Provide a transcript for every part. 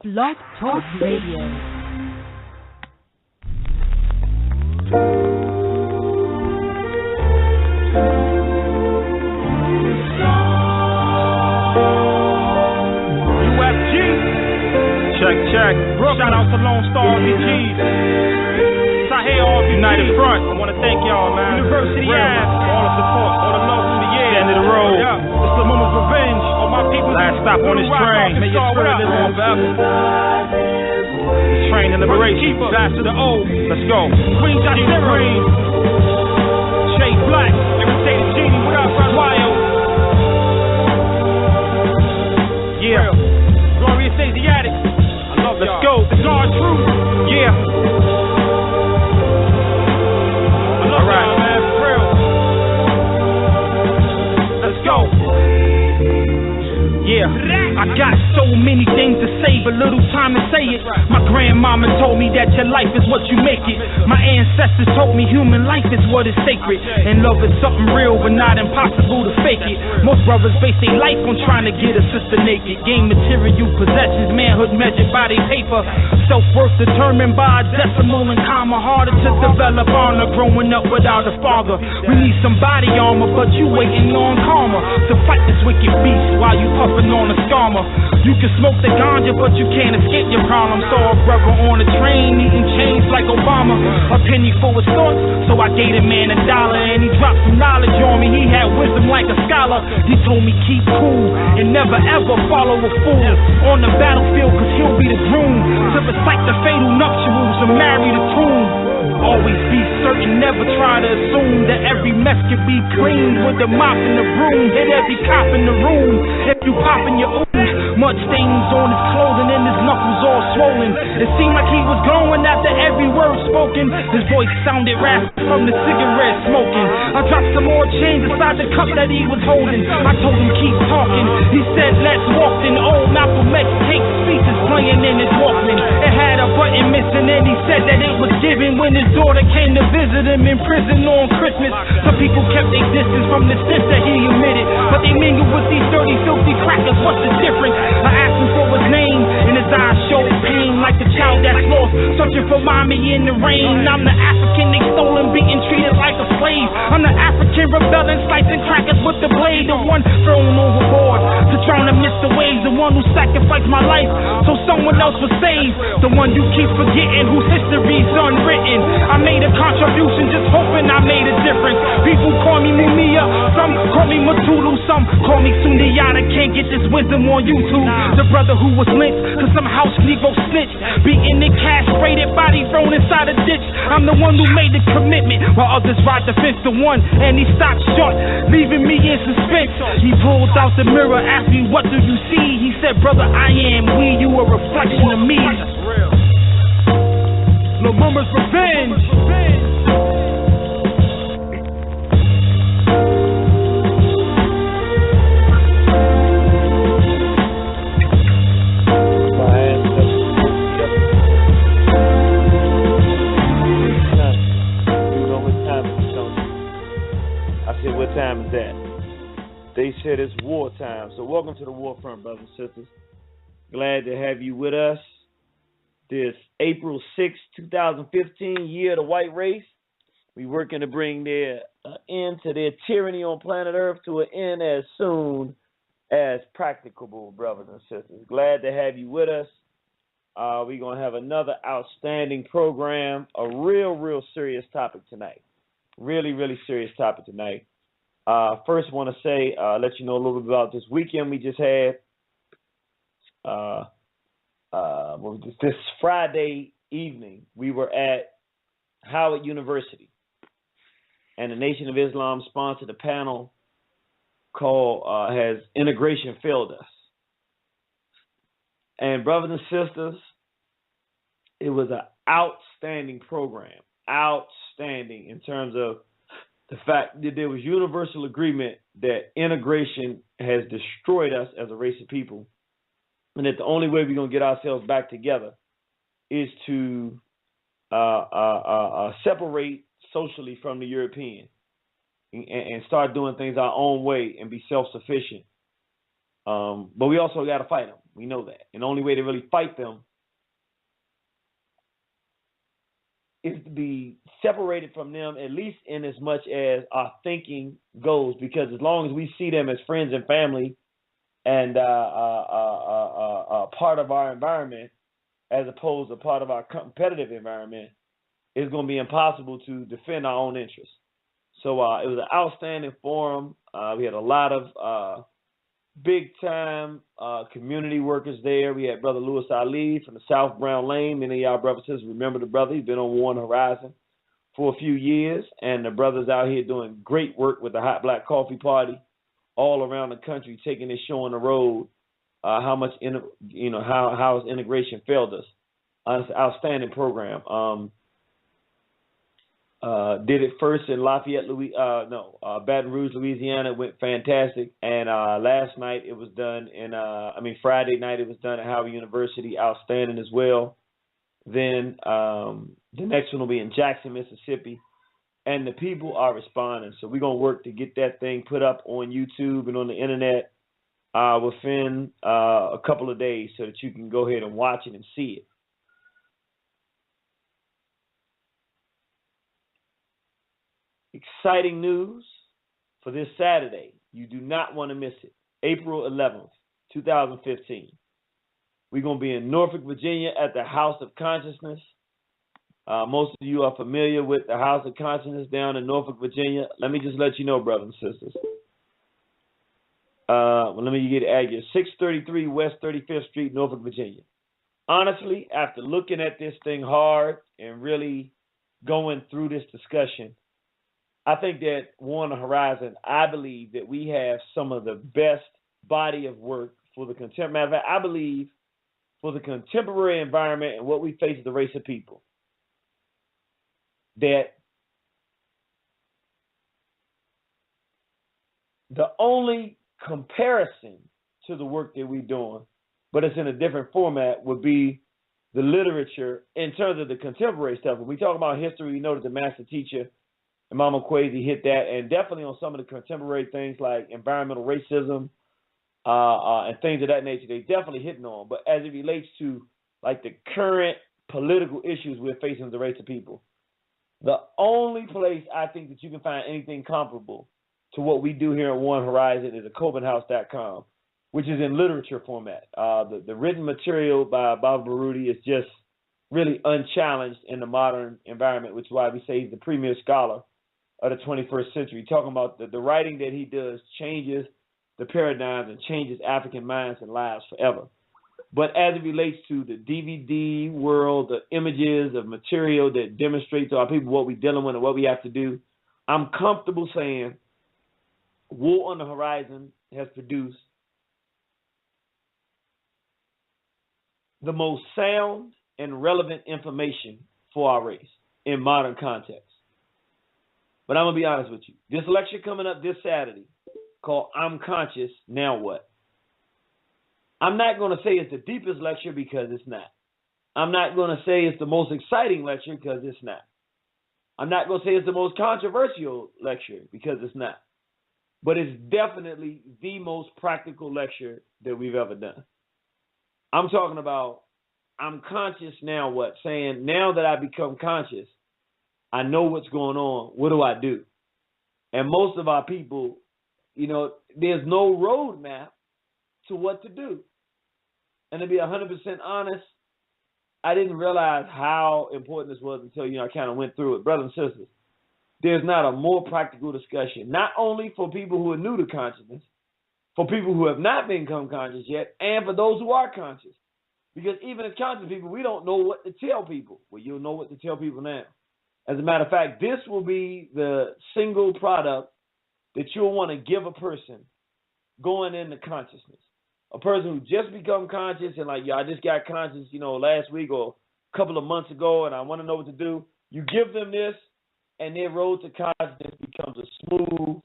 Blog Talk Radio. Check. Shout out to Lone Star RBGs. Sahel RBG. United Front. I want to thank y'all, man. University Ave. All the support, all the love through the years. End of the road. Yeah. It's the moment's revenge. All my people. Last stop on this train. May your spirit live on forever. Train and liberation. Back to the O. Let's go. Green Dot Green. Shade Black. Irritated Genie. What up, Rock Wild? Yeah. Glorious Asiatic. Let's go, the guard truth. Yeah. All right, man, for real. Let's go. Yeah, I got so many things to say, but little time to say it. My grandmama told me that your life is what you make it. My ancestors told me human life is what is sacred. And love is something real, but not impossible to fake it. Most brothers base their life on trying to get a sister naked. Gain material possessions, manhood measured by their paper. Self-worth determined by a decimal and comma. Harder to develop honor growing up without a father. We need some body armor, but you waiting on karma to fight this wicked beast while you puffing on a scammer. You can smoke the ganja, but you can't escape your problems. Saw a brother on a train eating chains like Obama. A penny for his thoughts, so I gave the man $1, and he dropped some knowledge on me. He had wisdom like a scholar. He told me keep cool and never ever follow a fool on the battlefield, cause he'll be the groom to recite the fatal nuptials and marry the tomb. Always be certain, never try to assume that every mess can be cleaned with the mop and the broom. Hit every cop in the room if you poppin' your ooze. Mud stains on his clothing and his knuckles all swollen. It seemed like he was glowing after every word spoken. His voice sounded raspy from the cigarette smoking. I dropped some more change inside the cup that he was holding. I told him keep talking. He said let's walk. Then old Malcolm X tape speeches playing in his Walkman. It had a button missing and he said that it was given when his daughter came to visit him in prison on Christmas. Some people kept their distance from the sense that he emitted, but they mingled with these dirty, filthy crackers. What's the difference? I asked him for his name, and his eyes showed pain like the child that's lost, searching for mommy in the rain. I'm the African they stolen, beaten, treated like a slave. I'm the African rebelling, slicing crackers with the blade. The one thrown overboard to drown amidst the waves. The one who sacrificed my life so someone else was saved. The one you keep forgetting, whose history's unwritten. I made a contribution, just hoping I made a difference. People call me Mumia, some call me Matulu, some call me Sundiata. Can't get this wisdom on YouTube. The brother who was lynched, cause some house Negro snitched. Beaten and castrated, body thrown inside a ditch. I'm the one who made the commitment, while others ride the fence to one. And he stopped short, leaving me in suspense. He pulled out the mirror, asked me, what do you see? He said, brother, I am we, you a reflection of me. No mama's revenge. What time is that? They said it's war time. So welcome to the War Front, brothers and sisters. Glad to have you with us. This April 6, 2015, year of the white race. We working to bring their end to their tyranny on planet Earth to an end as soon as practicable, brothers and sisters. Glad to have you with us. We're going to have another outstanding program, a real serious topic tonight. Really serious topic tonight. First, want to say, let you know a little bit about this weekend we just had. This Friday evening, we were at Howard University, and the Nation of Islam sponsored a panel called "Has Integration Failed Us?" And brothers and sisters, it was an outstanding program, outstanding in terms of the fact that there was universal agreement that integration has destroyed us as a race of people, and that the only way we're going to get ourselves back together is to separate socially from the European and start doing things our own way and be self-sufficient. But we also got to fight them. We know that. And the only way to really fight them is to be separated from them, at least in as much as our thinking goes, because as long as we see them as friends and family and part of our environment as opposed to part of our competitive environment, it's going to be impossible to defend our own interests. So it was an outstanding forum. We had a lot of big-time community workers there. We had Brother Louis Ali from the South Brown Lane. Many of y'all brothers and sisters remember the brother. He's been on Warren Horizon for a few years, and the brothers out here doing great work with the Hot Black Coffee Party all around the country, taking this show on the road. How his integration failed us. It's an outstanding program. Did it first in Baton Rouge, Louisiana. It went fantastic. And last night it was done Friday night it was done at Howard University. Outstanding as well. Then the next one will be in Jackson, Mississippi. And the people are responding. So we're going to work to get that thing put up on YouTube and on the internet within a couple of days so that you can go ahead and watch it and see it. Exciting news for this Saturday. You do not want to miss it. April 11th, 2015. We're going to be in Norfolk, Virginia at the House of Consciousness. Most of you are familiar with the House of Consciousness down in Norfolk, Virginia. Let me just let you know, brothers and sisters. Let me get the address. 633 West 35th Street, Norfolk, Virginia. Honestly, after looking at this thing hard and really going through this discussion, I think that on the horizon, I believe that we have some of the best body of work for the contemporary. Matter of fact, I believe for the contemporary environment and what we face as the race of people, that the only comparison to the work that we're doing, but it's in a different format, would be the literature in terms of the contemporary stuff. When we talk about history, we know that the master teacher, Imam Kwesi, hit that, and definitely on some of the contemporary things like environmental racism and things of that nature, they definitely hitting on. But as it relates to like the current political issues we're facing as a race of people, the only place I think that you can find anything comparable to what we do here at One Horizon is at CobinHouse.com, which is in literature format. The written material by Baba Baruti is just really unchallenged in the modern environment, which is why we say he's the premier scholar of the 21st century. Talking about the writing that he does changes the paradigms and changes African minds and lives forever. But as it relates to the DVD world, the images of material that demonstrate to our people what we're dealing with and what we have to do, I'm comfortable saying War on the Horizon has produced the most sound and relevant information for our race in modern context. But I'm going to be honest with you. This lecture coming up this Saturday called I'm Conscious, Now What? I'm not going to say it's the deepest lecture because it's not. I'm not going to say it's the most exciting lecture because it's not. I'm not going to say it's the most controversial lecture because it's not. But it's definitely the most practical lecture that we've ever done. I'm talking about I'm conscious now what? Saying now that I become conscious, I know what's going on. What do I do? And most of our people, there's no roadmap to what to do. And to be 100% honest, I didn't realize how important this was until, I kind of went through it. Brothers and sisters, there's not a more practical discussion, not only for people who are new to consciousness, for people who have not become conscious yet, and for those who are conscious. Because even as conscious people, we don't know what to tell people. Well, you'll know what to tell people now. As a matter of fact, this will be the single product that you'll want to give a person going into consciousness. A person who just become conscious and like, I just got conscious, last week or a couple of months ago, and I want to know what to do. You give them this, and their road to consciousness becomes a smooth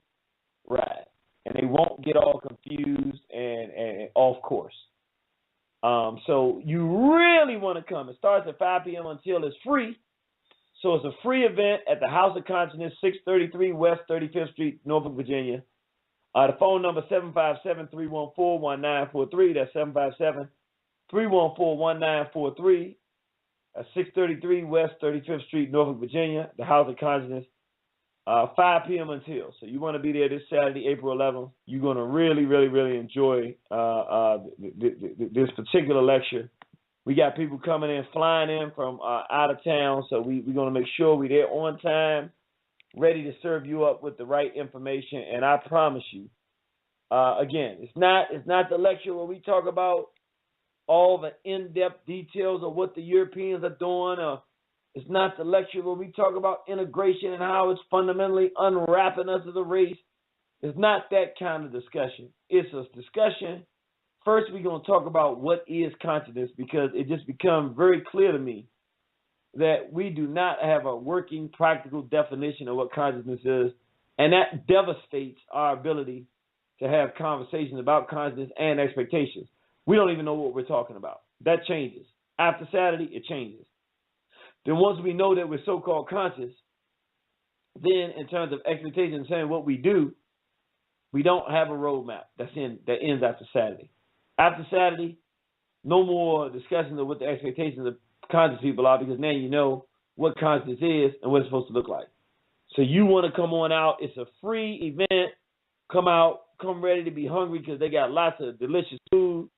ride, and they won't get all confused and off course. So you really want to come. It starts at 5 p.m. until it's free. So it's a free event at the House of Consciousness, 633 West 35th Street, Norfolk, Virginia. The phone number 757-314-1943. That's 314-1943 at 633 West 35th Street, Norfolk, Virginia, the House of Consciousness, 5 p.m. until. So you want to be there this Saturday, April 11th. You're going to really, really, really enjoy this particular lecture. We got people coming in, flying in from out of town, so we're going to make sure we're there on time, ready to serve you up with the right information. And I promise you, again, it's not the lecture where we talk about all the in-depth details of what the Europeans are doing. It's not the lecture where we talk about integration and how it's fundamentally unwrapping us as a race. It's not that kind of discussion. It's a discussion. First, we're going to talk about what is consciousness, because it just becomes very clear to me that we do not have a working, practical definition of what consciousness is, and that devastates our ability to have conversations about consciousness and expectations. We don't even know what we're talking about. That changes. After Saturday, it changes. Then once we know that we're so-called conscious, then in terms of expectations, saying what we do, we don't have a roadmap that ends after Saturday. After Saturday, no more discussion of what the expectations of conscious people are, because now you know what consciousness is and what it's supposed to look like. So you want to come on out. It's a free event. Come out. Come ready to be hungry, because they got lots of delicious food,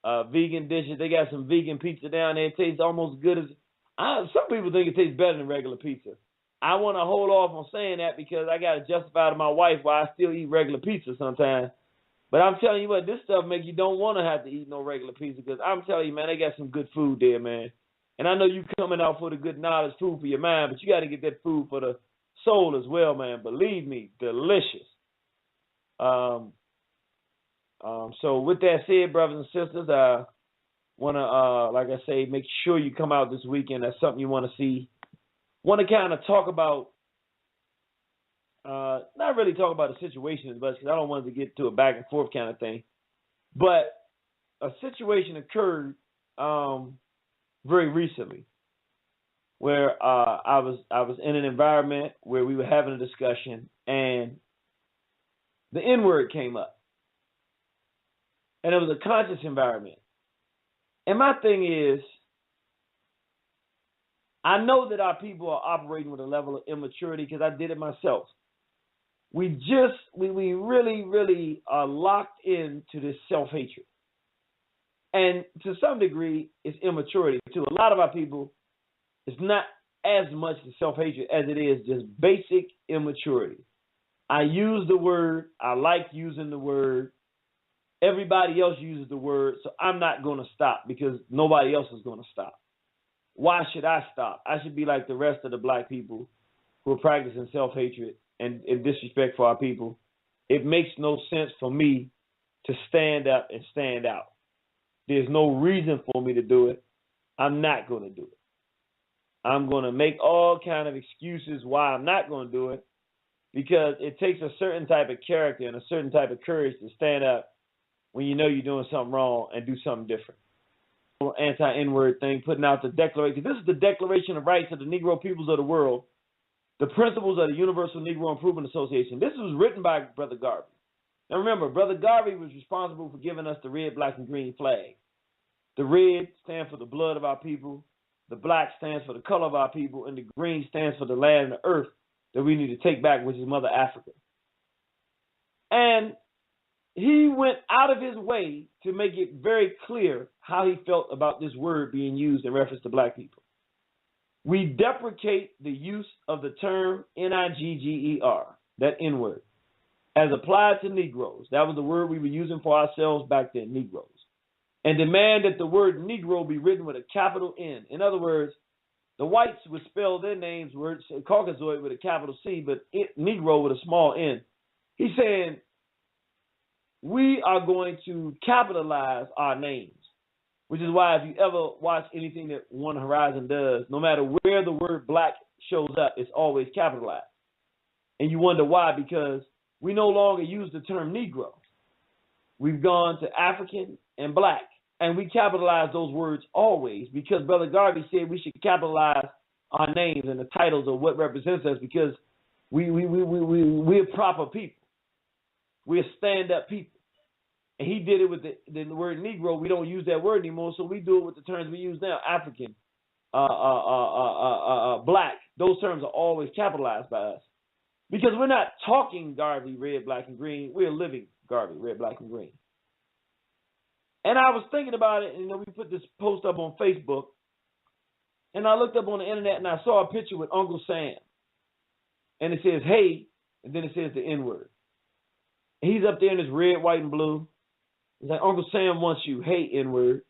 vegan dishes. They got some vegan pizza down there. It tastes almost as good as some people think it tastes better than regular pizza. I want to hold off on saying that because I got to justify to my wife why I still eat regular pizza sometimes. But I'm telling you what, this stuff make you don't want to have to eat no regular pizza, because I'm telling you, man, they got some good food there, man. And I know you coming out for the good knowledge, food for your mind, but you got to get that food for the soul as well, man. Believe me, delicious. So with that said, brothers and sisters, I want to, like I say, make sure you come out this weekend. That's something you want to see. Want to kind of talk about, not really talk about the situation as much, because I don't want to get to a back and forth kind of thing. But a situation occurred very recently where I was in an environment where we were having a discussion and the N-word came up. And it was a conscious environment. And my thing is, I know that our people are operating with a level of immaturity, because I did it myself. We really, really are locked into this self-hatred. And to some degree, it's immaturity too. A lot of our people, it's not as much the self-hatred as it is just basic immaturity. I use the word. I like using the word. Everybody else uses the word, so I'm not going to stop because nobody else is going to stop. Why should I stop? I should be like the rest of the black people who are practicing self-hatred and disrespect for our people. It makes no sense for me to stand up and stand out. There's no reason for me to do it. I'm not going to do it. I'm going to make all kind of excuses why I'm not going to do it, because it takes a certain type of character and a certain type of courage to stand up when you know you're doing something wrong and do something different. Anti-N-word thing, putting out the declaration. This is the Declaration of Rights of the Negro Peoples of the World, the principles of the Universal Negro Improvement Association. This was written by Brother Garvey. Now remember, Brother Garvey was responsible for giving us the red, black, and green flag. The red stands for the blood of our people, the black stands for the color of our people, and the green stands for the land and the earth that we need to take back, which is Mother Africa. And he went out of his way to make it very clear how he felt about this word being used in reference to black people. We deprecate the use of the term N-I-G-G-E-R, that N-word, as applied to Negroes. That was the word we were using for ourselves back then, Negroes. And demand that the word Negro be written with a capital N. In other words, the whites would spell their names, words, Caucasoid with a capital C, but Negro with a small n. He's saying, we are going to capitalize our names, which is why if you ever watch anything that One Horizon does, no matter where the word black shows up, it's always capitalized. And you wonder why, because we no longer use the term Negro. We've gone to African and black, and we capitalize those words always, because Brother Garvey said we should capitalize our names and the titles of what represents us, because we're proper people. We're stand-up people. And he did it with the word Negro. We don't use that word anymore, so we do it with the terms we use now: African, black. Those terms are always capitalized by us because we're not talking Garvey, red, black, and green. We're living Garvey, red, black, and green. And I was thinking about it, and we put this post up on Facebook, and I looked up on the internet, and I saw a picture with Uncle Sam, and it says, hey, and then it says the N-word. He's up there in his red, white, and blue. It's like, Uncle Sam wants you, hey, N-word.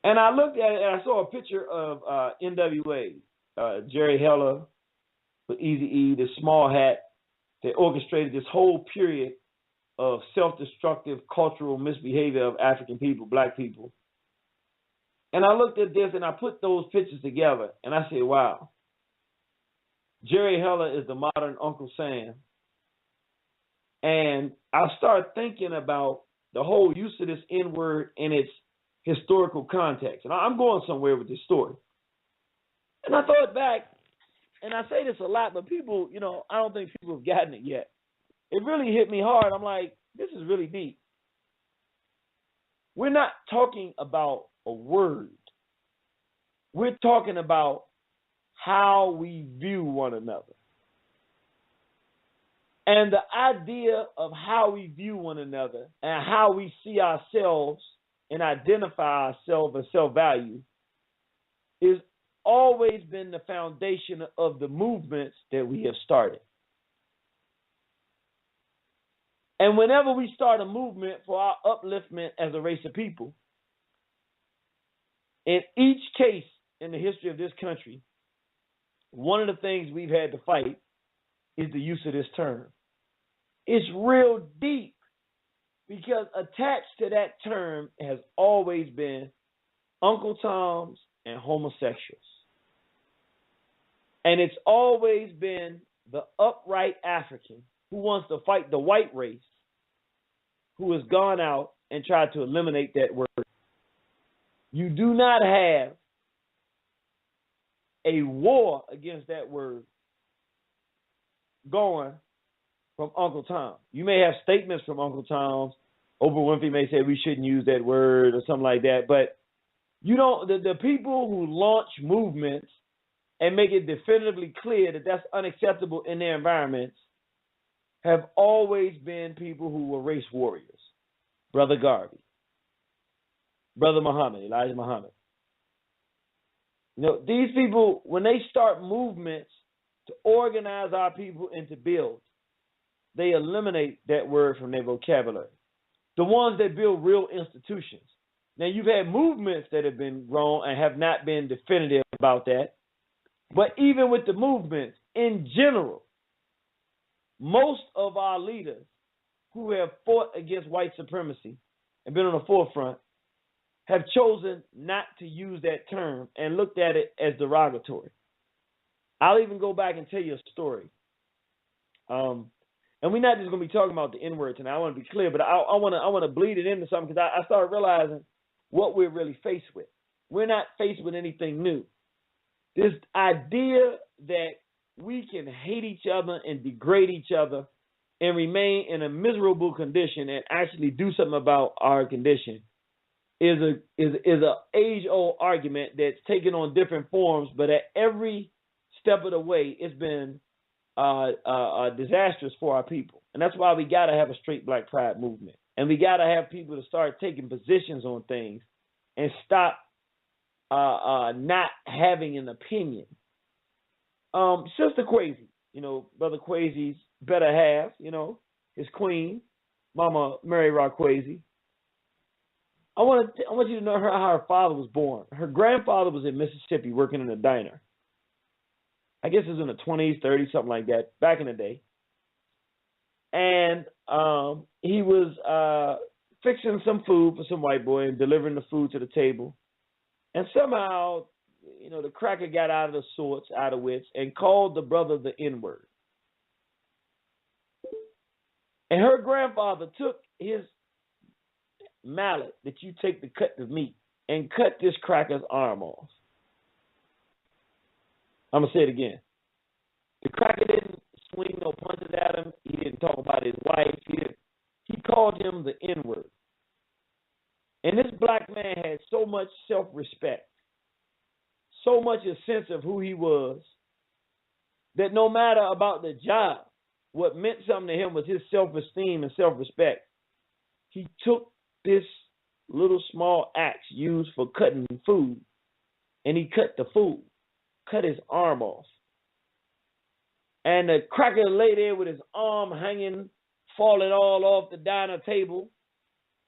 And I looked at it, and I saw a picture of N.W.A, Jerry Heller with Eazy-E, this small hat that orchestrated this whole period of self-destructive cultural misbehavior of African people, black people. And I looked at this, and I put those pictures together, and I said, wow. Jerry Heller is the modern Uncle Sam. And I started thinking about the whole use of this N-word in its historical context. And I'm going somewhere with this story. And I thought back, and I say this a lot, but people, I don't think people have gotten it yet. It really hit me hard. I'm like, this is really deep. We're not talking about a word. We're talking about how we view one another. And the idea of how we view one another and how we see ourselves and identify ourselves as self-value is always been the foundation of the movements that we have started. And whenever we start a movement for our upliftment as a race of people, in each case in the history of this country, one of the things we've had to fight is the use of this term. It's real deep because attached to that term has always been Uncle Toms and homosexuals. And it's always been the upright African who wants to fight the white race who has gone out and tried to eliminate that word. You do not have a war against that word going from Uncle Tom. You may have statements from Uncle Tom's. Oprah Winfrey may say we shouldn't use that word or something like that, but you don't. The people who launch movements and make it definitively clear that that's unacceptable in their environments have always been people who were race warriors. Brother Garvey, Brother Muhammad, Elijah Muhammad. These people, when they start movements to organize our people and to build, they eliminate that word from their vocabulary. The ones that build real institutions. Now, you've had movements that have been grown and have not been definitive about that. But even with the movements, in general, most of our leaders who have fought against white supremacy and been on the forefront have chosen not to use that term and looked at it as derogatory. I'll even go back and tell you a story. And we're not just going to be talking about the N-word tonight. I want to be clear, but I want to bleed it into something because I started realizing what we're really faced with. We're not faced with anything new. This idea that we can hate each other and degrade each other and remain in a miserable condition and actually do something about our condition is a age-old argument that's taken on different forms, but at every step of the way, it's been disastrous for our people. And that's why we got to have a straight black pride movement. And we got to have people to start taking positions on things and stop not having an opinion. Sister Kwesi, Brother Kwesi's better half, his queen, Mama Mary Rock Kwesi. I want you to know how her father was born. Her grandfather was in Mississippi working in a diner. I guess it was in the 20s, 30s, something like that, back in the day. And he was fixing some food for some white boy and delivering the food to the table. And somehow, the cracker got out of wits, and called the brother the N-word. And her grandfather took his mallet that you take to cut the meat and cut this cracker's arm off. I'm going to say it again. The cracker didn't swing no punches at him. He didn't talk about his wife. He called him the N-word. And this black man had so much self-respect, so much a sense of who he was, that no matter about the job, what meant something to him was his self-esteem and self-respect. He took this little small axe used for cutting food, and he cut the food, cut his arm off. And the cracker lay there with his arm hanging, falling all off the diner table.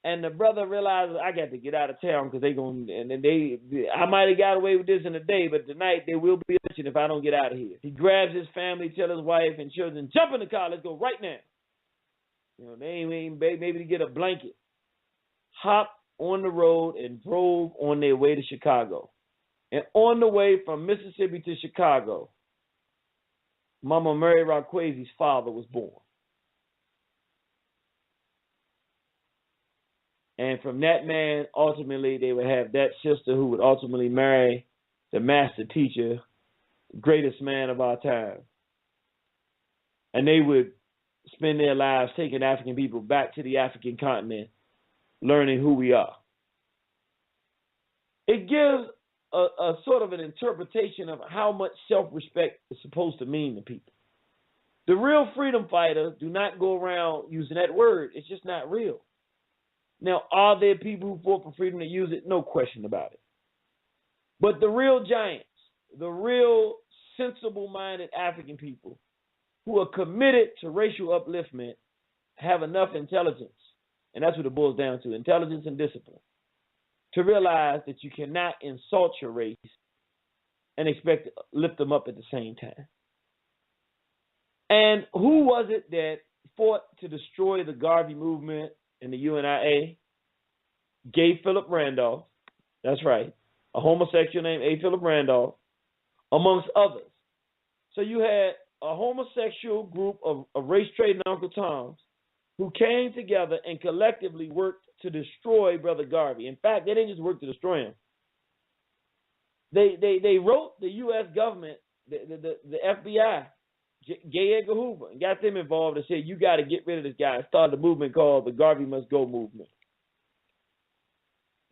And the brother realized, I got to get out of town because I might have got away with this in a day, but tonight they will be lynching if I don't get out of here. He grabs his family, tells his wife and children, jump in the car, let's go right now. You know, they ain't maybe to get a blanket. Hop on the road and drove on their way to Chicago. And on the way from Mississippi to Chicago, Mama Mary Raquazi's father was born. And from that man, ultimately, they would have that sister who would ultimately marry the master teacher, the greatest man of our time. And they would spend their lives taking African people back to the African continent, learning who we are. It gives a sort of an interpretation of how much self-respect is supposed to mean to people. The real freedom fighters do not go around using that word. It's just not real. Now, are there people who fought for freedom that use it? No question about it. But the real giants, the real sensible-minded African people who are committed to racial upliftment have enough intelligence, and that's what it boils down to, intelligence and discipline, to realize that you cannot insult your race and expect to lift them up at the same time. And who was it that fought to destroy the Garvey movement and the N.W.A? Gay Philip Randolph, that's right, a homosexual named A. Philip Randolph, amongst others. So you had a homosexual group of race-trading Uncle Toms who came together and collectively worked to destroy Brother Garvey. In fact, they didn't just work to destroy him. They wrote the U.S. government, the FBI, J. Edgar Hoover, and got them involved and said, you got to get rid of this guy. Started a movement called the Garvey Must Go movement.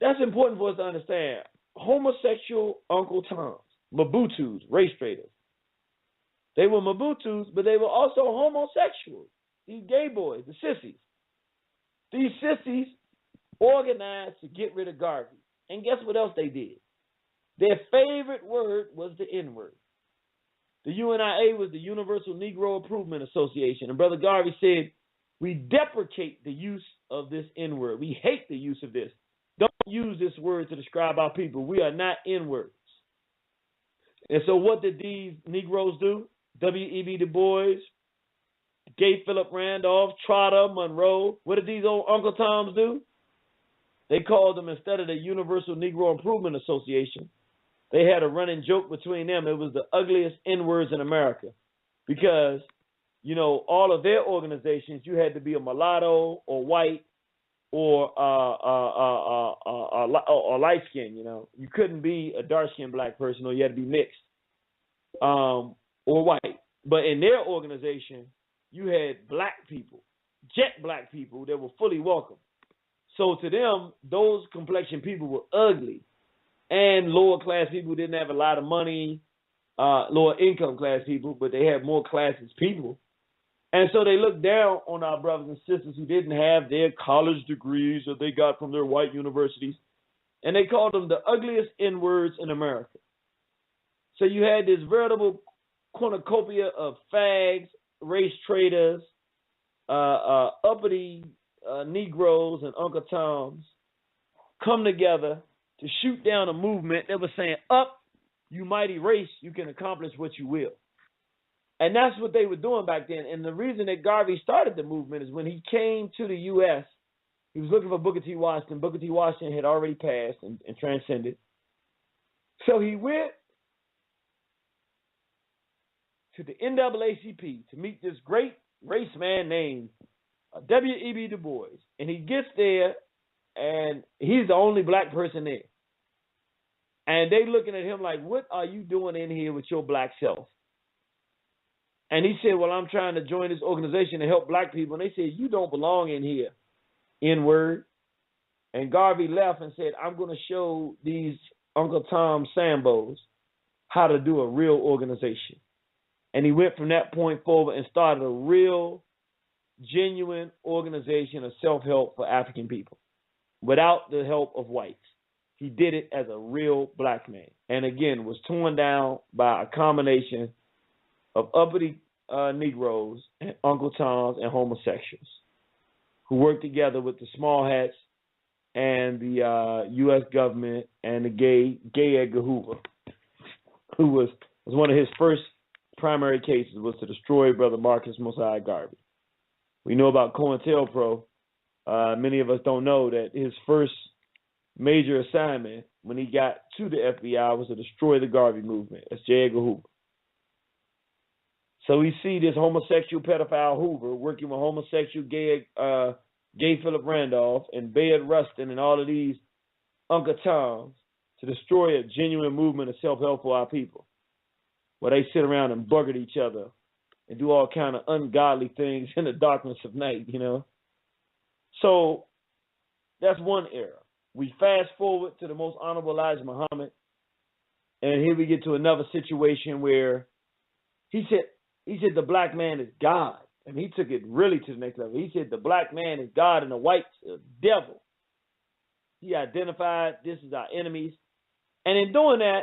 That's important for us to understand. Homosexual Uncle Toms, Mobutus, race traders. They were Mobutus, but they were also homosexuals. These gay boys, the sissies. These sissies organized to get rid of Garvey. And guess what else they did? Their favorite word was the N-word. The N.W.A was the Universal Negro Improvement Association. And Brother Garvey said, we deprecate the use of this N-word. We hate the use of this. Don't use this word to describe our people. We are not N-words. And so what did these Negroes do? W.E.B. Du Bois, Gay Philip Randolph, Trotter, Monroe. What did these old Uncle Toms do? They called them, instead of the Universal Negro Improvement Association, they had a running joke between them. It was the ugliest N-words in America because, you know, all of their organizations, you had to be a mulatto or white or light skin. You know, you couldn't be a dark skinned black person, or you had to be mixed or white. But in their organization, you had black people, jet black people that were fully welcome. So to them, those complexion people were ugly. And lower class people didn't have a lot of money, lower income class people, but they had more class as people. And so they looked down on our brothers and sisters who didn't have their college degrees that they got from their white universities. And they called them the ugliest N-words in America. So you had this veritable cornucopia of fags, race traders, uppity Negroes and Uncle Toms come together to shoot down a movement that was saying, up, you mighty race, you can accomplish what you will. And that's what they were doing back then. And the reason that Garvey started the movement is when he came to the U.S., he was looking for Booker T. Washington. Booker T. Washington had already passed and transcended. So he went to the NAACP to meet this great race man named W.E.B. Du Bois. And he gets there, and he's the only black person there. And they looking at him like, what are you doing in here with your black self? And he said, well, I'm trying to join this organization to help black people. And they said, you don't belong in here. N-word. And Garvey left and said, I'm going to show these Uncle Tom Sambos how to do a real organization. And he went from that point forward and started a real, genuine organization of self-help for African people without the help of whites. He did it as a real black man. And again, was torn down by a combination of uppity Negroes and Uncle Toms and homosexuals who worked together with the small hats and the U.S. government and the gay Edgar Hoover, who was one of his first primary cases was to destroy Brother Marcus Mosiah Garvey. We know about COINTELPRO. Many of us don't know that his first major assignment when he got to the FBI was to destroy the Garvey movement. That's J. Edgar Hoover. So we see this homosexual pedophile Hoover working with homosexual gay Philip Randolph and Bayard Rustin and all of these Uncle Toms to destroy a genuine movement of self-help for our people, where they sit around and bugger each other and do all kind of ungodly things in the darkness of night, you know. So that's one era. We fast forward to the most honorable Elijah Muhammad, and here we get to another situation where he said the black man is God. And he took it really to the next level. He said the black man is God and the white's the devil. He identified this as our enemies. And in doing that,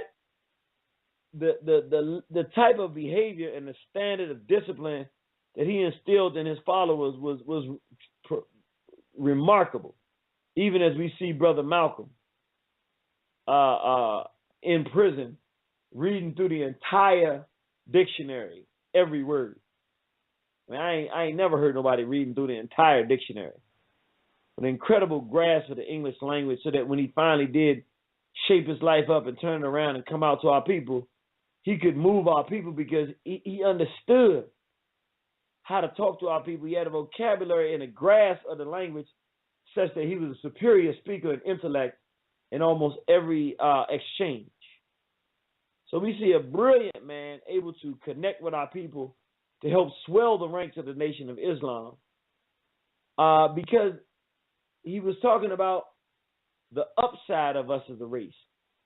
the type of behavior and the standard of discipline that he instilled in his followers was remarkable. Even as we see Brother Malcolm in prison reading through the entire dictionary, every word. I mean, I ain't never heard nobody reading through the entire dictionary. An incredible grasp of the English language, so that when he finally did shape his life up and turn it around and come out to our people, he could move our people because he understood how to talk to our people. He had a vocabulary and a grasp of the language such that he was a superior speaker in intellect in almost every exchange. So we see a brilliant man able to connect with our people to help swell the ranks of the Nation of Islam, because he was talking about the upside of us as a race,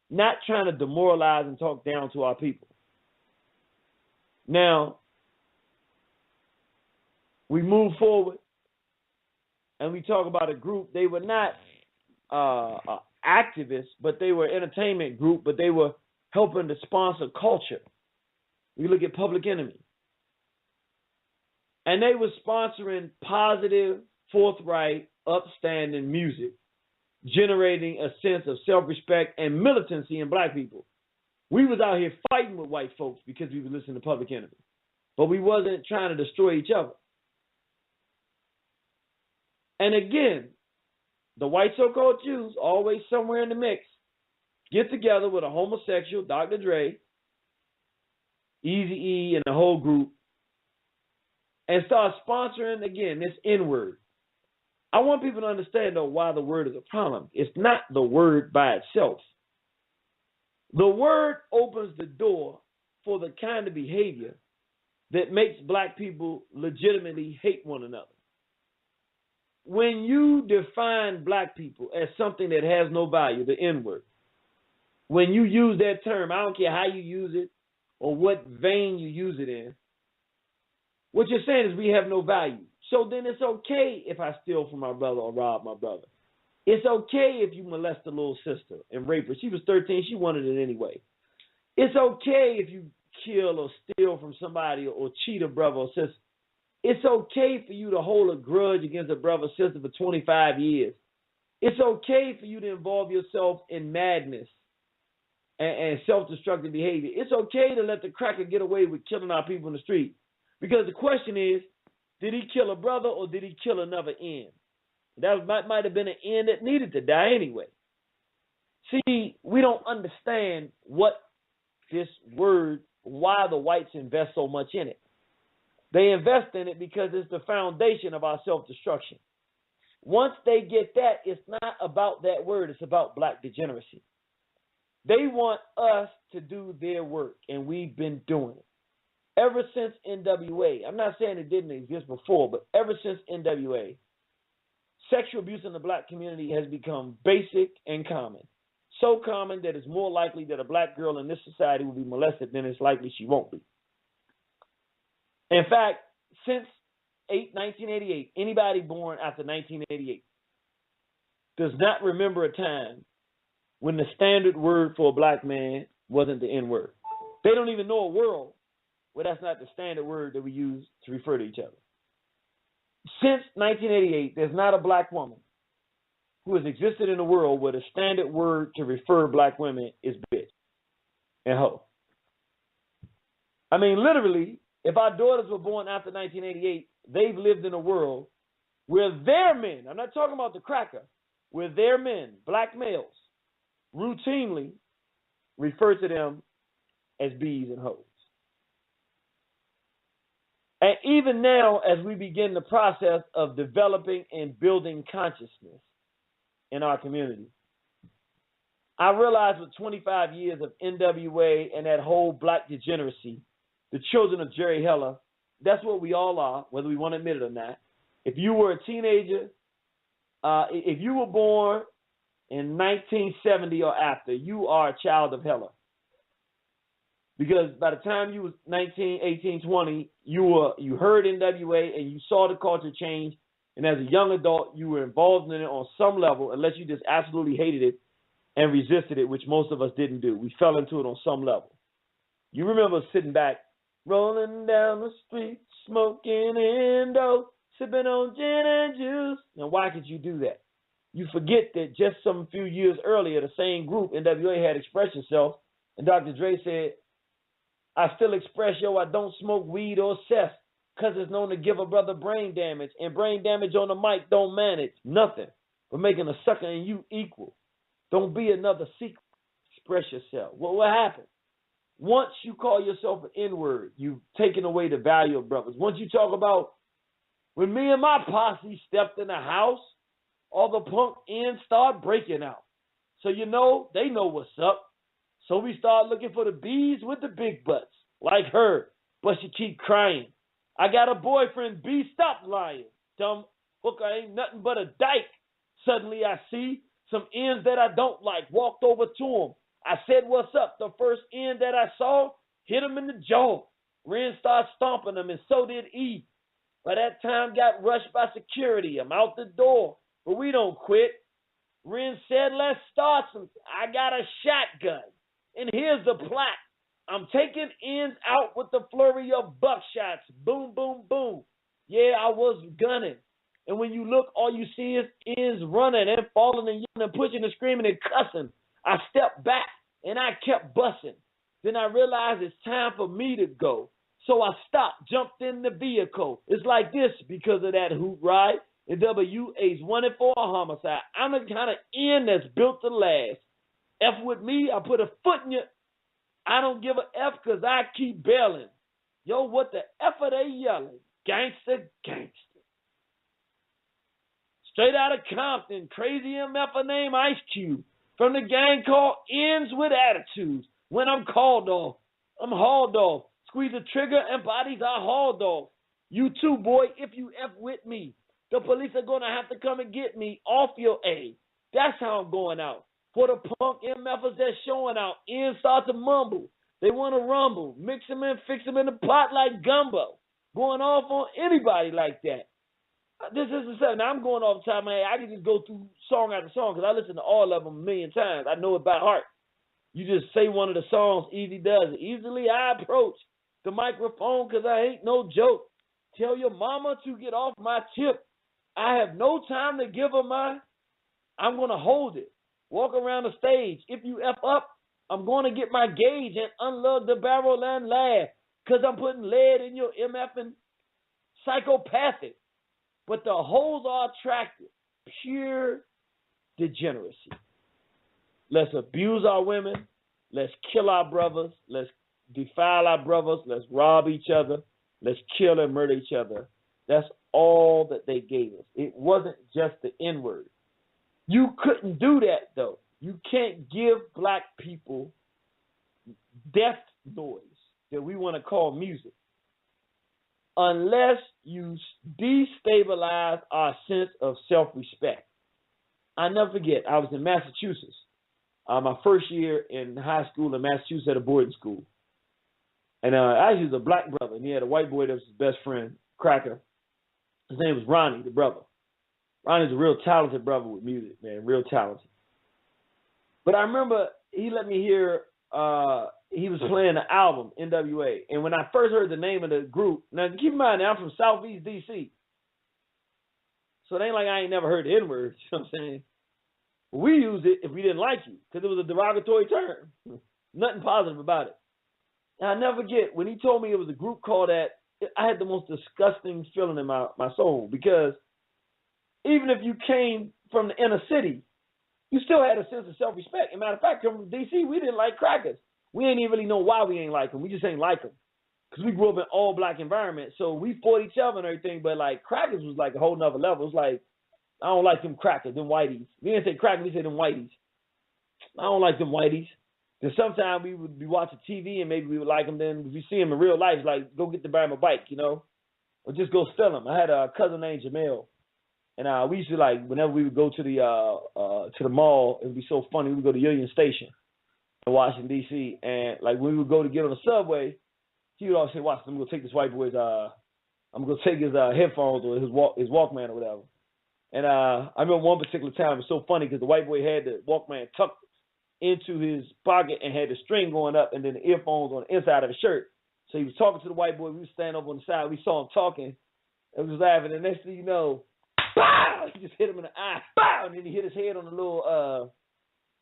not trying to demoralize and talk down to our people. Now, we move forward and we talk about a group. They were not activists, but they were an entertainment group, but they were helping to sponsor culture. We look at Public Enemy. And they were sponsoring positive, forthright, upstanding music, generating a sense of self-respect and militancy in black people. We was out here fighting with white folks because we were listening to Public Enemy. But we wasn't trying to destroy each other. And again, the white so-called Jews, always somewhere in the mix, get together with a homosexual, Dr. Dre, Eazy-E, and the whole group, and start sponsoring, again, this N-word. I want people to understand, though, why the word is a problem. It's not the word by itself. The word opens the door for the kind of behavior that makes black people legitimately hate one another. When you define black people as something that has no value, the N-word, when you use that term, I don't care how you use it or what vein you use it in, what you're saying is we have no value. So then it's okay if I steal from my brother or rob my brother. It's okay if you molest a little sister and rape her. She was 13. She wanted it anyway. It's okay if you kill or steal from somebody or cheat a brother or sister. It's okay for you to hold a grudge against a brother or sister for 25 years. It's okay for you to involve yourself in madness and self-destructive behavior. It's okay to let the cracker get away with killing our people in the street. Because the question is, did he kill a brother or did he kill another N? That might have been an N that needed to die anyway. See, we don't understand what this word, why the whites invest so much in it. They invest in it because it's the foundation of our self-destruction. Once they get that, it's not about that word, it's about black degeneracy. They want us to do their work, and we've been doing it. Ever since N.W.A., I'm not saying it didn't exist before, but ever since N.W.A., Sexual abuse in the black community has become basic and common. So common that it's more likely that a black girl in this society will be molested than it's likely she won't be. In fact, since 1988, anybody born after 1988 does not remember a time when the standard word for a black man wasn't the N-word. They don't even know a world where that's not the standard word that we use to refer to each other. Since 1988, there's not a black woman who has existed in the world where the standard word to refer black women is bitch and hoe. I mean, literally, if our daughters were born after 1988, they've lived in a world where their men, I'm not talking about the cracker, where their men, black males, routinely refer to them as bees and hoes. And even now, as we begin the process of developing and building consciousness in our community, I realize with 25 years of N.W.A. and that whole black degeneracy, the children of Jerry Heller, that's what we all are, whether we want to admit it or not. If you were a teenager, if you were born in 1970 or after, you are a child of Heller. Because by the time you was 19, 18, 20, you heard N.W.A. and you saw the culture change. And as a young adult, you were involved in it on some level, unless you just absolutely hated it and resisted it, which most of us didn't do. We fell into it on some level. You remember sitting back, rolling down the street, smoking Indo, sipping on gin and juice. Now, why could you do that? You forget that just some few years earlier, the same group, N.W.A., had expressed itself, and Dr. Dre said, I still express, I don't smoke weed or cess, because it's known to give a brother brain damage, and brain damage on the mic don't manage nothing but making a sucker and you equal. Don't be another secret. Express yourself. Well, what happened? Once you call yourself an N-word, you've taken away the value of brothers. Once you talk about, when me and my posse stepped in the house, all the punk ends start breaking out. So they know what's up. So we start looking for the bees with the big butts, like her, but she keep crying. I got a boyfriend, B, stop lying. Dumb hooker ain't nothing but a dyke. Suddenly I see some ends that I don't like, walked over to him. I said, what's up? The first end that I saw hit him in the jaw. Ren started stomping him, and so did E. By that time, got rushed by security. I'm out the door, but we don't quit. Ren said, let's start some. I got a shotgun, and here's the plaque. I'm taking ends out with the flurry of buckshots. Boom, boom, boom. Yeah, I was gunning. And when you look, all you see is ends running and falling and yelling and pushing and screaming and cussing. I stepped back and I kept busting. Then I realized it's time for me to go. So I stopped, jumped in the vehicle. It's like this because of that hoot ride. N.W.A.'s wanted for a homicide. I'm the kind of N that's built to last. F with me, I put a foot in your... I don't give a F because I keep bailing. Yo, what the F are they yelling? Gangster, gangster. Straight out of Compton, crazy MF name Ice Cube. From the gang called Ends with Attitudes. When I'm called off, I'm hauled off. Squeeze the trigger and bodies are hauled off. You too, boy, if you F with me. The police are going to have to come and get me off your A. That's how I'm going out. For the punk MFers that's showing out, Ends start to mumble. They want to rumble. Mix them and fix them in the pot like gumbo. Going off on anybody like that. This is the stuff. Now, I'm going off the top of my head. I can just go through song after song because I listen to all of them a million times. I know it by heart. You just say one of the songs, easy does it. Easily I approach the microphone because I ain't no joke. Tell your mama to get off my tip. I have no time to give her my. I'm going to hold it. Walk around the stage. If you F up, I'm going to get my gauge and unload the barrel and laugh because I'm putting lead in your MF and psychopathic. But the holes are attractive. Pure degeneracy. Let's abuse our women. Let's kill our brothers. Let's defile our brothers. Let's rob each other. Let's kill and murder each other. That's all that they gave us. It wasn't just the N-word. You couldn't do that, though. You can't give black people death noise that we want to call music. unless you destabilize our sense of self-respect. I never forget, I was in Massachusetts, my first year in high school in Massachusetts at a boarding school. And I was a black brother, and he had a white boy that was his best friend, Cracker. His name was Ronnie, the brother. Ronnie's a real talented brother with music, man, real talented. But I remember he let me hear, he was playing the album, N.W.A. And when I first heard the name of the group, now keep in mind, I'm from Southeast D.C., so it ain't like I ain't never heard the N-word, you know what I'm saying? We used it if we didn't like you, because it was a derogatory term. Nothing positive about it. And I never forget, when he told me it was a group called that, I had the most disgusting feeling in my soul, because even if you came from the inner city, you still had a sense of self-respect. As a matter of fact, coming from D.C., we didn't like crackers. We ain't even really know why we ain't like them. We just ain't like them. Because we grew up in all black environment, so we fought each other and everything, but like crackers was like a whole nother level. It was like, I don't like them crackers, them whiteys. We didn't say crackers, we said them whiteys. I don't like them whiteys. Then sometimes we would be watching TV and maybe we would like them. Then if we see them in real life, it's like, go get to buy him a bike, you know? Or just go steal them. I had a cousin named Jamel. And we used to, like, whenever we would go to the mall, it would be so funny. We would go to Union Station in Washington, D.C. And, like, when we would go to get on the subway, he would always say, watch, I'm going to take this white boy's, I'm going to take his headphones or his Walkman or whatever. And I remember one particular time, it was so funny because the white boy had the Walkman tucked into his pocket and had the string going up and then the earphones on the inside of his shirt. So he was talking to the white boy. We was standing over on the side. We saw him talking and we was laughing. And next thing you know, bow! He just hit him in the eye. Bow! And then he hit his head on a little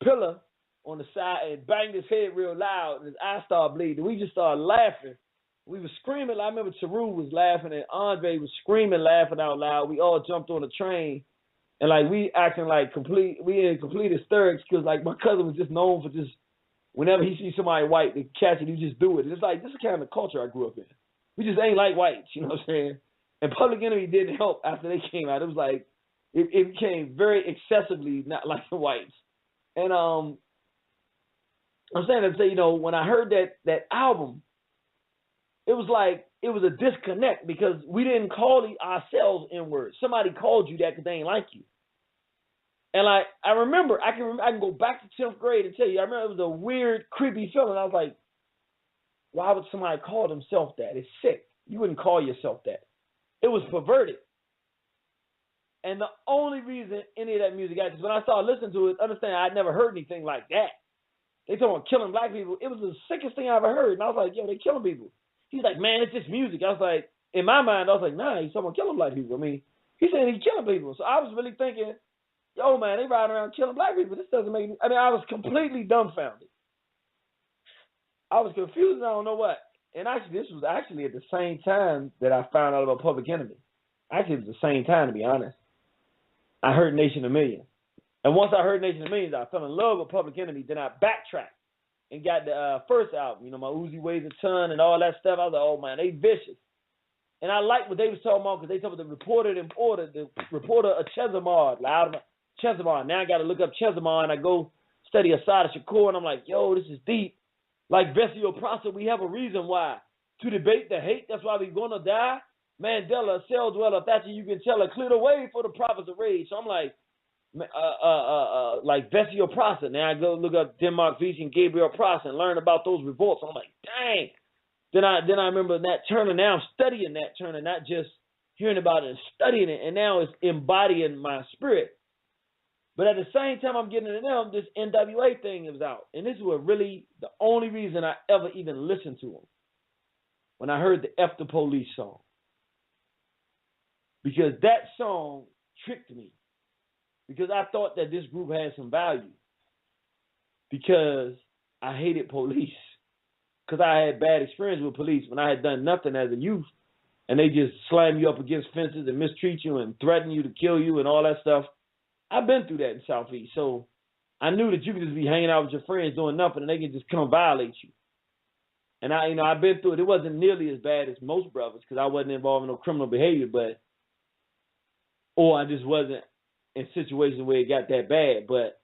pillar on the side and banged his head real loud. And his eye started bleeding. We just started laughing. We were screaming. I remember Teru was laughing and Andre was screaming, laughing out loud. We all jumped on the train. And, like, we acting like we in complete hysterics because, like, my cousin was just known for just, whenever he sees somebody white, to catch it, he just do it. It's like, this is kind of the culture I grew up in. We just ain't like whites, you know what I'm saying? And Public Enemy didn't help after they came out. It was like, it became very excessively not like the whites. And I'm saying to say, you know, when I heard that album, it was like, it was a disconnect because we didn't call ourselves N-words. Somebody called you that because they ain't like you. And like, I remember, I can go back to 10th grade and tell you, I remember it was a weird, creepy feeling. I was like, why would somebody call themselves that? It's sick. You wouldn't call yourself that. It was perverted. And the only reason any of that music got, because when I started listening to it, understand I'd never heard anything like that. They talking about killing black people. It was the sickest thing I ever heard. And I was like, yo, they killing people. He's like, man, it's just music. I was like, in my mind, I was like, nah, he's talking about killing black people. I mean, he's saying he's killing people. So I was really thinking, yo, man, they riding around killing black people. This doesn't make I was completely dumbfounded. I was confused and I don't know what. And actually, this was actually at the same time that I found out about Public Enemy. Actually, it was the same time, to be honest. I heard Nation of Millions. And once I heard Nation of Millions, I fell in love with Public Enemy. Then I backtracked and got the first album, you know, My Uzi Weighs a Ton and all that stuff. I was like, oh, man, they vicious. And I liked what they was talking about because they talking about the reporter of Chesimard, Chesimard. Now I got to look up Chesimard and I go study Asada Shakur and I'm like, yo, this is deep. Like Vesio Prasa, we have a reason why. To debate the hate, that's why we gonna die. Mandela, cell dweller, Thatcher, you can tell her, clear the way for the prophets of rage. So I'm like Vesio Prasa. Now I go look up Denmark Vesey and Gabriel Prasa and learn about those revolts. I'm like, dang. Then I remember Nat Turner. Now I'm studying Nat Turner, not just hearing about it and studying it, and now it's embodying my spirit. But at the same time I'm getting into them, this N.W.A. thing is out. And this was really the only reason I ever even listened to them. When I heard the F the Police song. Because that song tricked me. Because I thought that this group had some value. Because I hated police. Because I had bad experience with police when I had done nothing as a youth. And they just slam you up against fences and mistreat you and threaten you to kill you and all that stuff. I've been through that in Southeast. So I knew that you could just be hanging out with your friends doing nothing and they could just come violate you. And I've been through it. It wasn't nearly as bad as most brothers because I wasn't involved in no criminal behavior, or I just wasn't in situations where it got that bad. But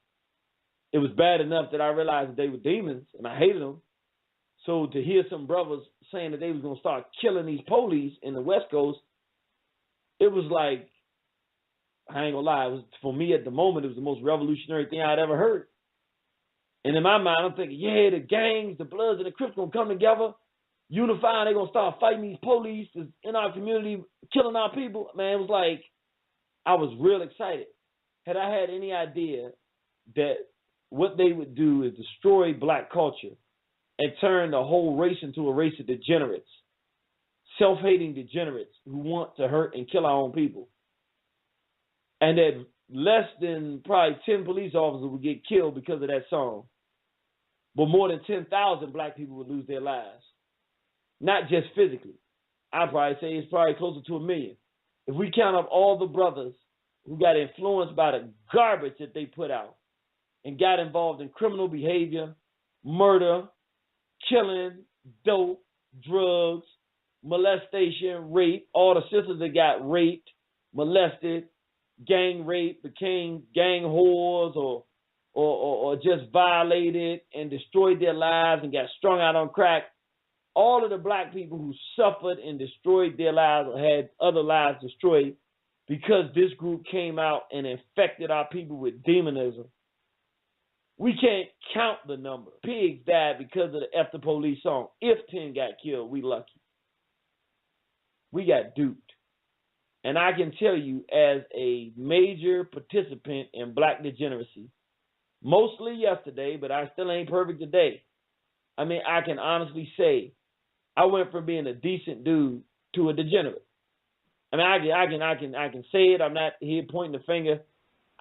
it was bad enough that I realized that they were demons and I hated them. So to hear some brothers saying that they was going to start killing these police in the West Coast, it was like, I ain't going to lie, it was, for me at the moment, it was the most revolutionary thing I'd ever heard. And in my mind, I'm thinking, yeah, the gangs, the Bloods, and the Crips going to come together, unify, and they're going to start fighting these police in our community, killing our people. Man, it was like, I was real excited. Had I had any idea that what they would do is destroy black culture and turn the whole race into a race of degenerates, self-hating degenerates who want to hurt and kill our own people. And that less than probably 10 police officers would get killed because of that song. But more than 10,000 black people would lose their lives. Not just physically. I'd probably say it's probably closer to 1 million. If we count up all the brothers who got influenced by the garbage that they put out and got involved in criminal behavior, murder, killing, dope, drugs, molestation, rape, all the sisters that got raped, molested, gang raped, became gang whores or just violated and destroyed their lives and got strung out on crack. All of the black people who suffered and destroyed their lives or had other lives destroyed because this group came out and infected our people with demonism. We can't count the number. Pigs died because of the F the Police song. If 10 got killed, we lucky. We got duped. And I can tell you, as a major participant in black degeneracy, mostly yesterday, but I still ain't perfect today. I mean, I can honestly say I went from being a decent dude to a degenerate. I mean, I can say it. I'm not here pointing the finger.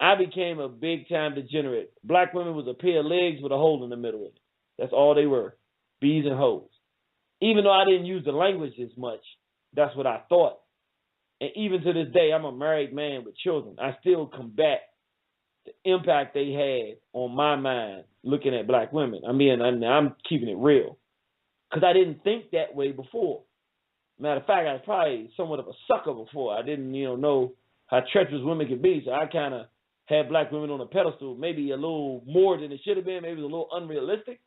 I became a big-time degenerate. Black women was a pair of legs with a hole in the middle of it. That's all they were, bees and hoes. Even though I didn't use the language as much, that's what I thought. And even to this day, I'm a married man with children. I still combat the impact they had on my mind looking at black women. I mean, I'm keeping it real because I didn't think that way before. Matter of fact, I was probably somewhat of a sucker before. I didn't, know how treacherous women could be, so I kind of had black women on a pedestal, maybe a little more than it should have been, maybe it was a little unrealistic,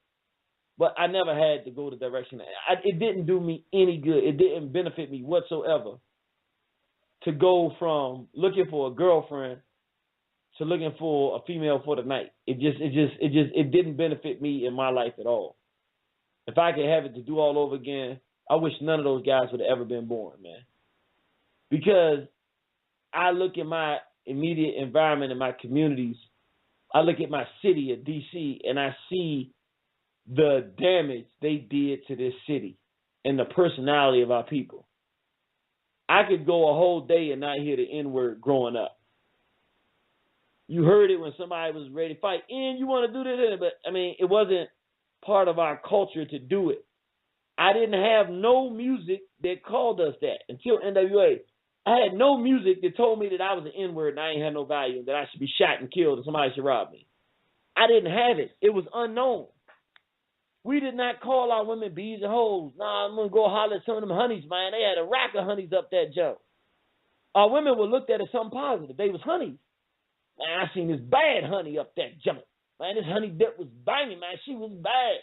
but I never had to go the direction. It didn't do me any good. It didn't benefit me whatsoever to go from looking for a girlfriend to looking for a female for the night. It didn't benefit me in my life at all. If I could have it to do all over again, I wish none of those guys would have ever been born, man. Because I look at my immediate environment and my communities, I look at my city of D.C., and I see the damage they did to this city and the personality of our people. I could go a whole day and not hear the N-word growing up. You heard it when somebody was ready to fight. And you want to do this, but I mean, it wasn't part of our culture to do it. I didn't have no music that called us that until N.W.A. I had no music that told me that I was an N-word and I ain't had no value, that I should be shot and killed and somebody should rob me. I didn't have it. It was unknown. We did not call our women bees and hoes. Nah, I'm going to go holler at some of them honeys, man. They had a rack of honeys up that jump. Our women were looked at as something positive. They was honeys. Man, I seen this bad honey up that jump. Man, this honey dip was banging, man. She was bad.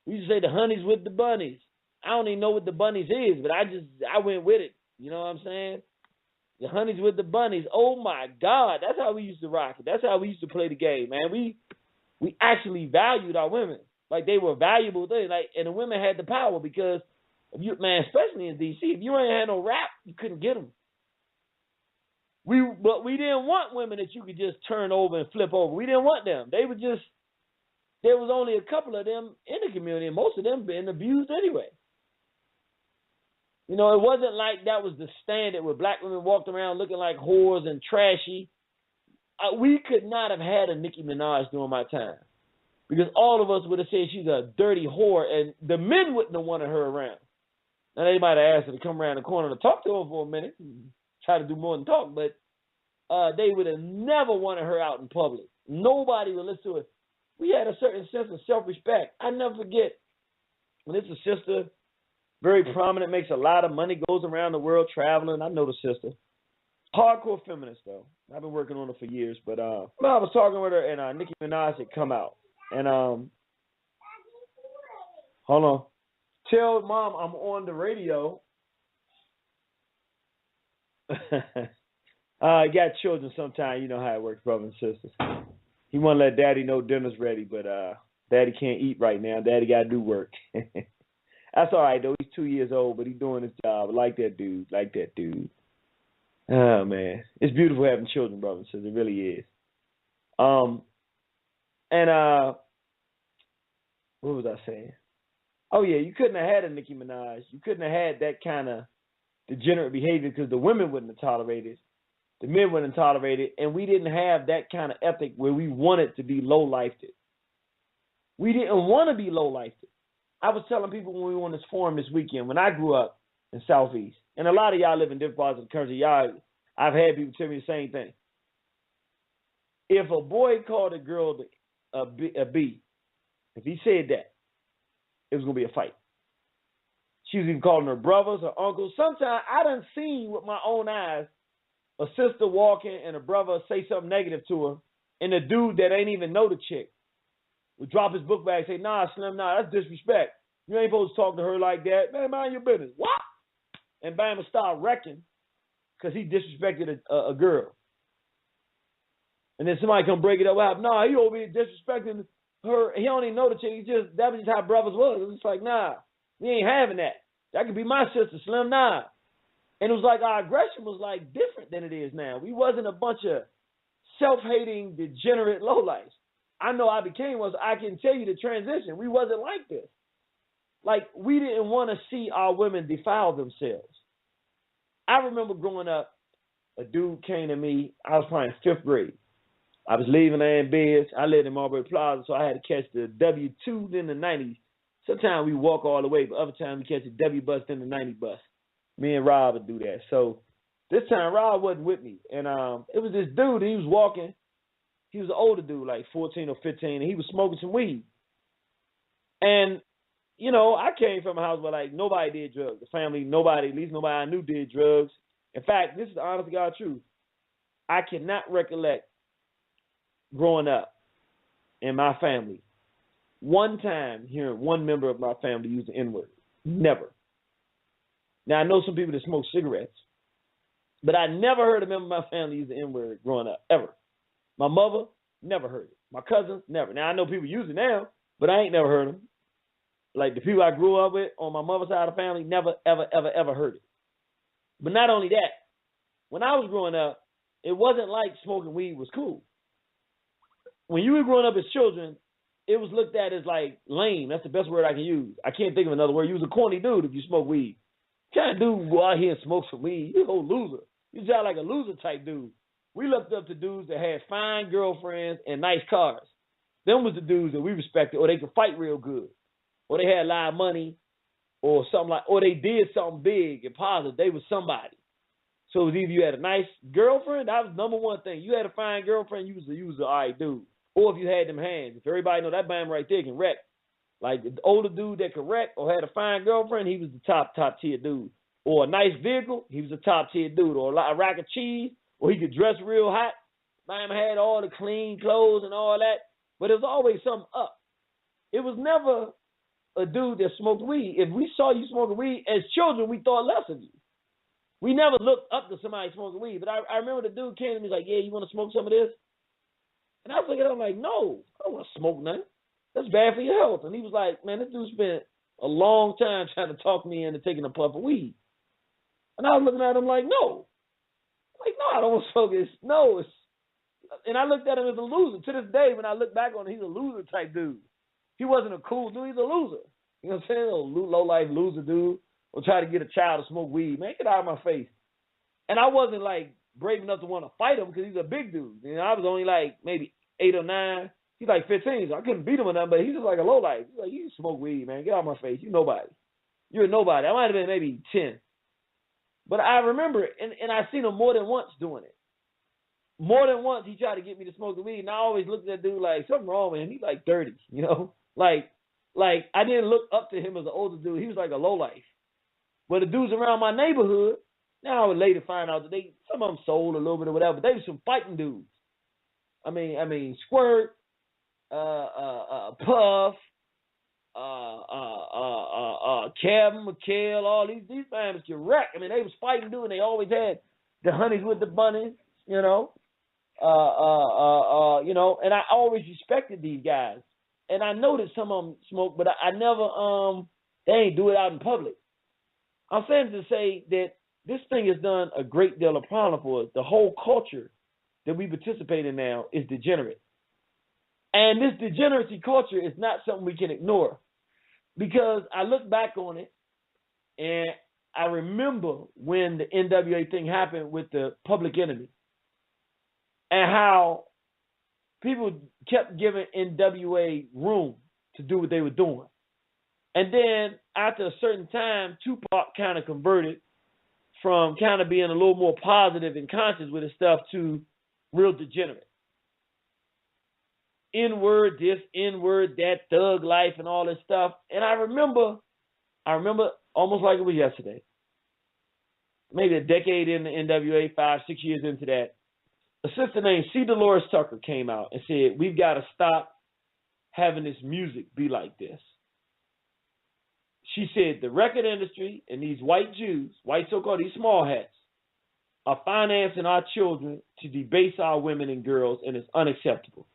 We used to say the honeys with the bunnies. I don't even know what the bunnies is, but I went with it. You know what I'm saying? The honeys with the bunnies. Oh, my God. That's how we used to rock it. That's how we used to play the game, man. We actually valued our women. Like, they were valuable things. Like, and the women had the power because, especially in D.C., if you ain't had no rap, you couldn't get them. But we didn't want women that you could just turn over and flip over. We didn't want them. They were just, there was only a couple of them in the community, and most of them being abused anyway. It wasn't like that was the standard where black women walked around looking like whores and trashy. We could not have had a Nicki Minaj during my time because all of us would have said she's a dirty whore, and the men wouldn't have wanted her around. Now, they might have asked her to come around the corner to talk to her for a minute and try to do more than talk, but they would have never wanted her out in public. Nobody would listen to her. We had a certain sense of self-respect. I never forget when it's a sister, very prominent, makes a lot of money, goes around the world traveling. I know the sister. Hardcore feminist, though. I've been working on her for years. But I was talking with her, and Nicki Minaj had come out. And hold on. Tell mom I'm on the radio. Got children sometimes. You know how it works, brothers and sisters. He want to let daddy know dinner's ready, but daddy can't eat right now. Daddy got to do work. That's all right, though. He's 2 years old, but he's doing his job. I like that dude. Oh, man. It's beautiful having children, brothers and sisters. It really is. What was I saying? Oh, yeah, you couldn't have had a Nicki Minaj. You couldn't have had that kind of degenerate behavior because the women wouldn't have tolerated it. The men wouldn't tolerate it, and we didn't have that kind of ethic where we wanted to be low-lifed. We didn't want to be low-lifed. I was telling people when we were on this forum this weekend, when I grew up in Southeast, and a lot of y'all live in different parts of the country, I've had people tell me the same thing. If a boy called a girl a B, if he said that, it was going to be a fight. She was even calling her brothers or uncles. Sometimes I done seen with my own eyes a sister walking and a brother say something negative to her, and the dude that ain't even know the chick would drop his book bag and say, nah, Slim, nah, that's disrespect. You ain't supposed to talk to her like that. Man, mind your business. What? And Bama start wrecking because he disrespected a girl. And then somebody come break it up. Nah, he over here disrespecting her. He don't even know the chick. That was just how brothers was. It's like, nah, we ain't having that. That could be my sister, Slim, nah. And it was like our aggression was like different than it is now. We wasn't a bunch of self-hating, degenerate lowlifes. I know I became one, so I can tell you the transition. We wasn't like this. Like, we didn't want to see our women defile themselves. I remember growing up, a dude came to me. I was probably in 5th grade. I was leaving Biz. I lived in Marbury Plaza, so I had to catch the W2 then the 90s. Sometimes we walk all the way, but other times we catch the W bus then the 90 bus. Me and Rob would do that. So this time Rob wasn't with me. And it was this dude, he was walking. He was an older dude, like 14 or 15, and he was smoking some weed. And, you know, I came from a house where, like, nobody did drugs. The family, nobody, at least nobody I knew did drugs. In fact, this is the honest to God truth. I cannot recollect growing up in my family one time hearing one member of my family use the N-word. Never. Now, I know some people that smoke cigarettes, but I never heard a member of my family use the N-word growing up, ever. My mother, never heard it. My cousins, never. Now, I know people use it now, but I ain't never heard them. Like, the people I grew up with on my mother's side of the family never, ever, ever, ever heard it. But not only that, when I was growing up, it wasn't like smoking weed was cool. When you were growing up as children, it was looked at as, like, lame. That's the best word I can use. I can't think of another word. You was a corny dude if you smoke weed. Kind of dude go out here and smoke some weed. You a whole loser. You sound like a loser type dude. We looked up to dudes that had fine girlfriends and nice cars. Them was the dudes that we respected, or they could fight real good, or they had a lot of money, or something like, or they did something big and positive. They was somebody. So it was either you had a nice girlfriend, that was number one thing. You had a fine girlfriend, you was an all right dude. Or if you had them hands. If everybody know that bam right there can wreck. Like the older dude that could wreck or had a fine girlfriend, he was the top tier dude. Or a nice vehicle, he was a top tier dude. Or a rack of cheese, or he could dress real hot. Man had all the clean clothes and all that. But there was always something up. It was never a dude that smoked weed. If we saw you smoking weed, as children, we thought less of you. We never looked up to somebody smoking weed. But I remember the dude came to me like, yeah, you want to smoke some of this? And I was looking at him like, no, I don't want to smoke nothing. That's bad for your health. And he was like, man, this dude spent a long time trying to talk me into taking a puff of weed. And I was looking at him like, no. Like, no, I don't want to smoke this. No. And I looked at him as a loser. To this day, when I look back on him, he's a loser type dude. He wasn't a cool dude. He's a loser. You know what I'm saying? A low-life loser dude will try to get a child to smoke weed. Man, get out of my face. And I wasn't, like, brave enough to want to fight him because he's a big dude. You know, I was only, like, maybe 8 or 9. He's like 15, so I couldn't beat him or nothing, but he's just like a lowlife. He's like, you smoke weed, man. Get out of my face. You're nobody. You're a nobody. I might have been maybe 10. But I remember it, and I seen him more than once doing it. More than once, he tried to get me to smoke the weed, and I always looked at that dude like, something wrong with him. He's like 30, you know? Like I didn't look up to him as an older dude. He was like a lowlife. But the dudes around my neighborhood, now I would later find out that some of them sold a little bit or whatever, but they were some fighting dudes. I mean, Squirt, Puff, Kevin, McHale, all these families get wrecked. I mean, they was fighting, dude, and they always had the honeys with the bunnies, you know. You know, and I always respected these guys. And I know that some of them smoke, but I never, they ain't do it out in public. I'm saying to say that this thing has done a great deal of problem for us. The whole culture that we participate in now is degenerate. And this degeneracy culture is not something we can ignore, because I look back on it and I remember when the N.W.A. thing happened with the Public Enemy and how people kept giving N.W.A. room to do what they were doing. And then after a certain time, Tupac kind of converted from kind of being a little more positive and conscious with his stuff to real degenerate. N-word this, N-word that, thug life and all this stuff. And I remember almost like it was yesterday, maybe a decade in the N.W.A., 5, 6 years into that, a sister named C. Dolores Tucker came out and said, we've got to stop having this music be like this. She said the record industry and these white Jews, white so-called, these small hats, are financing our children to debase our women and girls, and it's unacceptable.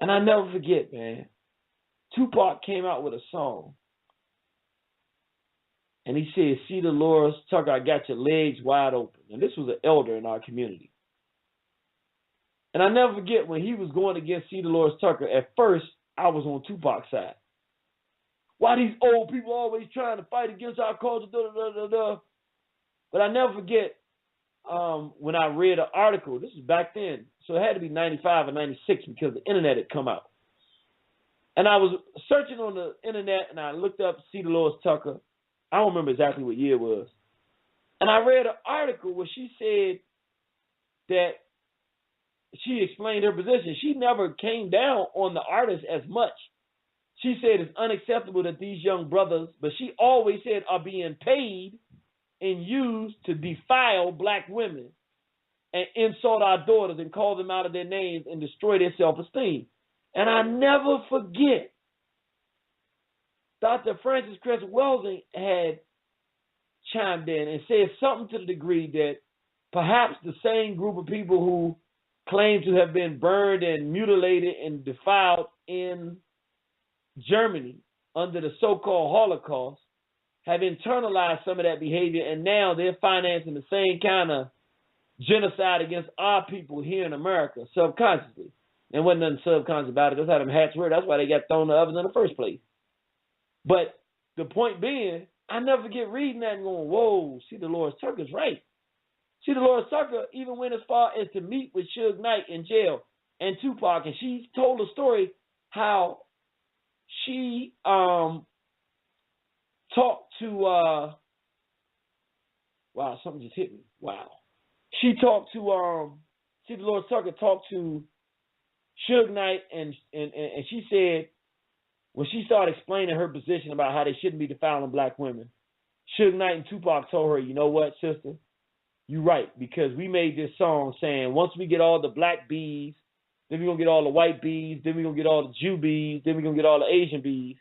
And I never forget, man, Tupac came out with a song, and he said, see Dolores Tucker, I got your legs wide open. And this was an elder in our community. And I never forget when he was going against C. Dolores Tucker, at first, I was on Tupac's side. Why these old people always trying to fight against our culture, da, da, da, da. But I never forget when I read an article, this was back then, so it had to be 95 or 96 because the internet had come out. And I was searching on the internet and I looked up C. Dolores Tucker. I don't remember exactly what year it was. And I read an article where she said that she explained her position. She never came down on the artist as much. She said it's unacceptable that these young brothers, but she always said, are being paid and used to defile black women and insult our daughters and call them out of their names and destroy their self-esteem. And I never forget, Dr. Frances Cress Welsing had chimed in and said something to the degree that perhaps the same group of people who claim to have been burned and mutilated and defiled in Germany under the so-called Holocaust have internalized some of that behavior, and now they're financing the same kind of genocide against our people here in America subconsciously. There wasn't nothing subconscious about it. That's how them hats were. That's why they got thrown to ovens in the first place. But the point being, I never forget reading that and going, whoa, see, Dolores Tucker's right. See, Dolores Tucker even went as far as to meet with Suge Knight in jail and Tupac, and she told a story how she talked to, wow, something just hit me. Wow. She talked to, see, Dolores Tucker talked to Suge Knight, and she said, when she started explaining her position about how they shouldn't be defiling black women, Suge Knight and Tupac told her, you know what, sister? You're right, because we made this song saying once we get all the black bees, then we're going to get all the white bees, then we're going to get all the Jew bees, then we're going to get all the Asian bees.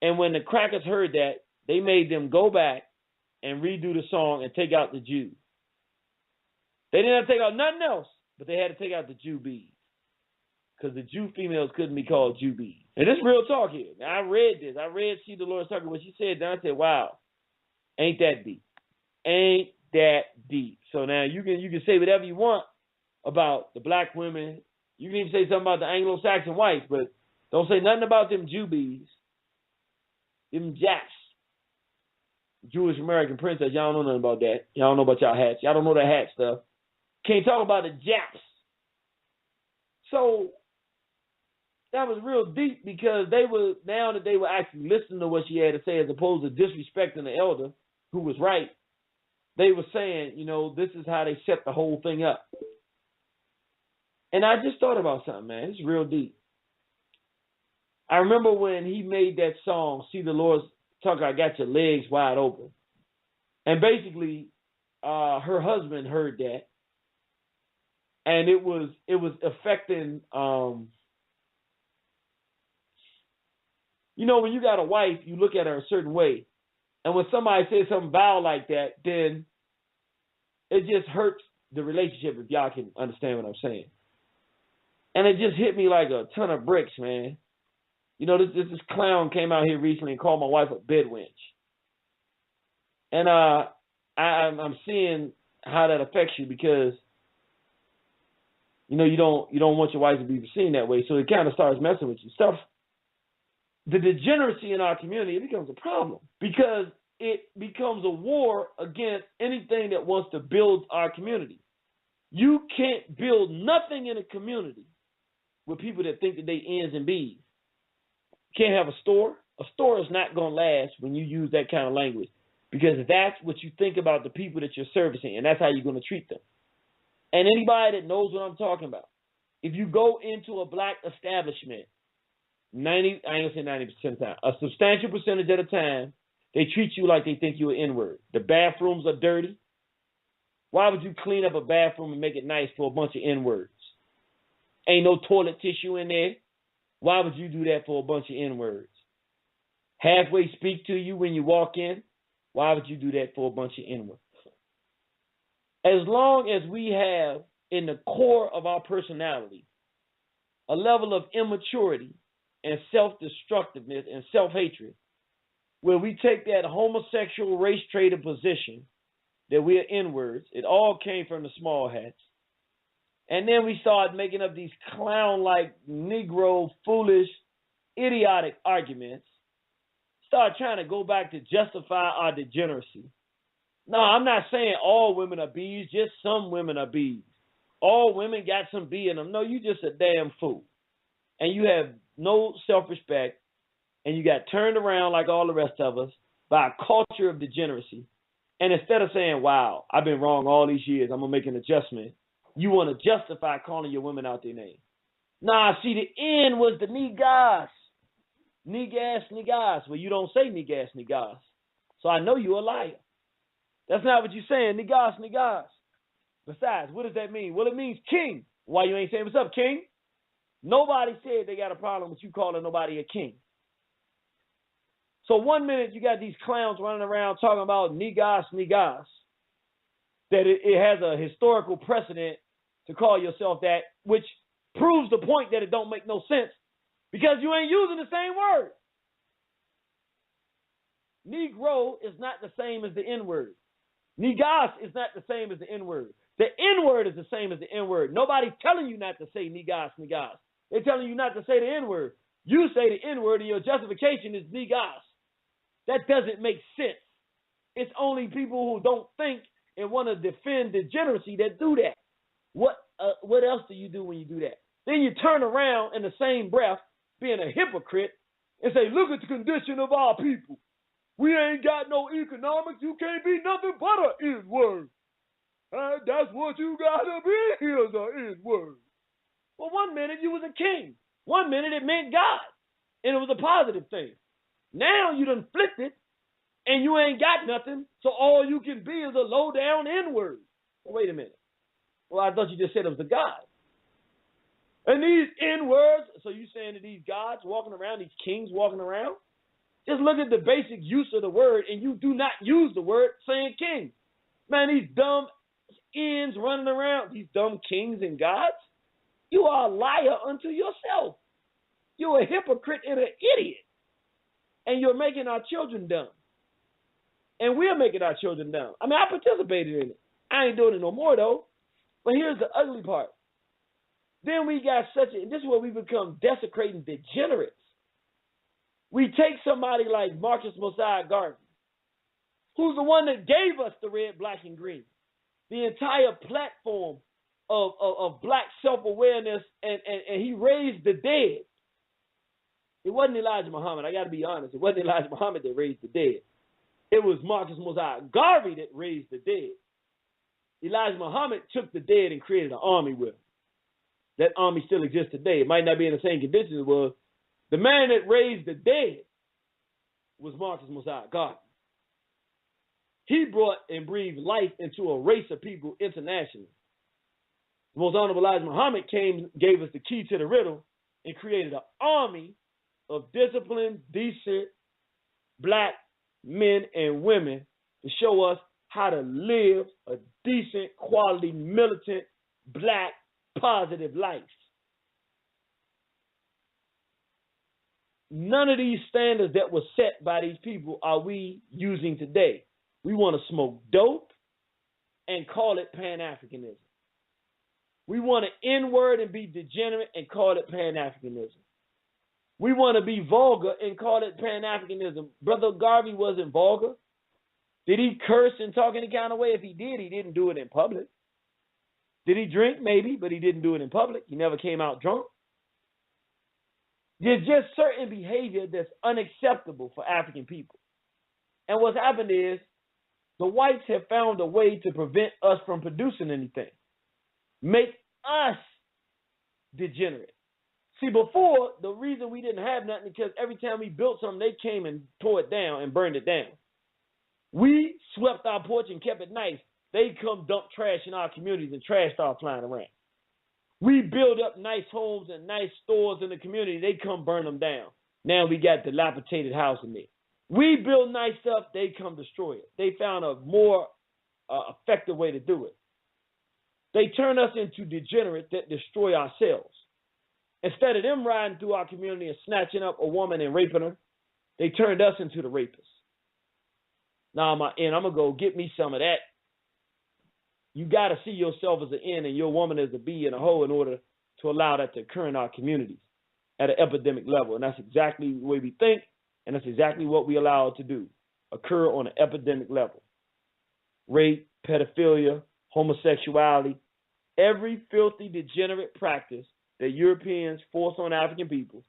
And when the crackers heard that, they made them go back and redo the song and take out the Jews. They didn't have to take out nothing else, but they had to take out the Jew bees, because the Jew females couldn't be called Jew bees. And this is real talk here. Now, I read this. I read C. Dolores Tucker, what she said, and I said, wow, ain't that deep. Ain't that deep. So now you can say whatever you want about the black women. You can even say something about the Anglo-Saxon whites, but don't say nothing about them Jew bees, them Japs, Jewish American princess. Y'all don't know nothing about that. Y'all don't know about y'all hats. Y'all don't know that hat stuff. Can't talk about the Japs. So that was real deep, because now that they were actually listening to what she had to say as opposed to disrespecting the elder who was right, they were saying, you know, this is how they set the whole thing up. And I just thought about something, man. It's real deep. I remember when he made that song, See the Lord's Tucker, I Got Your Legs Wide Open. And basically, her husband heard that. And it was affecting You know, when you got a wife, you look at her a certain way. And when somebody says something vile like that, then it just hurts the relationship, if y'all can understand what I'm saying. And it just hit me like a ton of bricks, man. You know, this clown came out here recently and called my wife a bedwench. And I'm seeing how that affects you because, you know, you don't want your wife to be seen that way. So it kind of starts messing with you. The degeneracy in our community, it becomes a problem because it becomes a war against anything that wants to build our community. You can't build nothing in a community with people that think that they N's and B's. You can't have a store. A store is not going to last when you use that kind of language because that's what you think about the people that you're servicing, and that's how you're going to treat them. And anybody that knows what I'm talking about, if you go into a black establishment, I ain't gonna say 90% of the time, a substantial percentage of the time, they treat you like they think you're an N-word. The bathrooms are dirty. Why would you clean up a bathroom and make it nice for a bunch of N-words? Ain't no toilet tissue in there. Why would you do that for a bunch of N-words? Halfway speak to you when you walk in. Why would you do that for a bunch of N-words? As long as we have in the core of our personality a level of immaturity and self-destructiveness and self-hatred, where we take that homosexual race-traded position that we're N-words, it all came from the small hats, and then we started making up these clown-like, Negro, foolish, idiotic arguments, start trying to go back to justify our degeneracy. No, I'm not saying all women are B's, just some women are B's. All women got some B in them. No, you just a damn fool. And you have no self-respect, and you got turned around like all the rest of us by a culture of degeneracy. And instead of saying, wow, I've been wrong all these years, I'm going to make an adjustment, you want to justify calling your women out their name. Nah, see, the N was the niggas. Niggas, niggas. Well, you don't say niggas, niggas. So I know you're a liar. That's not what you're saying, niggas, niggas. Besides, what does that mean? Well, it means king. Why you ain't saying, what's up, king? Nobody said they got a problem with you calling nobody a king. So 1 minute you got these clowns running around talking about niggas, niggas, that it has a historical precedent to call yourself that, which proves the point that it don't make no sense because you ain't using the same word. Negro is not the same as the N-word. Niggas is not the same as the N-word. The N-word is the same as the N-word. Nobody's telling you not to say niggas, niggas. They're telling you not to say the N-word. You say the N-word and your justification is niggas. That doesn't make sense. It's only people who don't think and want to defend degeneracy that do that. What else do you do when you do that? Then you turn around in the same breath, being a hypocrite, and say, look at the condition of our people. We ain't got no economics. You can't be nothing but an N-word. That's what you got to be, is an N-word. Well, 1 minute you was a king. 1 minute it meant God, and it was a positive thing. Now you done flipped it, and you ain't got nothing, so all you can be is a low-down N-word. Well, wait a minute. Well, I thought you just said it was a God. And these N-words, so you saying that these gods walking around, these kings walking around? Just look at the basic use of the word, and you do not use the word saying king. Man, these dumb N's running around, these dumb kings and gods, you are a liar unto yourself. You're a hypocrite and an idiot. And you're making our children dumb. And we're making our children dumb. I mean, I participated in it. I ain't doing it no more, though. But here's the ugly part. Then we got this is where we become desecrating degenerates. We take somebody like Marcus Mosiah Garvey, who's the one that gave us the red, black, and green, the entire platform of black self-awareness, and he raised the dead. It wasn't Elijah Muhammad. I got to be honest. It wasn't Elijah Muhammad that raised the dead. It was Marcus Mosiah Garvey that raised the dead. Elijah Muhammad took the dead and created an army with him. That army still exists today. It might not be in the same conditions it was. The man that raised the dead was Marcus Mosiah Garvey. He brought and breathed life into a race of people internationally. The most honorable Elijah Muhammad gave us the key to the riddle and created an army of disciplined, decent black men and women to show us how to live a decent, quality, militant, black, positive life. None of these standards that were set by these people are we using today. We want to smoke dope and call it Pan-Africanism. We want to N-word and be degenerate and call it Pan-Africanism. We want to be vulgar and call it Pan-Africanism. Brother Garvey wasn't vulgar. Did he curse and talk any kind of way? If he did, he didn't do it in public. Did he drink? Maybe, but he didn't do it in public. He never came out drunk. There's just certain behavior that's unacceptable for African people. And what's happened is the whites have found a way to prevent us from producing anything. Make us degenerate. See, before, the reason we didn't have nothing is because every time we built something, they came and tore it down and burned it down. We swept our porch and kept it nice. They come dump trash in our communities and trash start flying around. We build up nice homes and nice stores in the community. They come burn them down. Now we got dilapidated house in there. We build nice stuff. They come destroy it. They found a more effective way to do it. They turn us into degenerates that destroy ourselves. Instead of them riding through our community and snatching up a woman and raping her, they turned us into the rapists. Now I'm going to go get me some of that. You got to see yourself as an N and your woman as a B and a hoe in order to allow that to occur in our communities at an epidemic level. And that's exactly the way we think, and that's exactly what we allow it to do, occur on an epidemic level. Rape, pedophilia, homosexuality, every filthy, degenerate practice that Europeans force on African people,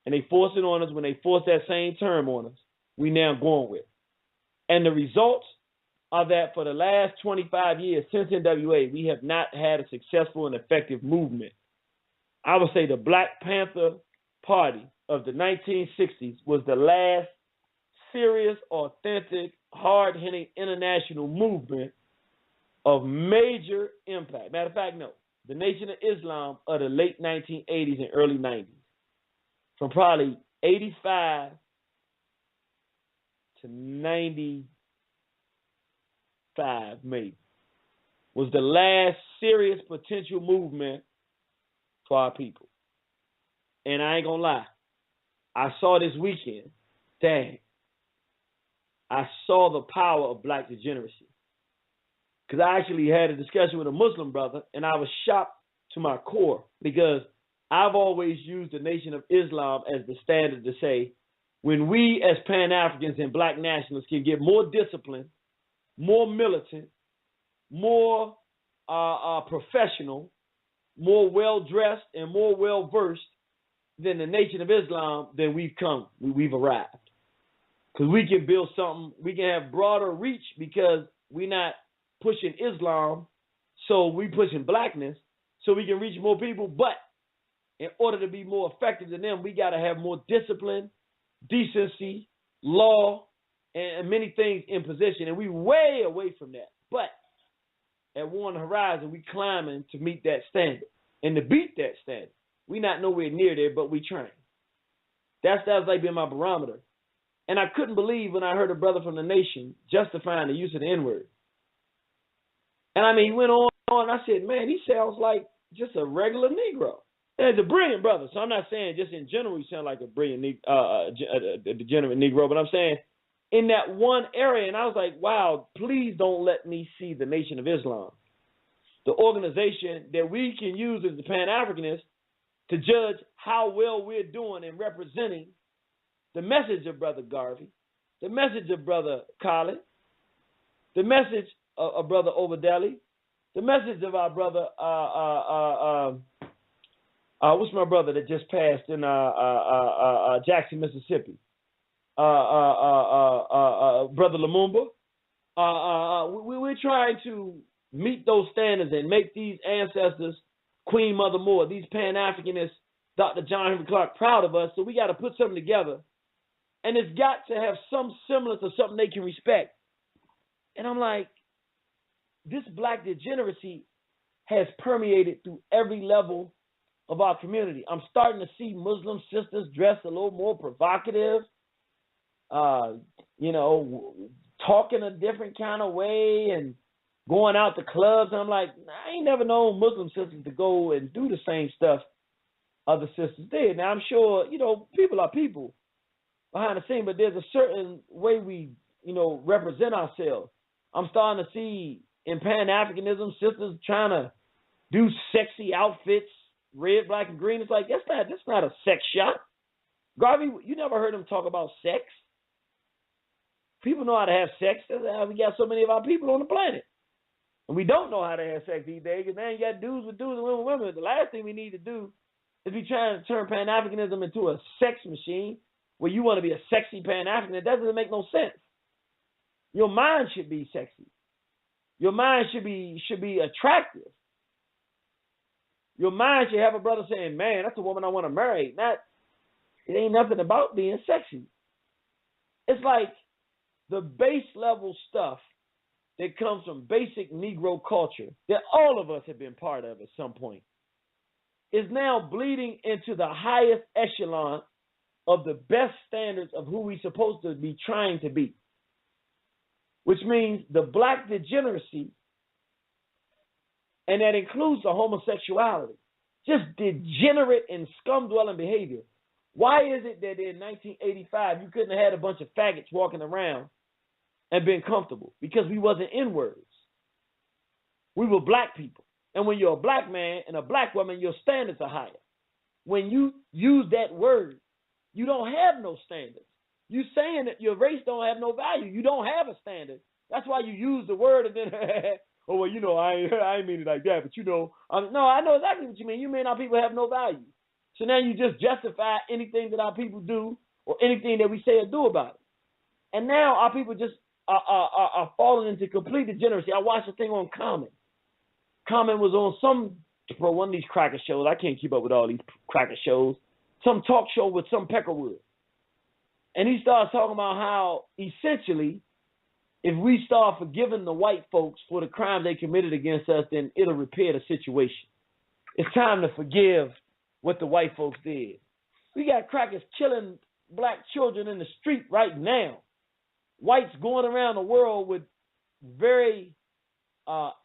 and they force it on us when they force that same term on us, we now going with. And the results are that for the last 25 years since N.W.A., we have not had a successful and effective movement. I would say the Black Panther Party of the 1960s was the last serious, authentic, hard-hitting international movement of major impact. Matter of fact, no. The Nation of Islam of the late 1980s and early 90s, from probably 85 to 95 maybe, was the last serious potential movement for our people. And I ain't gonna lie, I saw this weekend, dang, I saw the power of black degeneracy. Because I actually had a discussion with a Muslim brother, and I was shocked to my core because I've always used the Nation of Islam as the standard to say, when we as Pan-Africans and black nationalists can get more disciplined, more militant, more professional, more well-dressed, and more well-versed than the Nation of Islam, then we've arrived. Because we can build something, we can have broader reach because we're not pushing Islam, so we pushing blackness, so we can reach more people. But in order to be more effective than them, we got to have more discipline, decency, law, and many things in position. And we way away from that. But at One Horizon, we climbing to meet that standard and to beat that standard. We not nowhere near there, but we trying. That's like been my barometer. And I couldn't believe when I heard a brother from the nation justifying the use of the N-word. And I mean, he went on, and I said, man, he sounds like just a regular Negro. And he's a brilliant brother. So I'm not saying just in general he sounds like a brilliant, a degenerate Negro, but I'm saying in that one area, and I was like, wow, please don't let me see the Nation of Islam, the organization that we can use as the Pan-Africanists to judge how well we're doing in representing the message of Brother Garvey, the message of Brother Khaled, the message of Brother Obadeli, the message of our brother, what's my brother that just passed in Jackson, Mississippi? Brother Lumumba. We're trying to meet those standards and make these ancestors, Queen Mother Moore, these Pan-Africanists, Dr. John Henry Clark, proud of us. So we got to put something together. And it's got to have some semblance of something they can respect. And I'm like, this black degeneracy has permeated through every level of our community. I'm starting to see Muslim sisters dressed a little more provocative, talking a different kind of way and going out to clubs. And I'm like, I ain't never known Muslim sisters to go and do the same stuff other sisters did. Now, I'm sure, people are people behind the scene, but there's a certain way we, represent ourselves. I'm starting to see in Pan-Africanism sisters trying to do sexy outfits, red, black, and green. It's like, that's not a sex shot. Garvey, you never heard them talk about sex. People know how to have sex. That's how we got so many of our people on the planet. And we don't know how to have sex these days. And then you got dudes with dudes and women with women. The last thing we need to do is be trying to turn Pan-Africanism into a sex machine where you want to be a sexy Pan-African. That doesn't make no sense. Your mind should be sexy. Your mind should be attractive. Your mind should have a brother saying, man, that's a woman I want to marry. It ain't nothing about being sexy. It's like the base level stuff that comes from basic Negro culture that all of us have been part of at some point is now bleeding into the highest echelon of the best standards of who we're supposed to be trying to be, which means the black degeneracy, and that includes the homosexuality, just degenerate and scum-dwelling behavior. Why is it that in 1985 you couldn't have had a bunch of faggots walking around and been comfortable? Because we wasn't N-words. We were black people. And when you're a black man and a black woman, your standards are higher. When you use that word, you don't have no standards. You saying that your race don't have no value. You don't have a standard. That's why you use the word and then, oh, well, I ain't mean it like that, but no, I know exactly what you mean. You mean our people have no value. So now you just justify anything that our people do or anything that we say or do about it. And now our people just are falling into complete degeneracy. I watched a thing on Common. Common was on one of these cracker shows. I can't keep up with all these cracker shows. Some talk show with some Peckerwood. And he starts talking about how essentially if we start forgiving the white folks for the crime they committed against us, then it'll repair the situation. It's time to forgive what the white folks did. We got crackers killing black children in the street right now. Whites going around the world with very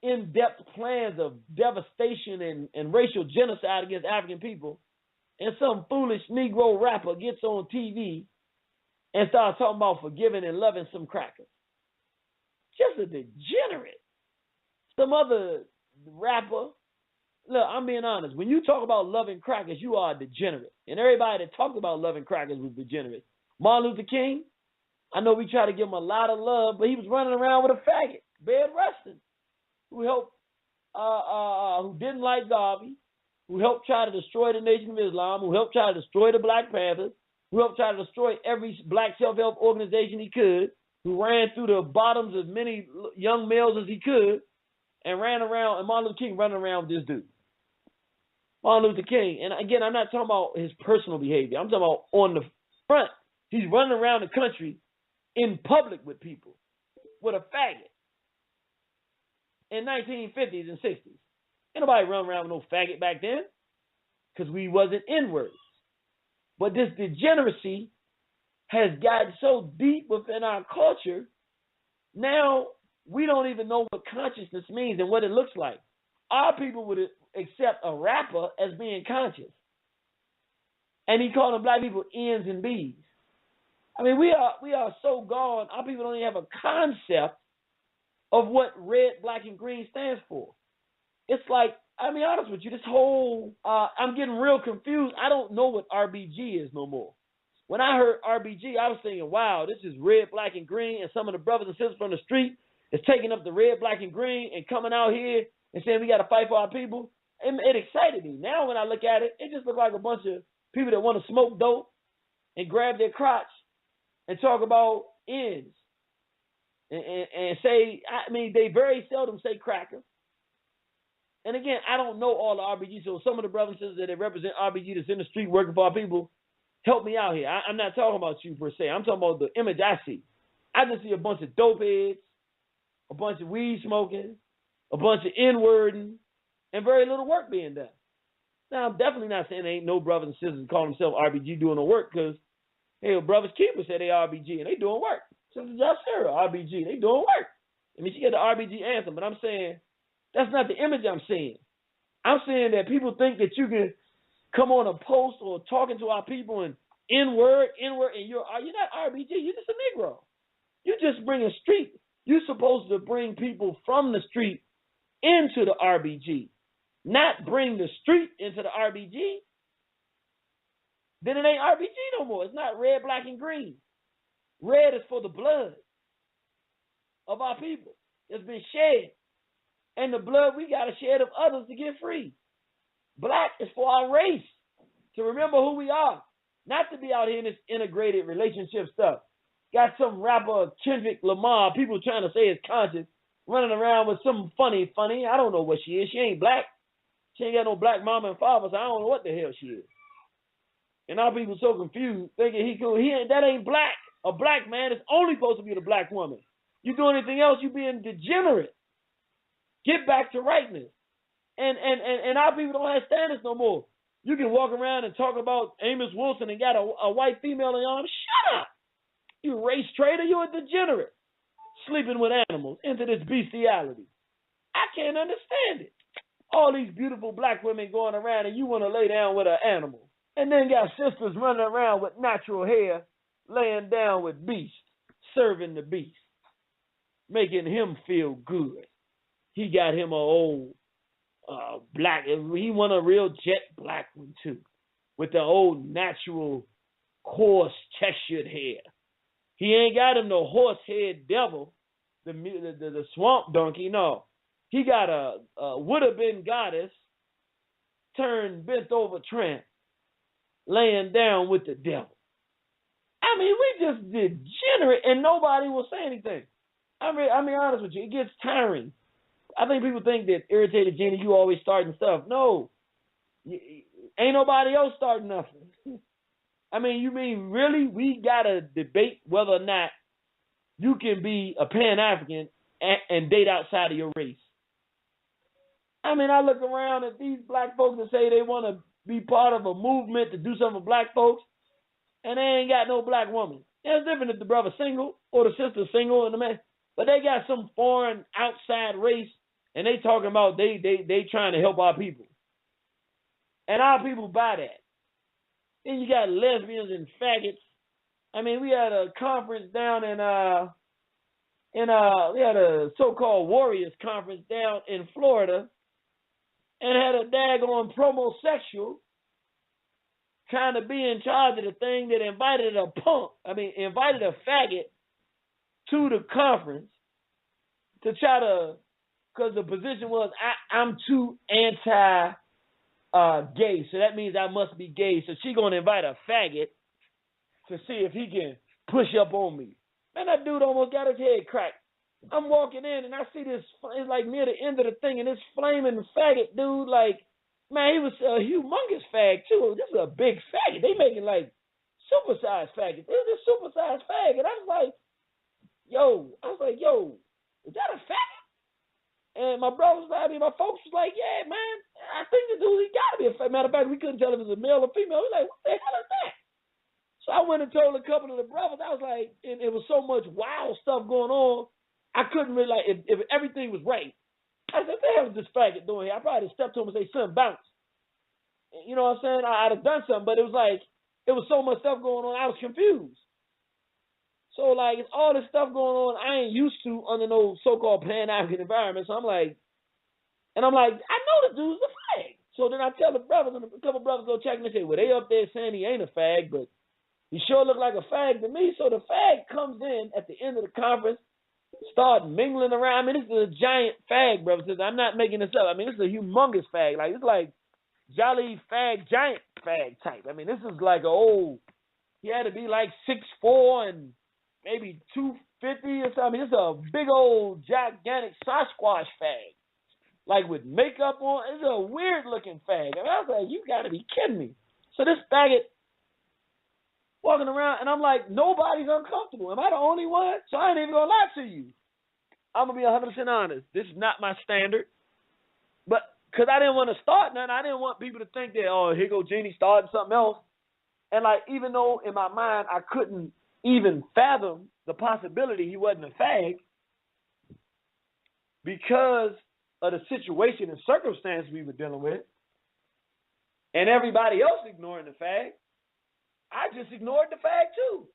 in-depth plans of devastation and racial genocide against African people. And some foolish Negro rapper gets on TV and starts talking about forgiving and loving some crackers. Just a degenerate. Some other rapper. Look, I'm being honest. When you talk about loving crackers, you are a degenerate. And everybody that talked about loving crackers was degenerate. Martin Luther King, I know we try to give him a lot of love, but he was running around with a faggot, bed resting, who helped, who didn't like Garvey, who helped try to destroy the Nation of Islam, who helped try to destroy the Black Panthers, who helped try to destroy every black self-help organization he could, who ran through the bottoms of many young males as he could, and ran around, and Martin Luther King running around with this dude. Martin Luther King, and again, I'm not talking about his personal behavior. I'm talking about on the front. He's running around the country in public with people with a faggot in 1950s and 60s. Ain't nobody running around with no faggot back then because we wasn't N-words. But this degeneracy has gotten so deep within our culture, now we don't even know what consciousness means and what it looks like. Our people would accept a rapper as being conscious. And he called them black people N's and B's. I mean, we are so gone, our people don't even have a concept of what red, black, and green stands for. It's like, I'll be honest with you, this whole, I'm getting real confused. I don't know what RBG is no more. When I heard RBG, I was thinking, wow, this is red, black, and green, and some of the brothers and sisters from the street is taking up the red, black, and green and coming out here and saying we got to fight for our people. It excited me. Now when I look at it, it just looks like a bunch of people that want to smoke dope and grab their crotch and talk about ends and say, I mean, they very seldom say cracker. And again, I don't know all the RBG, so some of the brothers and sisters that represent RBG that's in the street working for our people, help me out here. I'm not talking about you per se. I'm talking about the image I see. I just see a bunch of dope heads, a bunch of weed smoking, a bunch of N-wording, and very little work being done. Now, I'm definitely not saying there ain't no brothers and sisters calling themselves RBG doing the work, because, hey, Brothers Keeper said they RBG, and they doing work. Sister Jacera, RBG, they doing work. I mean, she got the RBG anthem, but I'm saying that's not the image I'm seeing. I'm saying that people think that you can come on a post or talking to our people and N-word, and you're not RBG, you're just a Negro. You just bring a street. You're supposed to bring people from the street into the RBG, not bring the street into the RBG. Then it ain't RBG no more. It's not red, black, and green. Red is for the blood of our people. It's been shed. And the blood we got to shed of others to get free. Black is for our race, to remember who we are, not to be out here in this integrated relationship stuff. Got some rapper, Kendrick Lamar, people trying to say it's conscious, running around with some funny. I don't know what she is. She ain't black. She ain't got no black mama and father, so I don't know what the hell she is. And our people so confused, thinking that ain't black. A black man is only supposed to be the black woman. You do anything else, you being degenerate. Get back to rightness. And our people don't have standards no more. You can walk around and talk about Amos Wilson and got a white female in your arms. Shut up. You race traitor, you a degenerate. Sleeping with animals into this bestiality. I can't understand it. All these beautiful black women going around and you want to lay down with an animal. And then got sisters running around with natural hair, laying down with beasts, serving the beast, making him feel good. He got him a old black, he want a real jet black one too, with the old natural coarse textured hair. He ain't got him no horsehead devil, the swamp donkey. No, he got a would have been goddess turned bent over tramp, laying down with the devil. I mean, we just degenerate, and nobody will say anything. I mean, honest with you, it gets tiring. I think people think that Irritated Genie, you always starting stuff. No, ain't nobody else starting nothing. I mean, you mean really we got to debate whether or not you can be a Pan-African and date outside of your race? I mean, I look around at these black folks that say they want to be part of a movement to do something for black folks, and they ain't got no black woman. Yeah, it's different if the brother's single or the sister's single and the man, but they got some foreign outside race, and they talking about they trying to help our people. And our people buy that. Then you got lesbians and faggots. I mean, we had a conference down we had a so-called Warriors conference down in Florida, and had a daggone promosexual trying to be in charge of the thing that invited a faggot to the conference to try to, because the position was, I'm too anti-gay, so that means I must be gay. So she going to invite a faggot to see if he can push up on me. Man, that dude almost got his head cracked. I'm walking in and I see this, it's like near the end of the thing, and this flaming faggot dude, like, man, he was a humongous fag too. This is a big faggot. They making like supersized faggot. This is a supersized faggot. I was like, yo, is that a faggot? And my brother was like, my folks was like, yeah, man, I think the dude, he gotta be a faggot. Matter of fact, we couldn't tell if it was a male or female. We like, what the hell is that? So I went and told a couple of the brothers. I was like, and it was so much wild stuff going on. I couldn't really, like, if everything was right. I said, what the hell is this faggot doing here? I probably stepped to him and say, son, bounce. You know what I'm saying? I'd have done something, but it was like, it was so much stuff going on, I was confused. So, like, it's all this stuff going on I ain't used to under no so-called Pan-African environment. So I'm like, I know the dude's a fag. So then I tell the brothers, and a couple brothers go check and they say, well, they up there saying he ain't a fag, but he sure look like a fag to me. So the fag comes in at the end of the conference, start mingling around. I mean, this is a giant fag, brother. I'm not making this up. I mean, this is a humongous fag. Like, it's like jolly fag, giant fag type. I mean, this is like he had to be like 6'4" and maybe 250 or something. It's a big old gigantic Sasquatch fag. Like with makeup on. It's a weird looking fag. I mean, I was like, you gotta be kidding me. So this faggot walking around, and I'm like, nobody's uncomfortable. Am I the only one? So I ain't even gonna lie to you. I'm gonna be 100% honest. This is not my standard. But Because I didn't want to start nothing. I didn't want people to think that, oh, here go Jeannie starting something else. And like, even though in my mind I couldn't even fathom the possibility he wasn't a fag, because of the situation and circumstance we were dealing with, and everybody else ignoring the fag, I just ignored the fag too.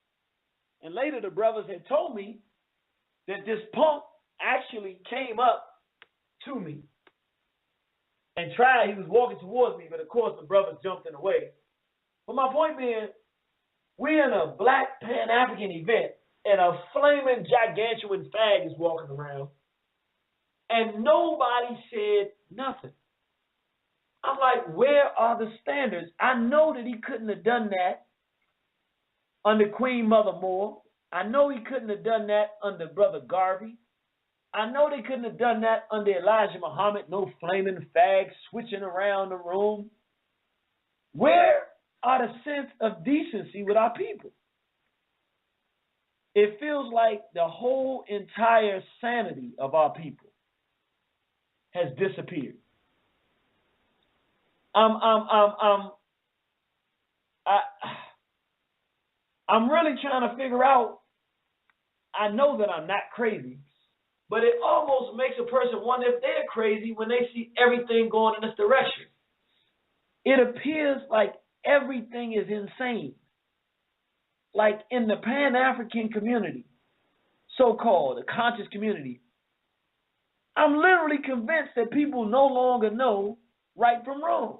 And later the brothers had told me that this punk actually came up to me and tried, he was walking towards me, but of course the brothers jumped in the way. But my point being, we're in a black Pan-African event and a flaming gigantuan fag is walking around and nobody said nothing. I'm like, where are the standards? I know that he couldn't have done that under Queen Mother Moore. I know he couldn't have done that under Brother Garvey. I know they couldn't have done that under Elijah Muhammad, no flaming fags switching around the room. Where are the sense of decency with our people? It feels like the whole entire sanity of our people has disappeared. I'm really trying to figure out, I know that I'm not crazy, but it almost makes a person wonder if they're crazy when they see everything going in this direction. It appears like everything is insane. Like in the Pan-African community, so-called, the conscious community, I'm literally convinced that people no longer know right from wrong.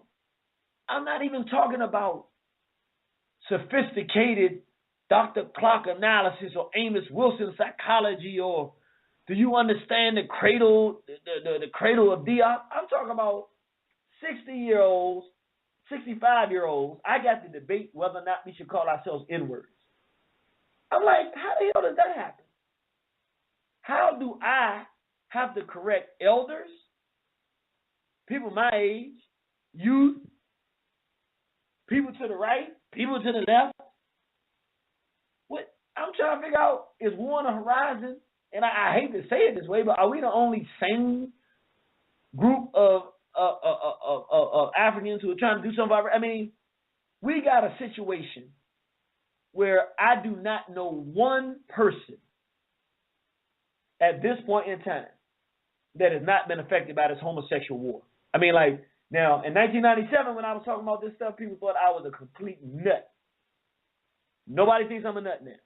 I'm not even talking about sophisticated Dr. Clark analysis or Amos Wilson psychology, or do you understand the cradle, the cradle of Diop? I'm talking about 60-year-olds, 65-year-olds. I got to debate whether or not we should call ourselves N-words. I'm like, how the hell does that happen? How do I have to correct elders, people my age, youth, people to the right, people to the left? What I'm trying to figure out is war on the horizon, and I hate to say it this way, but are we the only sane group of Africans who are trying to do something? I mean, we got a situation where I do not know one person at this point in time that has not been affected by this homosexual war. I mean, like, now, in 1997, when I was talking about this stuff, people thought I was a complete nut. Nobody thinks I'm a nut now.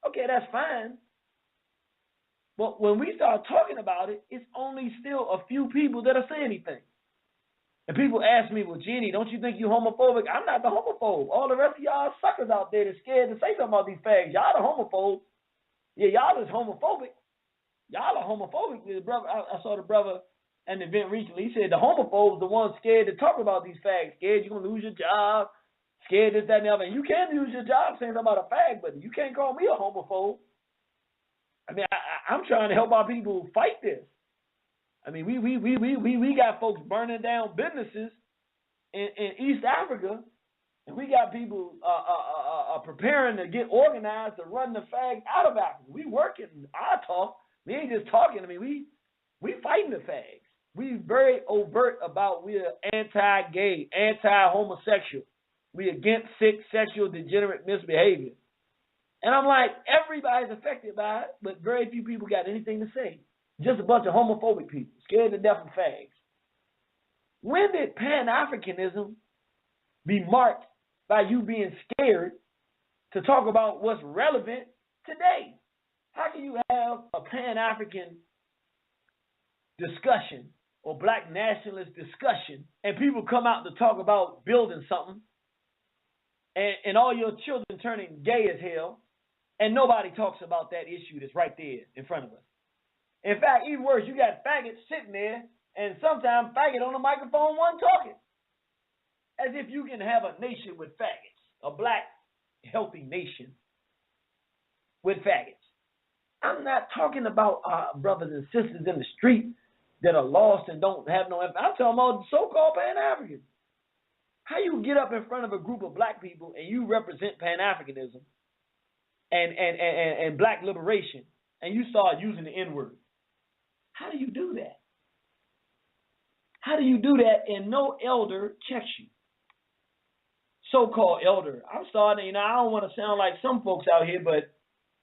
Okay, that's fine. But when we start talking about it, it's only still a few people that are saying anything. And people ask me, well, Jenny, don't you think you're homophobic? I'm not the homophobe. All the rest of y'all suckers out there that's scared to say something about these fags. Y'all the homophobes. Yeah, y'all is homophobic. Y'all are homophobic. The brother, I saw the brother at an event recently. He said the homophobes the ones scared to talk about these fags. Scared you're going to lose your job. Scared this, that, and the other. And you can lose your job saying something about a fag, but you can't call me a homophobe. I mean, I'm trying to help our people fight this. I mean, we got folks burning down businesses in East Africa, and we got people preparing to get organized to run the fags out of Africa. We working our talk. We ain't just talking. I mean, we fighting the fags. We very overt about we're anti-gay, anti-homosexual. We against sick, sexual, degenerate misbehavior. And I'm like, everybody's affected by it, but very few people got anything to say. Just a bunch of homophobic people, scared to death of fags. When did Pan-Africanism be marked by you being scared to talk about what's relevant today? How can you have a Pan-African discussion or black nationalist discussion and people come out to talk about building something and all your children turning gay as hell and nobody talks about that issue that's right there in front of us? In fact, even worse, you got faggots sitting there, and sometimes faggot on the microphone one talking. As if you can have a nation with faggots, a black, healthy nation with faggots. I'm not talking about our brothers and sisters in the street that are lost and don't have no influence. I'm talking about so-called Pan-Africans. How you get up in front of a group of black people and you represent Pan-Africanism and black liberation, and you start using the N-word? How do you do that? How do you do that and no elder checks you? So-called elder. I'm starting, I don't want to sound like some folks out here, but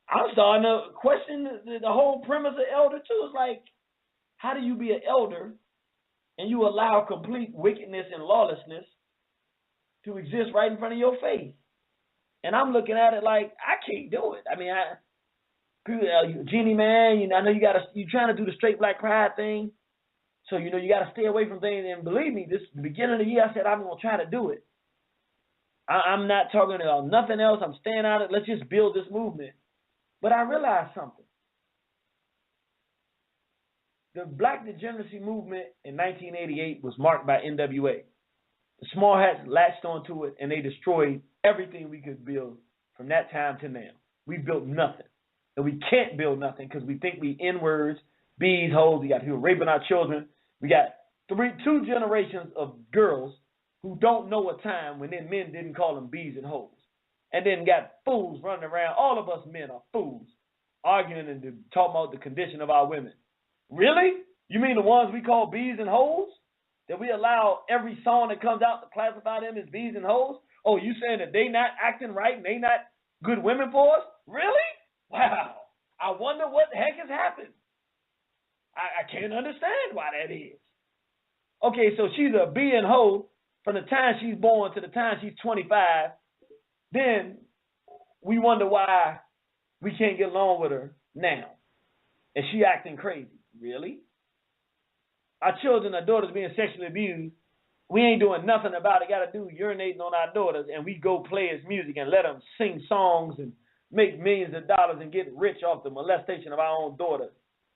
I'm starting to question the whole premise of elder too. It's like, how do you be an elder and you allow complete wickedness and lawlessness to exist right in front of your face? And I'm looking at it like, I can't do it. I mean, Genie man, I know you're trying to do the straight black pride thing. So, you got to stay away from things. And believe me, the beginning of the year, I said, I'm going to try to do it. I'm not talking about nothing else. I'm staying out of it. Let's just build this movement. But I realized something. The Black Degeneracy movement in 1988 was marked by N.W.A. The small hats latched onto it, and they destroyed everything we could build from that time to now. We built nothing. And we can't build nothing because we think we N-words, bees, hoes. We got people raping our children. We got two generations of girls who don't know a time when then men didn't call them bees and hoes. And then got fools running around. All of us men are fools, arguing and talking about the condition of our women. Really? You mean the ones we call bees and hoes? That we allow every song that comes out to classify them as bees and hoes? Oh, you saying that they not acting right and they not good women for us? Really? Wow. I wonder what the heck has happened. I can't understand why that is. Okay, so she's a bee and hoe from the time she's born to the time she's 25. Then we wonder why we can't get along with her now. And she acting crazy. Really? Our children, our daughters being sexually abused, we ain't doing nothing about it. Got to do urinating on our daughters, and we go play his music and let them sing songs and make millions of dollars and get rich off the molestation of our own daughters,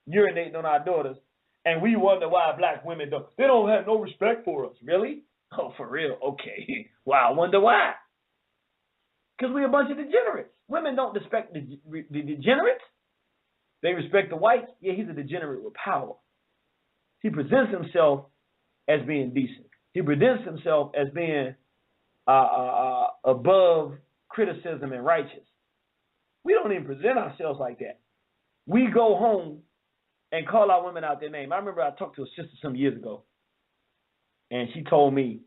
urinating on our daughters, and we wonder why black women they don't have no respect for us. Really? Oh, for real? Okay. Wow, I wonder why. Because we're a bunch of degenerates. Women don't respect the degenerates. They respect the whites. Yeah, he's a degenerate with power. He presents himself as being decent. He presents himself as being above criticism and righteous. We don't even present ourselves like that. We go home and call our women out their name. I remember I talked to a sister some years ago, and she told me,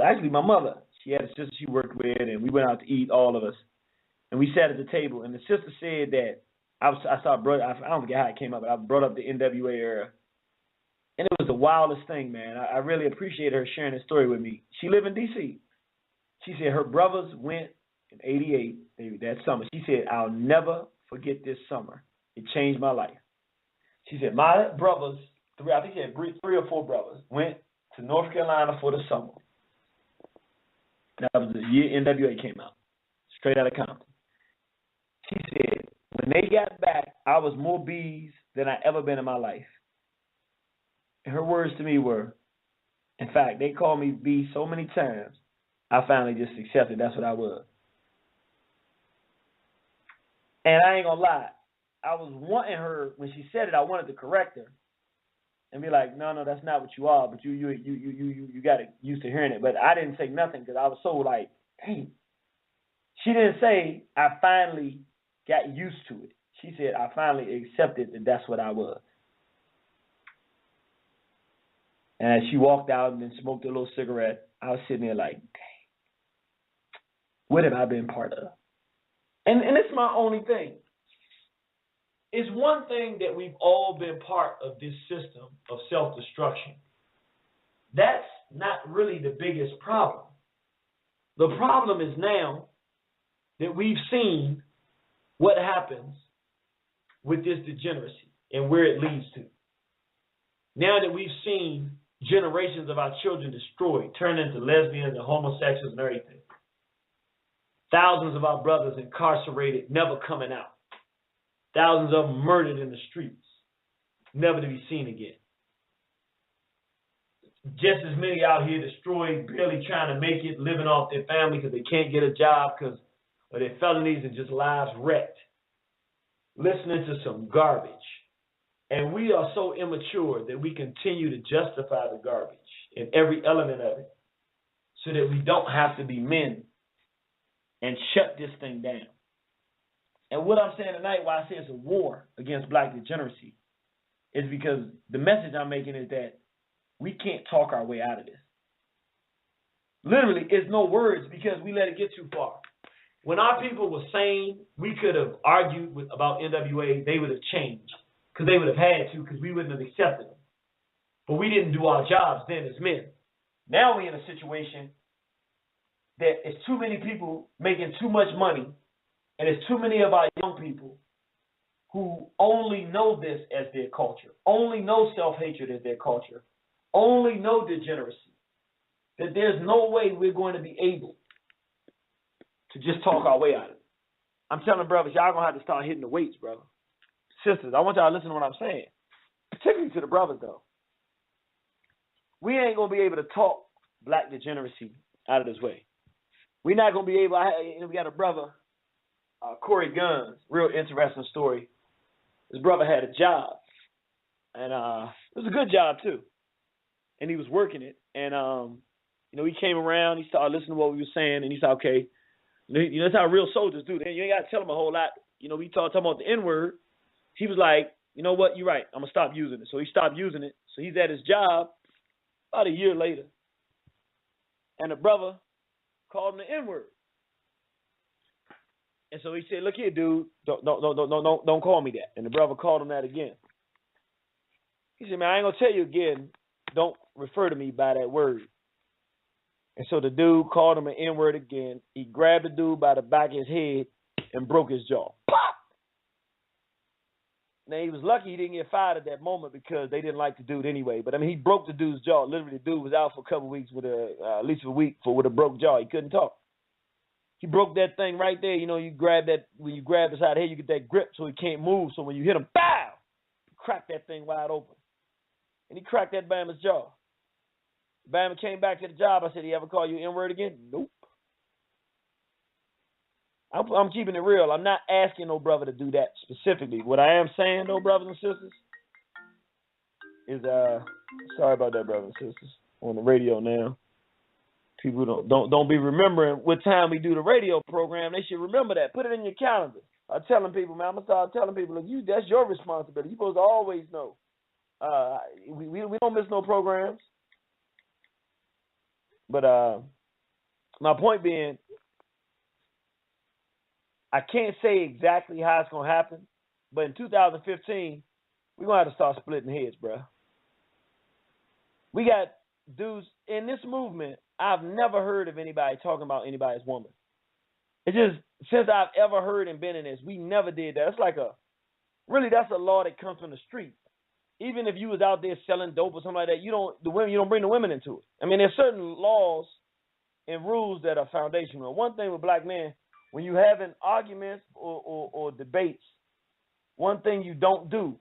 actually my mother, she had a sister she worked with, and we went out to eat, all of us, and we sat at the table, and the sister said that, I don't forget how it came up, but I brought up the N.W.A. era, and it was the wildest thing, man. I really appreciate her sharing this story with me. She lived in D.C. She said her brothers went in 88, that summer. She said, I'll never forget this summer. It changed my life. She said, my brothers, I think she had 3 or 4 brothers, went to North Carolina for the summer. That was the year N.W.A. came out, straight out of Compton. She said, when they got back, I was more bees than I ever been in my life. And her words to me were, in fact, they called me bee so many times, I finally just accepted that's what I was. And I ain't gonna lie, I was wanting her, when she said it, I wanted to correct her and be like, no, that's not what you are, but you got used to hearing it. But I didn't say nothing because I was so like, dang. She didn't say, I finally got used to it. She said, I finally accepted that that's what I was. And as she walked out and then smoked a little cigarette, I was sitting there like, dang, what have I been part of? And it's my only thing. It's one thing that we've all been part of this system of self-destruction. That's not really the biggest problem. The problem is now that we've seen what happens with this degeneracy and where it leads to. Now that we've seen generations of our children destroyed, turned into lesbians and homosexuals and everything. Thousands of our brothers incarcerated, never coming out. Thousands of them murdered in the streets, never to be seen again. Just as many out here destroyed, barely trying to make it, living off their family because they can't get a job because of their felonies and just lives wrecked. Listening to some garbage. And we are so immature that we continue to justify the garbage in every element of it so that we don't have to be men and shut this thing down. And what I'm saying tonight, why I say it's a war against black degeneracy, is because the message I'm making is that we can't talk our way out of this. Literally, it's no words because we let it get too far. When our people were sane, we could have argued about N.W.A. They would have changed because they would have had to because we wouldn't have accepted them. But we didn't do our jobs then as men. Now we're in a situation that it's too many people making too much money, and it's too many of our young people who only know this as their culture, only know self-hatred as their culture, only know degeneracy, that there's no way we're going to be able to just talk our way out of it. I'm telling brothers, y'all going to have to start hitting the weights, brother. Sisters, I want y'all to listen to what I'm saying, particularly to the brothers, though. We ain't going to be able to talk black degeneracy out of this way. We're not going to be able, we got a brother, Corey Guns, real interesting story. His brother had a job, and it was a good job, too. And he was working it, and, he came around, he started listening to what we were saying, and he said, okay, that's how real soldiers do. You ain't got to tell them a whole lot. We talking about the N-word. He was like, you know what, you're right, I'm going to stop using it. So he stopped using it. So he's at his job about a year later, and the brother called him the N-word. And so he said, look here, dude, don't call me that. And the brother called him that again. He said, man, I ain't going to tell you again, don't refer to me by that word. And so the dude called him an N-word again. He grabbed the dude by the back of his head and broke his jaw. Pop! Now, he was lucky he didn't get fired at that moment because they didn't like the dude anyway. But, he broke the dude's jaw. Literally, the dude was out for a couple of weeks with at least a week with a broke jaw. He couldn't talk. He broke that thing right there. You grab that, when you grab the side of the head, you get that grip so he can't move. So when you hit him, bow! You crack that thing wide open. And he cracked that Bama's jaw. Bama came back to the job. I said, he ever call you N-word again? Nope. I'm keeping it real. I'm not asking no brother to do that specifically. What I am saying, though, brothers and sisters, is sorry about that, brothers and sisters, on the radio now. People don't be remembering what time we do the radio program. They should remember that. Put it in your calendar. I'm telling people, man. I'm gonna start telling people, look, that's your responsibility. You're supposed to always know. We don't miss no programs. But my point being, I can't say exactly how it's going to happen, but in 2015, we're going to have to start splitting heads, bro. We got dudes in this movement. I've never heard of anybody talking about anybody's woman. It's just, since I've ever heard and been in this, we never did that. It's like that's a law that comes from the street. Even if you was out there selling dope or something like that, you don't bring the women into it. There's certain laws and rules that are foundational. One thing with black men, when you having arguments or debates, one thing you don't do,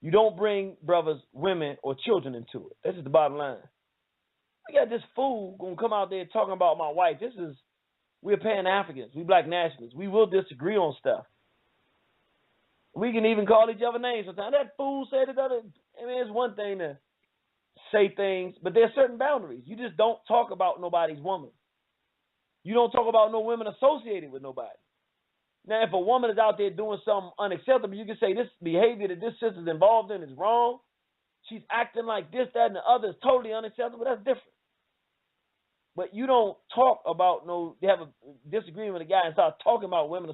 you don't bring brothers, women, or children into it. This is the bottom line. We got this fool gonna come out there talking about my wife. We're Pan-Africans, we black nationalists. We will disagree on stuff. We can even call each other names sometimes. That fool said it. It's one thing to say things, but there's certain boundaries. You just don't talk about nobody's woman. You don't talk about no women associated with nobody. Now, if a woman is out there doing something unacceptable, you can say this behavior that this sister's involved in is wrong. She's acting like this, that, and the other is totally unacceptable. That's different. But you don't talk about you have a disagreement with a guy and start talking about women.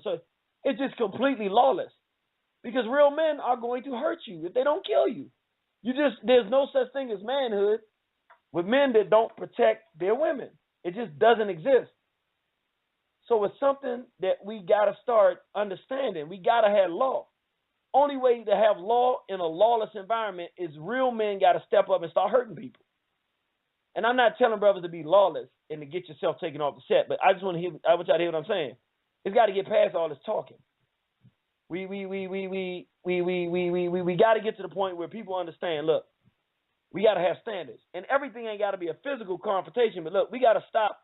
It's just completely lawless. Because real men are going to hurt you if they don't kill you. There's no such thing as manhood with men that don't protect their women. It just doesn't exist. So it's something that we got to start understanding. We got to have law. Only way to have law in a lawless environment is real men got to step up and start hurting people. And I'm not telling brothers to be lawless and to get yourself taken off the set, but I want y'all to hear what I'm saying. It's got to get past all this talking. We got to get to the point where people understand, look, we got to have standards. And everything ain't got to be a physical confrontation, but look, we got to stop.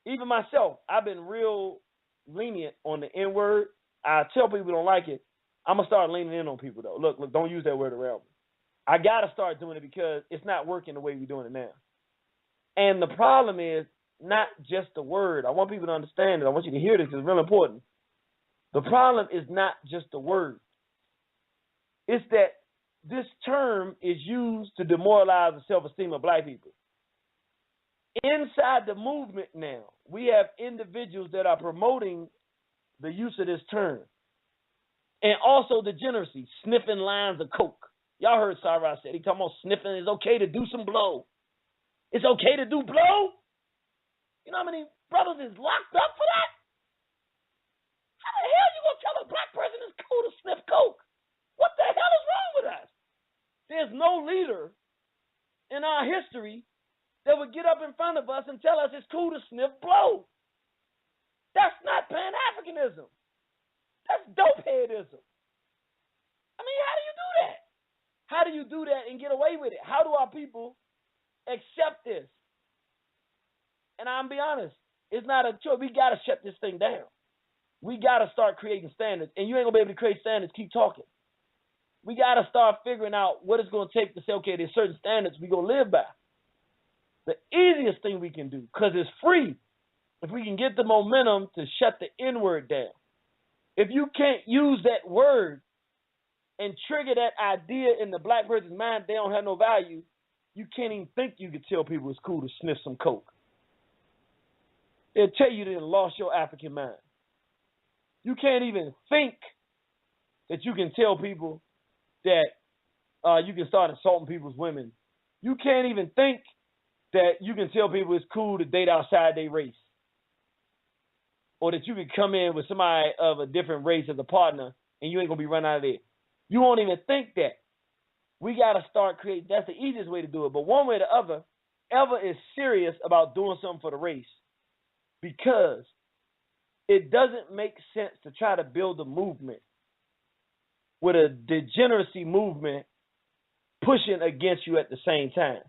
Even myself, I've been real lenient on the N-word. I tell people don't like it. I'm going to start leaning in on people, though. Look, don't use that word around me. I got to start doing it because it's not working the way we're doing it now. And the problem is not just the word. I want people to understand it. I want you to hear this because it's real important. The problem is not just the word. It's that this term is used to demoralize the self-esteem of black people. Inside the movement now, we have individuals that are promoting the use of this term. And also degeneracy, sniffing lines of coke. Y'all heard Sarah said, he talking about sniffing. It's okay to do some blow. It's okay to do blow? You know how many brothers is locked up for that? How the hell you gonna tell a black person it's cool to sniff coke? What the hell is wrong with us? There's no leader in our history that would get up in front of us and tell us it's cool to sniff blow. That's not Pan-Africanism. That's dopeheadism. I mean, how do you do that? How do you do that and get away with it? How do our people accept this? And I'm be honest, it's not a choice. We got to shut this thing down. We got to start creating standards. And you ain't going to be able to create standards. Keep talking. We got to start figuring out what it's going to take to say, okay, there's certain standards we're going to live by. The easiest thing we can do, because it's free, if we can get the momentum to shut the N-word down. If you can't use that word and trigger that idea in the black person's mind, they don't have no value, you can't even think you could tell people it's cool to sniff some coke. They'll tell you they lost your African mind. You can't even think that you can tell people that you can start insulting people's women. You can't even think that you can tell people it's cool to date outside their race. Or that you can come in with somebody of a different race as a partner and you ain't going to be run out of there. You won't even think that. We got to start creating, that's the easiest way to do it. But one way or the other, ever is serious about doing something for the race. Because it doesn't make sense to try to build a movement with a degeneracy movement pushing against you at the same time.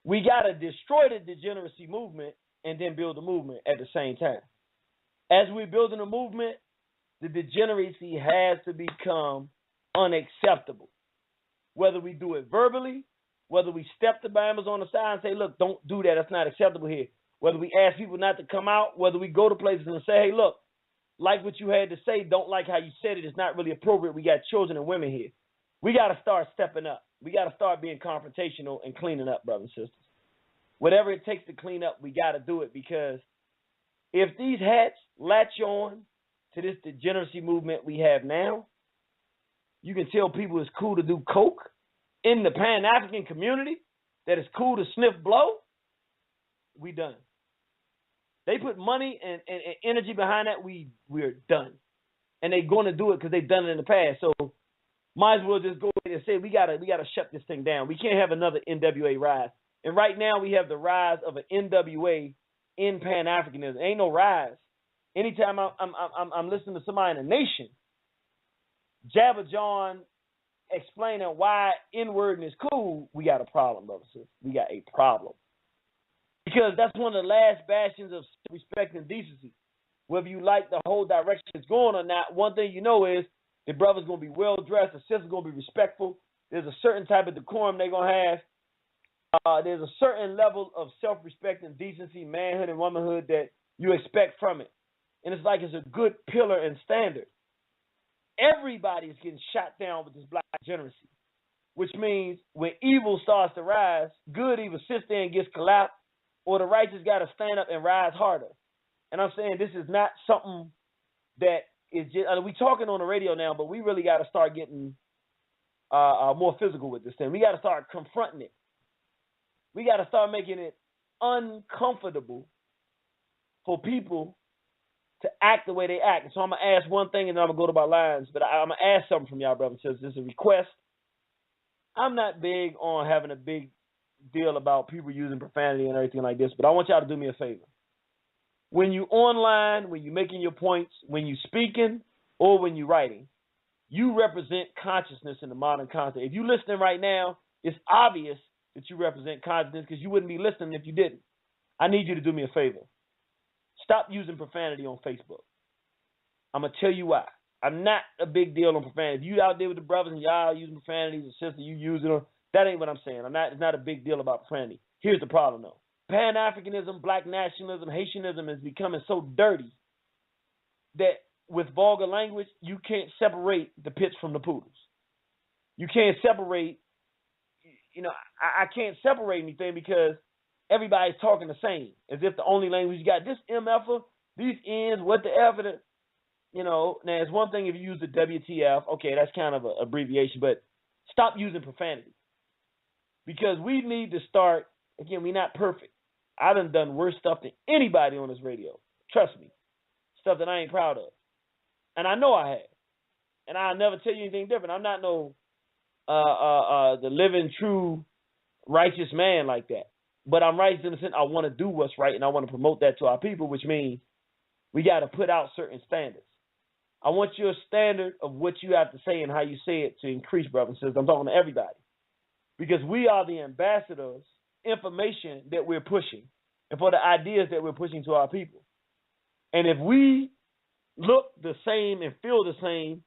We got to destroy the degeneracy movement and then build a movement at the same time. As we're building a movement, the degeneracy has to become unacceptable. Whether we do it verbally, whether we step the Bambas on the side and say, look, don't do that, that's not acceptable here. Whether we ask people not to come out, whether we go to places and say, hey, look, like what you had to say, don't like how you said it, it's not really appropriate. We got children and women here. We got to start stepping up. We got to start being confrontational and cleaning up, brothers and sisters. Whatever it takes to clean up, we got to do it, because if these hats latch on to this degeneracy movement we have now, you can tell people it's cool to do coke in the Pan-African community, that it's cool to sniff blow, we done. They put money and energy behind that, we're done. And they're going to do it because they've done it in the past. So might as well just go ahead and say we gotta shut this thing down. We can't have another N.W.A. rise. And right now we have the rise of an N.W.A. in Pan-Africanism. Ain't no rise. Anytime I'm listening to somebody in the nation, Jabba John explaining why N-wording is cool, we got a problem, brothers and sisters. We got a problem. Because that's one of the last bastions of respect and decency. Whether you like the whole direction it's going or not, one thing you know is the brother's going to be well-dressed, the sister's going to be respectful. There's a certain type of decorum they're going to have. There's a certain level of self-respect and decency, manhood and womanhood that you expect from it. And it's like it's a good pillar and standard. Everybody is getting shot down with this black degeneracy, which means when evil starts to rise, good either sits there and gets collapsed, or the righteous got to stand up and rise harder. And I'm saying this is not something that is just, we're talking on the radio now, but we really got to start getting more physical with this thing. We got to start confronting it. We got to start making it uncomfortable for people to act the way they act. So I'm going to ask one thing and then I'm going to go to my lines, but I'm going to ask something from y'all, brothers and sisters. This is a request. I'm not big on having a big deal about people using profanity and everything like this, but I want y'all to do me a favor. When you online, when you're making your points, when you speaking, or when you writing, you represent consciousness in the modern context. If you're listening right now, it's obvious that you represent consciousness because you wouldn't be listening if you didn't. I need you to do me a favor. Stop using profanity on Facebook. I'm going to tell you why. I'm not a big deal on profanity. If you out there with the brothers and y'all using profanities, or sister, you using them, that ain't what I'm saying. It's not a big deal about profanity. Here's the problem, though. Pan-Africanism, black nationalism, Haitianism is becoming so dirty that with vulgar language, you can't separate the pits from the poodles. you can't separate. I can't separate anything because everybody's talking the same, as if the only language you got this MFer, these N's, what the F, now it's one thing if you use the WTF, okay, that's kind of an abbreviation, but stop using profanity. Because we need to start, again, we're not perfect. I done worse stuff than anybody on this radio. Trust me. Stuff that I ain't proud of. And I know I have. And I'll never tell you anything different. I'm not no the living, true, righteous man like that. But I'm righteous in the sense I want to do what's right, and I want to promote that to our people, which means we got to put out certain standards. I want your standard of what you have to say and how you say it to increase, brothers and sisters. I'm talking to everybody. Because we are the ambassadors, information that we're pushing, and for the ideas that we're pushing to our people. And if we look the same and feel the same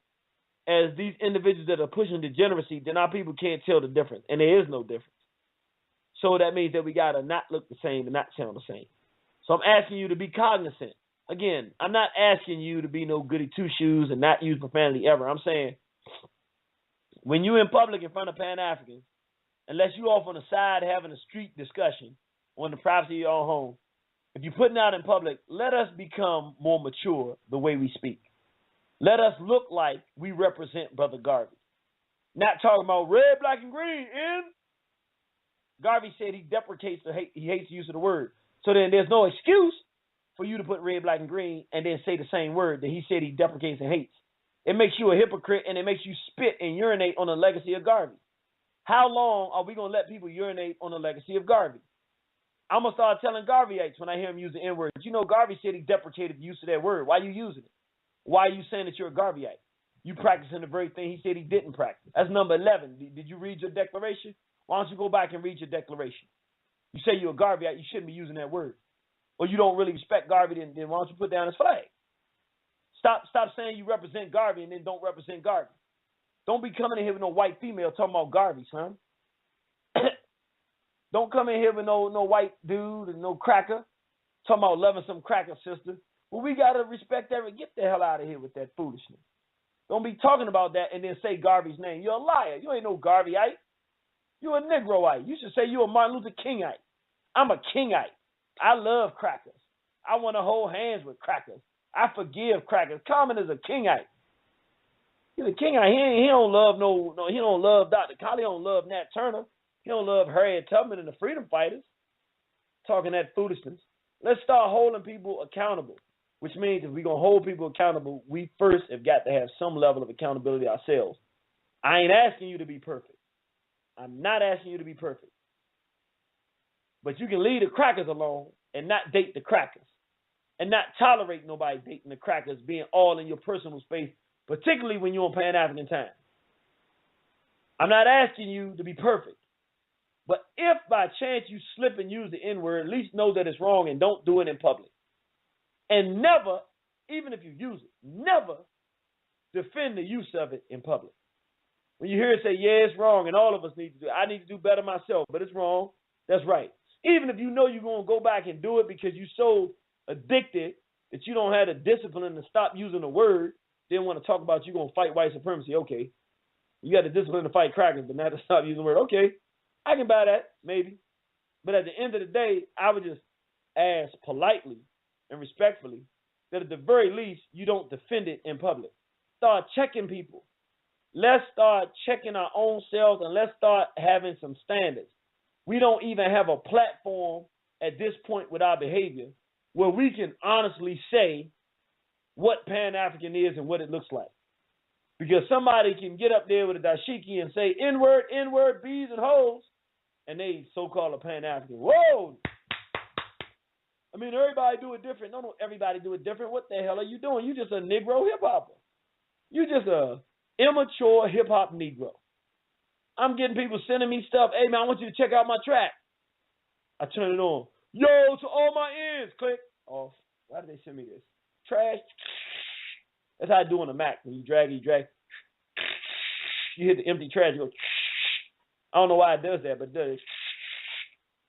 as these individuals that are pushing degeneracy, then our people can't tell the difference, and there is no difference. So that means that we got to not look the same and not sound the same. So I'm asking you to be cognizant. Again, I'm not asking you to be no goody two-shoes and not use profanity ever. I'm saying when you're in public in front of Pan-Africans, unless you're off on the side having a street discussion on the privacy of your own home, if you're putting out in public, let us become more mature the way we speak. Let us look like we represent Brother Garvey. Not talking about red, black, and green, in. Garvey said he deprecates he hates the use of the word. So then there's no excuse for you to put red, black, and green and then say the same word that he said he deprecates and hates. It makes you a hypocrite, and it makes you spit and urinate on the legacy of Garvey. How long are we going to let people urinate on the legacy of Garvey? I'm going to start telling Garveyites when I hear him use the N-word. Garvey said he deprecated the use of that word. Why are you using it? Why are you saying that you're a Garveyite? You practicing the very thing he said he didn't practice. That's number 11. Did you read your declaration? Why don't you go back and read your declaration? You say you're a Garveyite, you shouldn't be using that word. Or you don't really respect Garvey, then why don't you put down his flag? Stop saying you represent Garvey and then don't represent Garvey. Don't be coming in here with no white female talking about Garvey, son. Don't come in here with no white dude and no cracker talking about loving some cracker sister. Well, we got to respect that. Get the hell out of here with that foolishness. Don't be talking about that and then say Garvey's name. You're a liar. You ain't no Garveyite. You're a Negroite. You should say you're a Martin Luther Kingite. I'm a Kingite. I love crackers. I want to hold hands with crackers. I forgive crackers. Common is a Kingite. He's a Kingite. He don't love he don't love Dr. Colley. He don't love Nat Turner. He don't love Harriet Tubman and the Freedom Fighters. Talking that foolishness. Let's start holding people accountable, which means if we're going to hold people accountable, we first have got to have some level of accountability ourselves. I ain't asking you to be perfect. I'm not asking you to be perfect. But you can leave the crackers alone and not date the crackers and not tolerate nobody dating the crackers being all in your personal space, particularly when you're on Pan-African time. I'm not asking you to be perfect. But if by chance you slip and use the N-word, at least know that it's wrong and don't do it in public. And never, even if you use it, never defend the use of it in public. When you hear it say, yeah, it's wrong, and all of us need to do it. I need to do better myself, but it's wrong. That's right. Even if you know you're going to go back and do it because you're so addicted that you don't have the discipline to stop using the word, then want to talk about you going to fight white supremacy. Okay. You got the discipline to fight crackers, but not to stop using the word. Okay. I can buy that, maybe. But at the end of the day, I would just ask politely and respectfully that at the very least, you don't defend it in public. Start checking people. Let's start checking our own selves, and let's start having some standards. We don't even have a platform at this point with our behavior where we can honestly say what Pan-African is and what it looks like. Because somebody can get up there with a dashiki and say N-word, N-word, bees and hoes, and they so-called a Pan-African. Whoa! I mean, everybody do it different. No, everybody do it different. What the hell are you doing? You just a Negro hip-hopper. You just a immature hip-hop Negro. I'm getting people sending me stuff. Hey, man, I want you to check out my track. I turn it on. Yo, to all my ends. Click. Off. Why did they send me this? Trash. That's how I do on the Mac. When you drag. You hit the empty trash. You go. I don't know why it does that, but it does.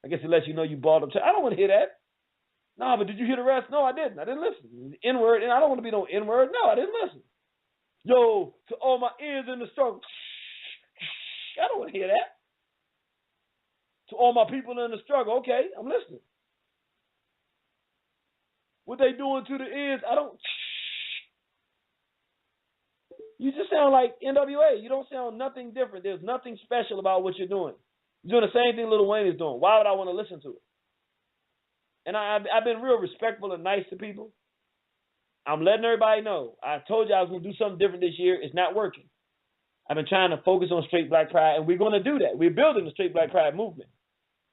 I guess it lets you know you balled up. I don't want to hear that. No, but did you hear the rest? No, I didn't. I didn't listen. N-word, and I don't want to be no N-word. No, I didn't listen. Yo, to all my ends in the struggle. I don't want to hear that. To all my people in the struggle, okay, I'm listening. What they doing to the is, I don't. You just sound like N.W.A. You don't sound nothing different. There's nothing special about what you're doing. You're doing the same thing Lil Wayne is doing. Why would I want to listen to it? And I've been real respectful and nice to people. I'm letting everybody know. I told you I was going to do something different this year. It's not working. I've been trying to focus on straight black pride, and we're going to do that. We're building the straight black pride movement.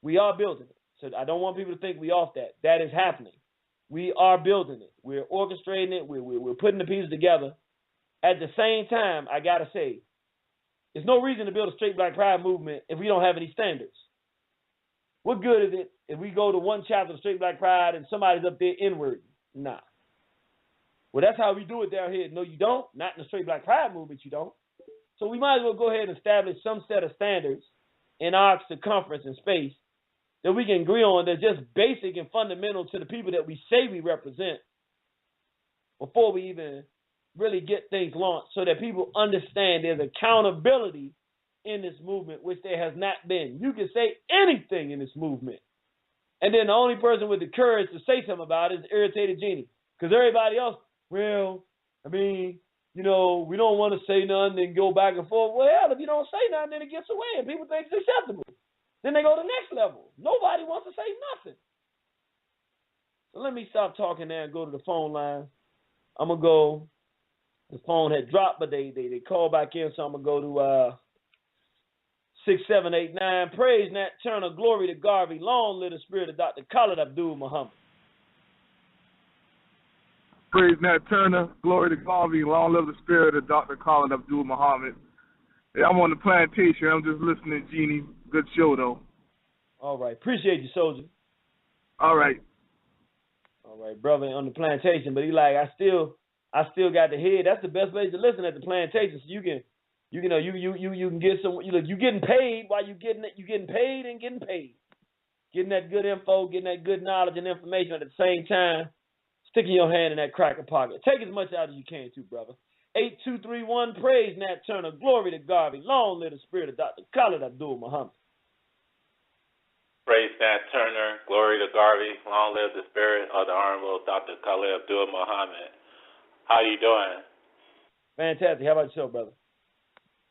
We are building it. So I don't want people to think we off that. That is happening. We are building it. We're orchestrating it. We're putting the pieces together. At the same time, I got to say, there's no reason to build a straight black pride movement if we don't have any standards. What good is it if we go to one chapter of straight black pride and somebody's up there N-word? Nah. Well, that's how we do it down here. No, you don't. Not in the straight black pride movement, you don't. So we might as well go ahead and establish some set of standards in our circumference and space that we can agree on that's just basic and fundamental to the people that we say we represent before we even really get things launched, so that people understand there's accountability in this movement, which there has not been. You can say anything in this movement, and then the only person with the courage to say something about it is Irritated Genie, because everybody else, well, I mean, you know, we don't want to say nothing and go back and forth. Well, hell, if you don't say nothing, then it gets away and people think it's acceptable. Then they go to the next level. Nobody wants to say nothing. So let me stop talking now and go to the phone line. I'm going to go. The phone had dropped, but they called back in, so I'm going to go to 6789. Praise Nat Turner, glory to Garvey, long live the spirit of Dr. Khalid Abdul Muhammad. Praise Nat Turner, glory to Garvey, long live the spirit of Dr. Khalid Abdul Muhammad. Yeah, I'm on the plantation. I'm just listening, Jeannie. Good show, though. All right. Appreciate you, soldier. All right. All right, brother, on the plantation. But he like, I still got the head. That's the best place to listen at the plantation. So you can get some. You getting paid while you getting paid and getting paid. Getting that good info, getting that good knowledge and information at the same time. Sticking your hand in that cracker pocket. Take as much out as you can, too, brother. 8231, praise Nat Turner, glory to Garvey, long live the spirit of Dr. Khalid Abdul Muhammad. Praise Nat Turner, glory to Garvey, long live the spirit of the Honorable Dr. Khalid Abdul Muhammad. How you doing? Fantastic. How about yourself, brother?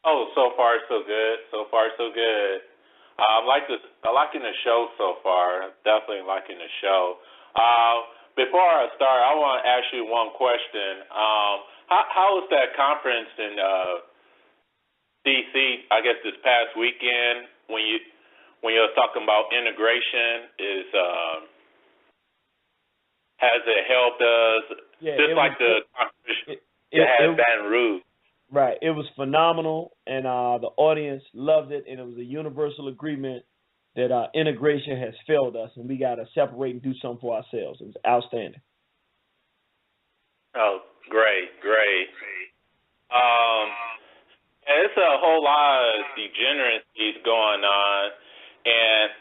Oh, so far so good. So far so good. I'm liking the show so far. Definitely liking the show. Before I start, I want to ask you one question. How was that conference in D.C., I guess this past weekend, when you were talking about integration? Has it helped us? Yeah, just like the conference had Baton Rouge. Right. It was phenomenal, and the audience loved it, and it was a universal agreement that integration has failed us, and we got to separate and do something for ourselves. It was outstanding. Oh, great. It's a whole lot of degeneracies going on, and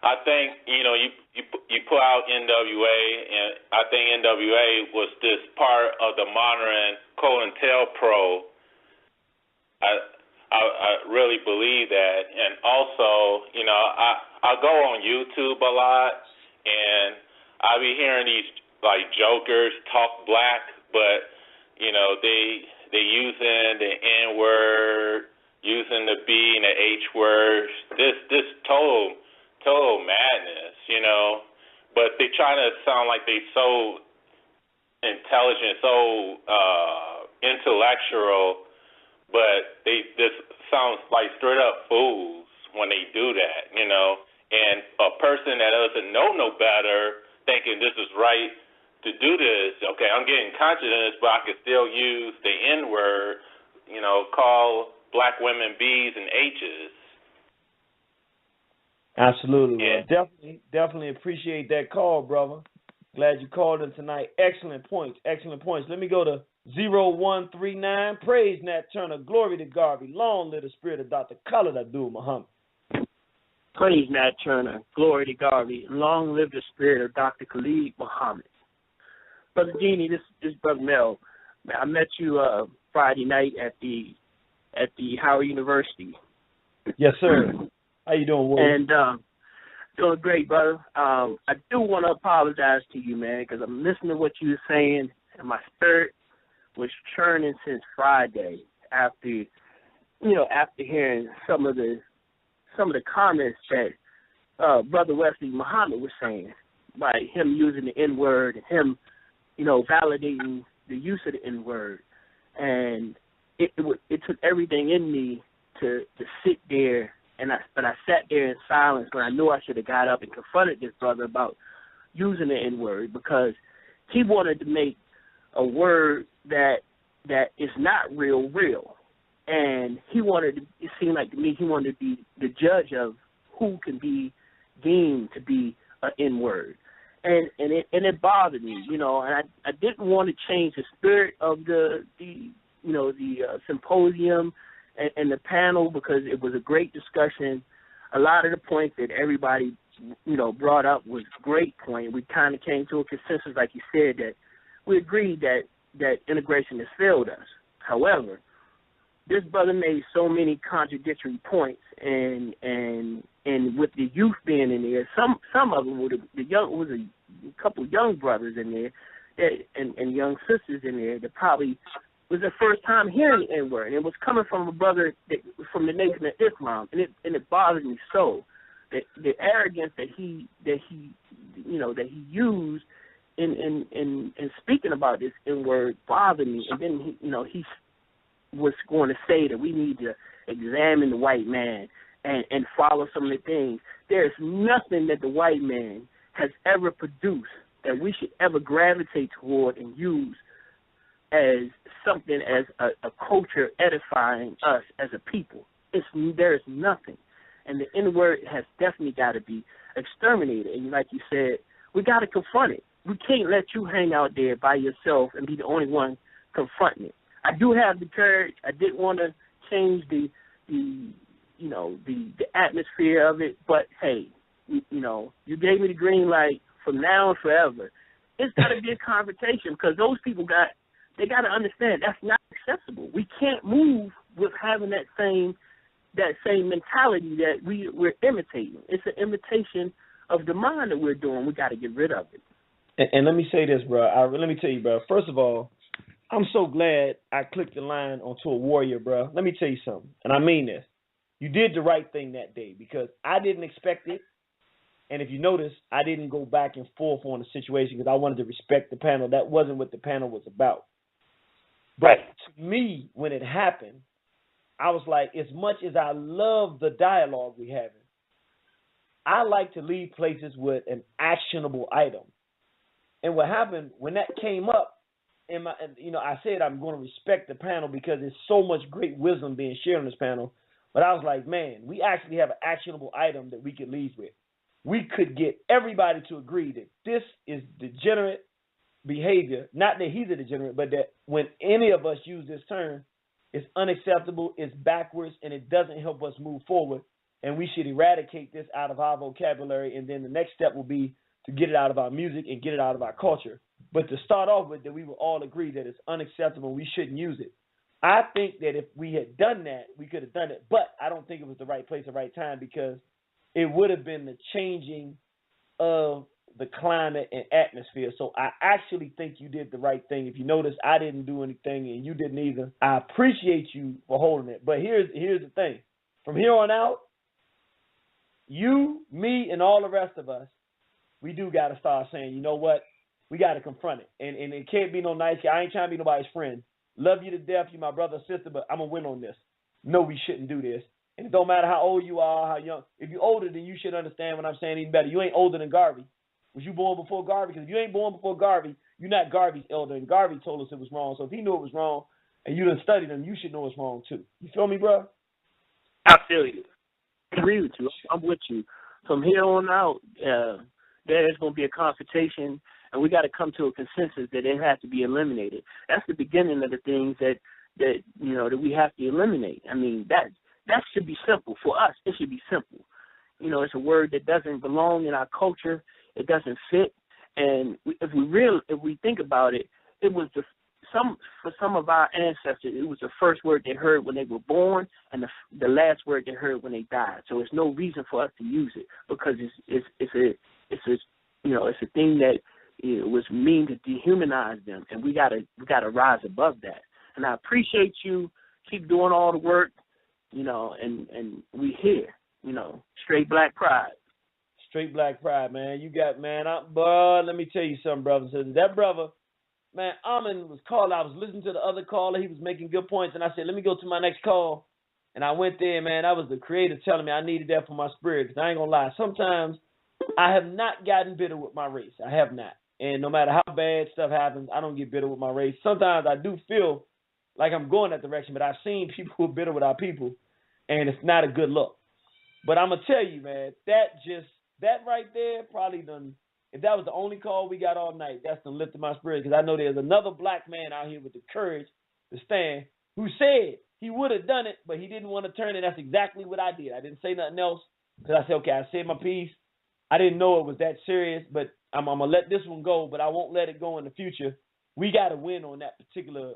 I think, you put out N.W.A, and I think N.W.A was this part of the modern COINTELPRO. I really believe that. And also, I go on YouTube a lot, and I be hearing these like jokers talk black, but they using the N-word, using the B and the H words. This total madness, But they try to sound like they so intelligent, so intellectual. But they just sounds like straight up fools when they do that, And a person that doesn't know no better, thinking this is right to do this. Okay, I'm getting conscious, but I can still use the N-word, call black women B's and H's. Absolutely. Yeah. Well, definitely appreciate that call, brother. Glad you called in tonight. Excellent points. Let me go to 0139. Praise Nat Turner. Glory to Garvey. Long live the spirit of Dr. Khalid Abdul Muhammad. Praise Nat Turner. Glory to Garvey. Long live the spirit of Dr. Khalid Muhammad. Brother Jeannie, this is Brother Mel. I met you Friday night at the Howard University. Yes, sir. How you doing, Willie? And doing great, brother. I do want to apologize to you, man, because I'm listening to what you were saying, and my spirit was churning since Friday after hearing some of the comments that Brother Wesley Muhammad was saying, by him using the N-word, him, validating the use of the N-word, and it took everything in me to sit there, but I sat there in silence when I knew I should have got up and confronted this brother about using the N-word, because he wanted to make a word that is not real, and it seemed like to me he wanted to be the judge of who can be deemed to be an N-word, and it bothered me, and I didn't want to change the spirit of the symposium and the panel, because it was a great discussion. A lot of the points that everybody, brought up was great point. We kind of came to a consensus, like you said, that we agreed that integration has failed us. However, this brother made so many contradictory points, and with the youth being in there, some of them was a couple of young brothers in there and young sisters in there that probably was their first time hearing the N-word, and it was coming from a brother from the Nation of Islam, and it bothered me so. The arrogance that he used in speaking about this N-word bothered me, and then he was going to say that we need to examine the white man and follow some of the things. There's nothing that the white man has ever produced that we should ever gravitate toward and use as something, as a culture edifying us as a people. There's nothing. And the N-word has definitely got to be exterminated. And like you said, we got to confront it. We can't let you hang out there by yourself and be the only one confronting it. I do have the courage. I didn't want to change the atmosphere of it, but hey, you gave me the green light from now and forever. It's got to be a confrontation, because those people got to understand that's not acceptable. We can't move with having that same mentality that we're imitating. It's an imitation of the mind that we're doing. We got to get rid of it. And let me say this, bro. Let me tell you, bro. First of all, I'm so glad I clicked the line onto a warrior, bro. Let me tell you something, and I mean this. You did the right thing that day, because I didn't expect it. And if you notice, I didn't go back and forth on the situation because I wanted to respect the panel. That wasn't what the panel was about. But to me, when it happened, I was like, as much as I love the dialogue we having, I like to leave places with an actionable item. And what happened when that came up, I said I'm going to respect the panel because there's so much great wisdom being shared on this panel. But I was like, man, we actually have an actionable item that we could leave with. We could get everybody to agree that this is degenerate behavior. Not that he's a degenerate, but that when any of us use this term, it's unacceptable, it's backwards, and it doesn't help us move forward. And we should eradicate this out of our vocabulary. And then the next step will be to get it out of our music and get it out of our culture. But to start off with, that we will all agree that it's unacceptable, we shouldn't use it. I think that if we had done that, we could have done it. But I don't think it was the right place, the right time, because it would have been the changing of the climate and atmosphere. So I actually think you did the right thing. If you notice, I didn't do anything and you didn't either. I appreciate you for holding it. But here's the thing. From here on out, you, me, and all the rest of us, we do got to start saying, you know what? We got to confront it. And it can't be no nice guy. I ain't trying to be nobody's friend. Love you to death. You're my brother or sister, but I'm going to win on this. No, we shouldn't do this. And it don't matter how old you are, how young. If you're older, then you should understand what I'm saying even better. You ain't older than Garvey. Was you born before Garvey? Because if you ain't born before Garvey, you're not Garvey's elder. And Garvey told us it was wrong. So if he knew it was wrong and you done studied him, you should know it's wrong too. You feel me, bro? I feel you. I agree with you. I'm with you. From here on out, there's going to be a confrontation, and we got to come to a consensus that it has to be eliminated. That's the beginning of the things that we have to eliminate. I mean, that should be simple. For us, it should be simple. It's a word that doesn't belong in our culture. It doesn't fit. And if we think about it, it was some of our ancestors, it was the first word they heard when they were born and the last word they heard when they died. So it's no reason for us to use it because it's a thing that it was mean to dehumanize them, and we gotta rise above that. And I appreciate you. Keep doing all the work, and we here, straight black pride. Straight black pride, man. You got, man, but let me tell you something, brothers and sisters. That brother, man, Amin was called. I was listening to the other caller. He was making good points, and I said, let me go to my next call. And I went there, man. That was the Creator telling me I needed that for my spirit. Because I ain't going to lie. Sometimes I have not gotten bitter with my race. I have not. And no matter how bad stuff happens, I don't get bitter with my race. Sometimes I do feel like I'm going that direction, but I've seen people who are bitter with our people, and it's not a good look. But I'm going to tell you, man, that right there probably done, if that was the only call we got all night, that's done lifted my spirit, because I know there's another black man out here with the courage to stand who said he would have done it, but he didn't want to turn it. That's exactly what I did. I didn't say nothing else because I said, okay, I said my piece. I didn't know it was that serious, but I'm going to let this one go, but I won't let it go in the future. We got to win on that particular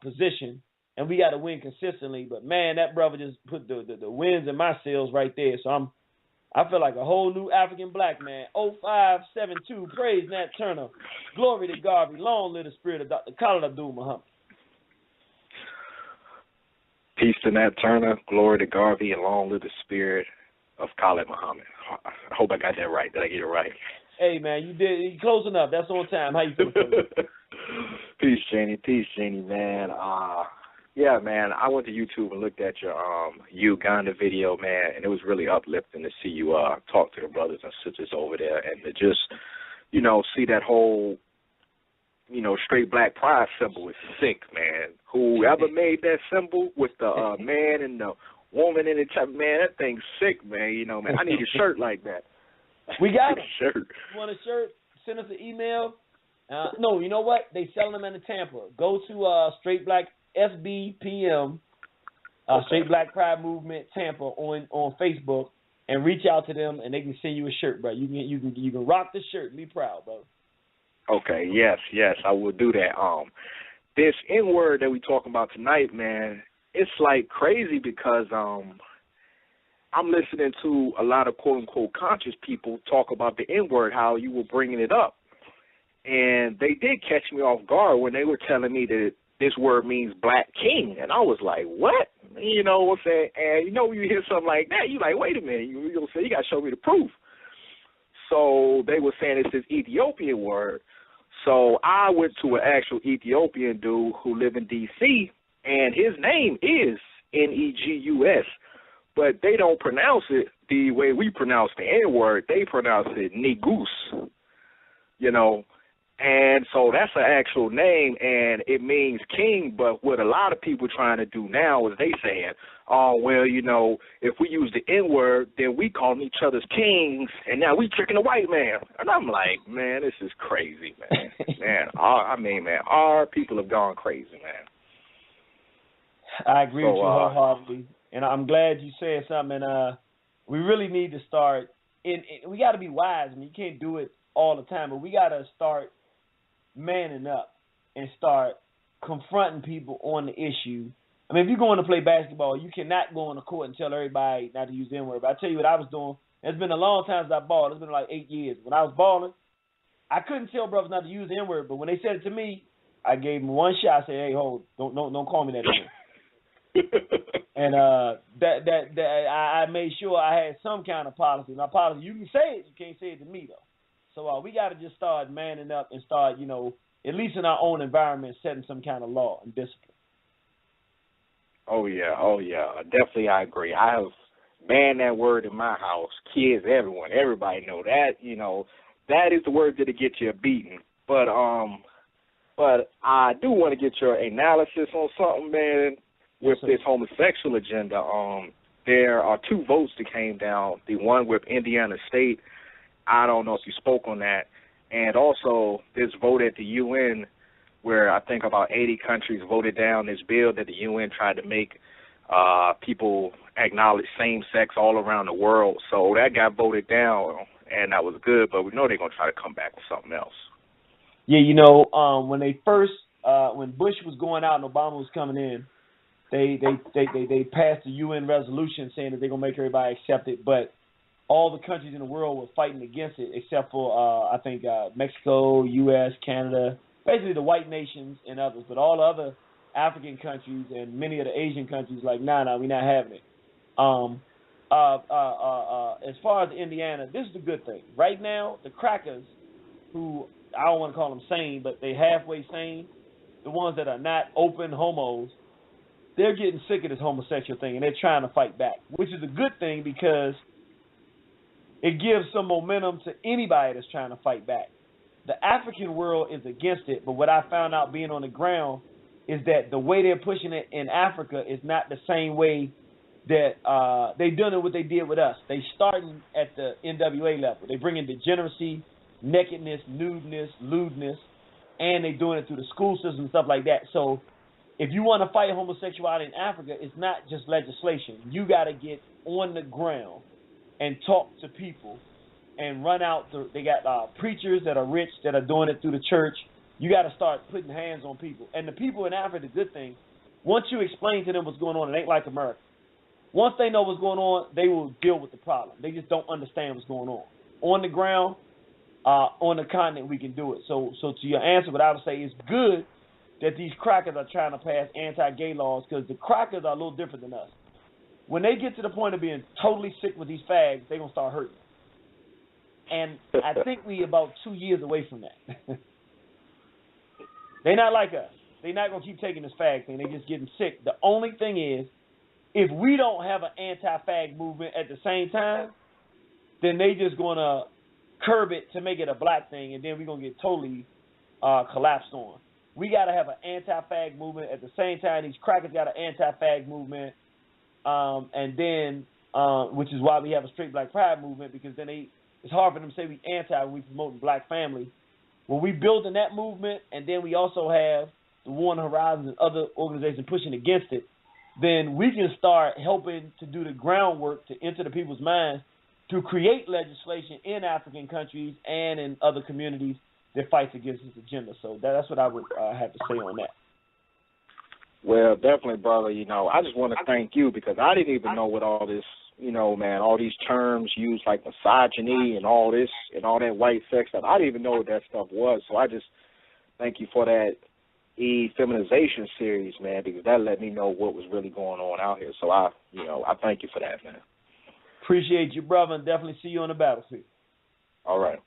position, and we got to win consistently. But, man, that brother just put the winds in my sails right there. So I feel like a whole new African black man. 0572, praise Nat Turner. Glory to Garvey. Long live the spirit of Dr. Khalid Abdul-Muhammad. Peace to Nat Turner. Glory to Garvey, and long live the spirit of Khalid Muhammad. I hope I got that right. Did I get it right? Hey, man, you did. You close enough. That's on time. How you feeling? Peace, Janie. Peace, Janie, man. Yeah, man, I went to YouTube and looked at your Uganda video, man, and it was really uplifting to see you talk to the brothers and sisters over there and to just, see that whole, straight black pride symbol is sick, man. Whoever made that symbol with the man and the woman in it, man, that thing's sick, man. Man, I need a shirt like that. We got a shirt. You want a shirt? Send us an email. No, you know what? They selling them in Tampa. Go to Straight Black SBPM, Straight Black Pride Movement Tampa on Facebook, and reach out to them, and they can send you a shirt, bro. You can rock the shirt. Be proud, bro. Okay. Yes, I will do that. This N-word that we talking about tonight, man, it's like crazy because I'm listening to a lot of quote-unquote conscious people talk about the N-word, how you were bringing it up. And they did catch me off guard when they were telling me that this word means black king. And I was like, what? You know what I'm saying? And when you hear something like that, you're like, wait a minute. You're going to say, you got to show me the proof. So they were saying it's this Ethiopian word. So I went to an actual Ethiopian dude who lived in D.C., and his name is Negus. But they don't pronounce it the way we pronounce the N-word. They pronounce it Negus, And so that's an actual name, and it means king. But what a lot of people trying to do now is they saying, oh, well, if we use the N-word, then we call each other's kings, and now we tricking the white man. And I'm like, man, this is crazy, man. Man, our people have gone crazy, man. I agree with you wholeheartedly. And I'm glad you said something. And we really need to start. We got to be wise. I mean, you can't do it all the time, but we got to start manning up and start confronting people on the issue. I mean, if you're going to play basketball, you cannot go on the court and tell everybody not to use the N-word. But I tell you what I was doing. It's been a long time since I balled. It's been like 8 years. When I was balling, I couldn't tell brothers not to use the N-word. But when they said it to me, I gave them one shot. I said, hey, hold, don't call me that anymore. And I made sure I had some kind of policy. My policy, you can say it, you can't say it to me though. So we got to just start manning up and start, at least in our own environment, setting some kind of law and discipline. Oh yeah, definitely I agree. I have banned that word in my house. Kids, everybody know that. That is the word that'll get you a beating. But I do want to get your analysis on something, man. With this homosexual agenda, there are 2 votes that came down. The one with Indiana State, I don't know if you spoke on that, and also this vote at the UN where I think about 80 countries voted down this bill that the UN tried to make people acknowledge same-sex all around the world. So that got voted down, and that was good, but we know they're going to try to come back with something else. Yeah, when they first when Bush was going out and Obama was coming in, they passed a UN resolution saying that they're gonna make everybody accept it, but all the countries in the world were fighting against it, except for I think Mexico, U.S., Canada, basically the white nations and others. But all the other African countries and many of the Asian countries like, nah, we're not having it. As far as Indiana, this is the good thing. Right now, the crackers, who I don't want to call them sane, but they halfway sane, the ones that are not open homos, they're getting sick of this homosexual thing, and they're trying to fight back, which is a good thing because it gives some momentum to anybody that's trying to fight back. The African world is against it, but what I found out being on the ground is that the way they're pushing it in Africa is not the same way that they doing what they did with us. They starting at the N.W.A. level. They bringing degeneracy, nakedness, nudeness, lewdness, and they doing it through the school system and stuff like that. So if you want to fight homosexuality in Africa, it's not just legislation. You got to get on the ground and talk to people and run out. They got preachers that are rich that are doing it through the church. You got to start putting hands on people. And the people in Africa, the good thing, once you explain to them what's going on, it ain't like America. Once they know what's going on, they will deal with the problem. They just don't understand what's going on. On the ground, on the continent, we can do it. So to your answer, what I would say is good that these crackers are trying to pass anti-gay laws because the crackers are a little different than us. When they get to the point of being totally sick with these fags, they're going to start hurting. And I think we about 2 years away from that. They're not like us. They're not going to keep taking this fag thing. They're just getting sick. The only thing is, if we don't have an anti-fag movement at the same time, then they just going to curb it to make it a black thing, and then we're going to get totally collapsed on. We got to have an anti-fag movement at the same time. These crackers got an anti-fag movement, and then, which is why we have a straight black pride movement, because then it's hard for them to say we anti when we promoting black family. When we building that movement, and then we also have the War on the Horizon and other organizations pushing against it, then we can start helping to do the groundwork to enter the people's minds to create legislation in African countries and in other communities that fights against this agenda. So that's what I would have to say on that. Well, definitely, brother. I just want to thank you because I didn't even know what all this, man, all these terms used like misogyny and all this and all that white sex stuff. I didn't even know what that stuff was. So I just thank you for that feminization series, man, because that let me know what was really going on out here. So I thank you for that, man. Appreciate you, brother, and definitely see you on the battlefield. All right.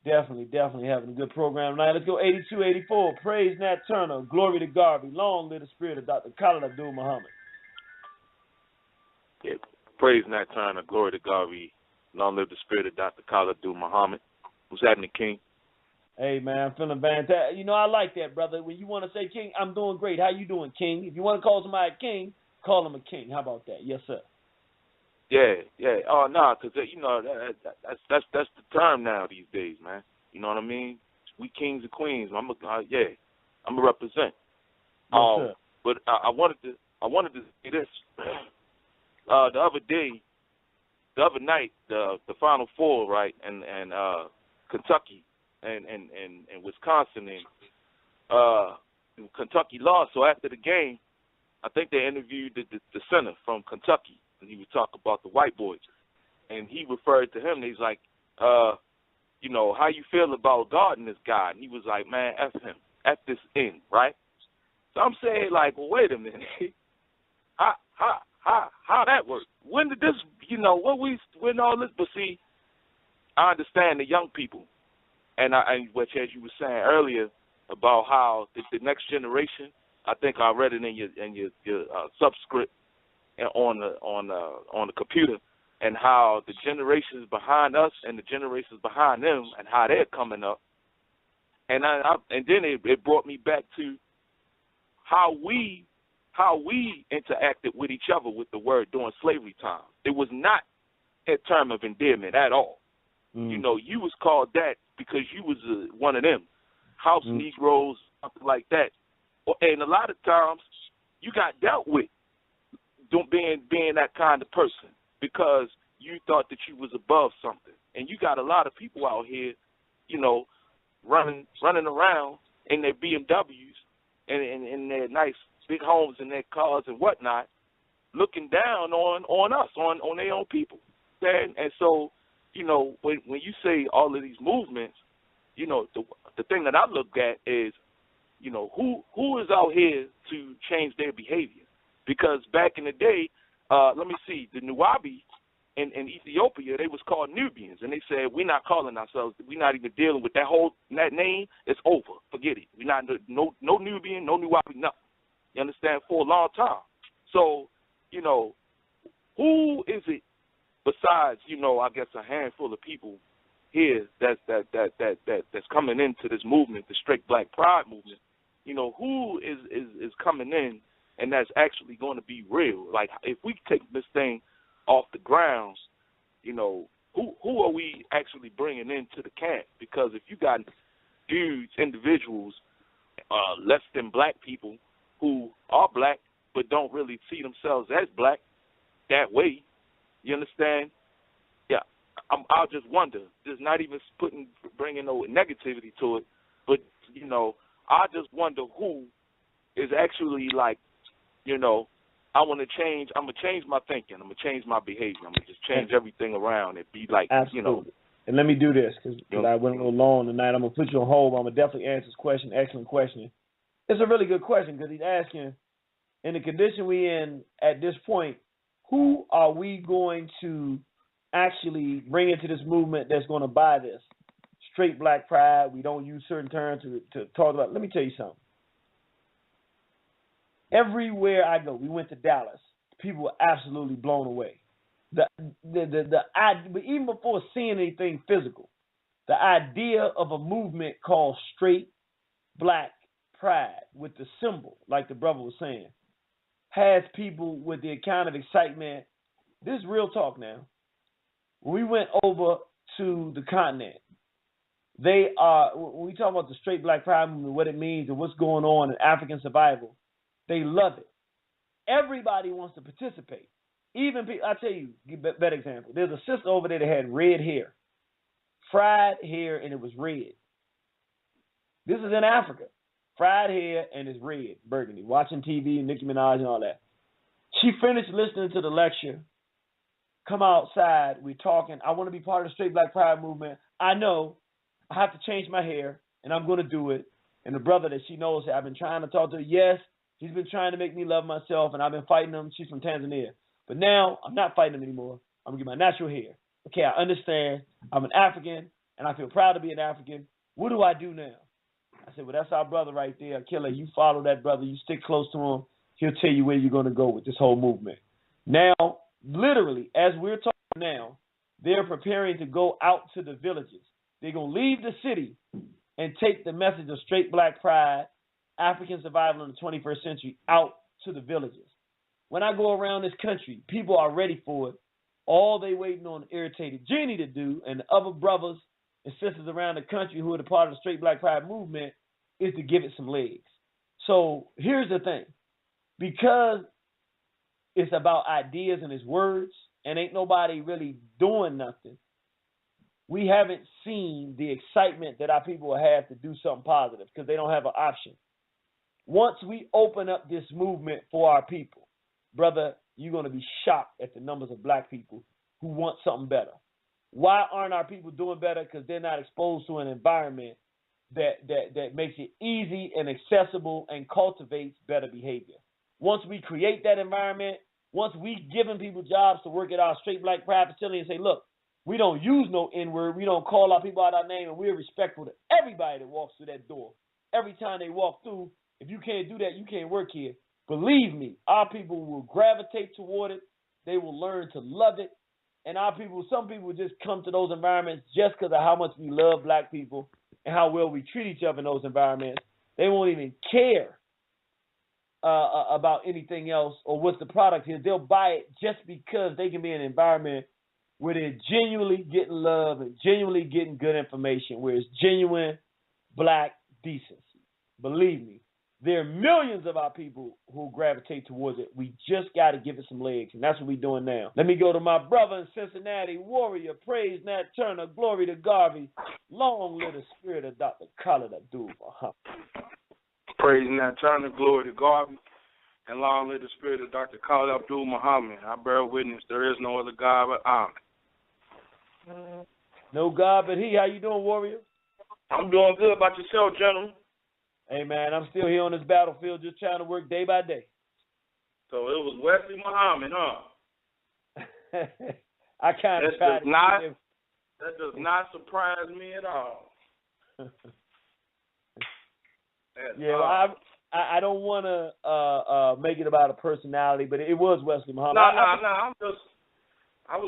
Definitely having a good program tonight. Let's go 82-84. Praise Nat Turner. Glory to Garvey. Long live the spirit of Dr. Khalid Abdul Muhammad. Yeah. Praise Nat Turner. Glory to Garvey. Long live the spirit of Dr. Khalid Abdul Muhammad. What's happening, King? Hey, man, I'm feeling fantastic. I like that, brother. When you want to say King, I'm doing great. How you doing, King? If you want to call somebody a king, call him a king. How about that? Yes, sir. Yeah. Oh, no, because, that's the term now these days, man. You know what I mean? We kings and queens. I'm a represent. Yes, sir. But I wanted to say this. The other night, the Final Four, right, and Kentucky and Wisconsin, and Kentucky lost. So after the game, I think they interviewed the center from Kentucky, and he was talking about the white boys, and he referred to him. And he's like, how you feel about guarding this guy? And he was like, man, F him, F this in, right? So I'm saying, like, well, wait a minute, how that work? When did this, when all this? But see, I understand the young people, and which, as you were saying earlier about how the next generation. I think I read it in your subscript on the computer, and how the generations behind us and the generations behind them and how they're coming up, and then it brought me back to how we interacted with each other with the word during slavery time. It was not a term of endearment at all. You was called that because you was one of them house Negroes, something like that. And a lot of times you got dealt with being that kind of person because you thought that you was above something. And you got a lot of people out here, running around in their BMWs and in their nice big homes and their cars and whatnot, looking down on us, on their own people. And so, you know, when you say all of these movements, you know, the thing that I look at is, you know, who is out here to change their behavior? Because back in the day, let me see, the N.W.A in Ethiopia, they was called Nubians, and they said, we're not calling ourselves, we're not even dealing with that name. It's over. Forget it. We're not no Nubian, no N.W.A, nothing. You understand? For a long time. So, you know, who is it besides, you know, I guess a handful of people here that's coming into this movement, the straight black pride movement? You know, who is coming in and that's actually going to be real? Like, if we take this thing off the grounds, you know, who are we actually bringing into the camp? Because if you got dudes, individuals, less than black people who are black but don't really see themselves as black that way, you understand? Yeah, I'll just wonder. Just not even bringing no negativity to it, but, you know, I just wonder who is actually like, you know, I'm going to change my thinking. I'm going to change my behavior. I'm going to just change everything around and be like, absolutely. You know. And let me do this because I went a little long tonight. I'm going to put you on hold. I'm going to definitely answer this question. Excellent question. It's a really good question because he's asking, in the condition we're in at this point, who are we going to actually bring into this movement that's going to buy this? Straight black pride. We don't use certain terms to talk about. Let me tell you something. Everywhere I go, we went to Dallas. People were absolutely blown away. But even before seeing anything physical, the idea of a movement called straight black pride with the symbol, like the brother was saying, has people with the kind of excitement. This is real talk now. When we went over to the continent, when we talk about the straight black pride movement, what it means and what's going on in African survival, they love it. Everybody wants to participate. Even people, I'll tell you a better example. There's a sister over there that had red hair, fried hair, and it was red. This is in Africa. Fried hair and it's red, burgundy. Watching TV, Nicki Minaj and all that. She finished listening to the lecture. Come outside. We're talking. I want to be part of the straight black pride movement. I know I have to change my hair, and I'm going to do it. And the brother that she knows, I've been trying to talk to her. Yes, he's been trying to make me love myself, and I've been fighting him. She's from Tanzania. But now I'm not fighting him anymore. I'm going to get my natural hair. Okay, I understand. I'm an African, and I feel proud to be an African. What do I do now? I said, well, that's our brother right there, Killer. You follow that brother. You stick close to him. He'll tell you where you're going to go with this whole movement. Now, literally, as we're talking now, they're preparing to go out to the villages. They're going to leave the city and take the message of straight black pride, African survival in the 21st century, out to the villages. When I go around this country, people are ready for it. All they waiting on Irritated Genie to do, and the other brothers and sisters around the country who are the part of the straight black pride movement, is to give it some legs. So here's the thing. Because it's about ideas and his words, and ain't nobody really doing nothing, we haven't seen the excitement that our people will have to do something positive because they don't have an option. Once we open up this movement for our people, brother, you're going to be shocked at the numbers of black people who want something better. Why aren't our people doing better? Because they're not exposed to an environment that makes it easy and accessible and cultivates better behavior. Once we create that environment, once we giving people jobs to work at our straight black pride facility and say, look, we don't use no N-word, we don't call our people out our name, and we're respectful to everybody that walks through that door. Every time they walk through, if you can't do that, you can't work here. Believe me, our people will gravitate toward it. They will learn to love it. And our people, some people will just come to those environments just because of how much we love black people and how well we treat each other in those environments. They won't even care about anything else or what's the product is. They'll buy it just because they can be in an environment where they're genuinely getting love and genuinely getting good information, where it's genuine black decency. Believe me, there are millions of our people who gravitate towards it. We just got to give it some legs, and that's what we're doing now. Let me go to my brother in Cincinnati, Warrior. Praise Nat Turner. Glory to Garvey. Long live the spirit of Dr. Khalid Abdul-Muhammad. Praise Nat Turner. Glory to Garvey. And long live the spirit of Dr. Khalid Abdul-Muhammad. I bear witness there is no other God but Allah. No God but He. How you doing, Warrior? I'm doing good. About yourself, gentlemen? Hey, man, I'm still here on this battlefield just trying to work day by day. So it was Wesley Muhammad, huh? I kind of tried to. That does not surprise me at all. Yeah, I don't want to make it about a personality, but it was Wesley Muhammad. No. I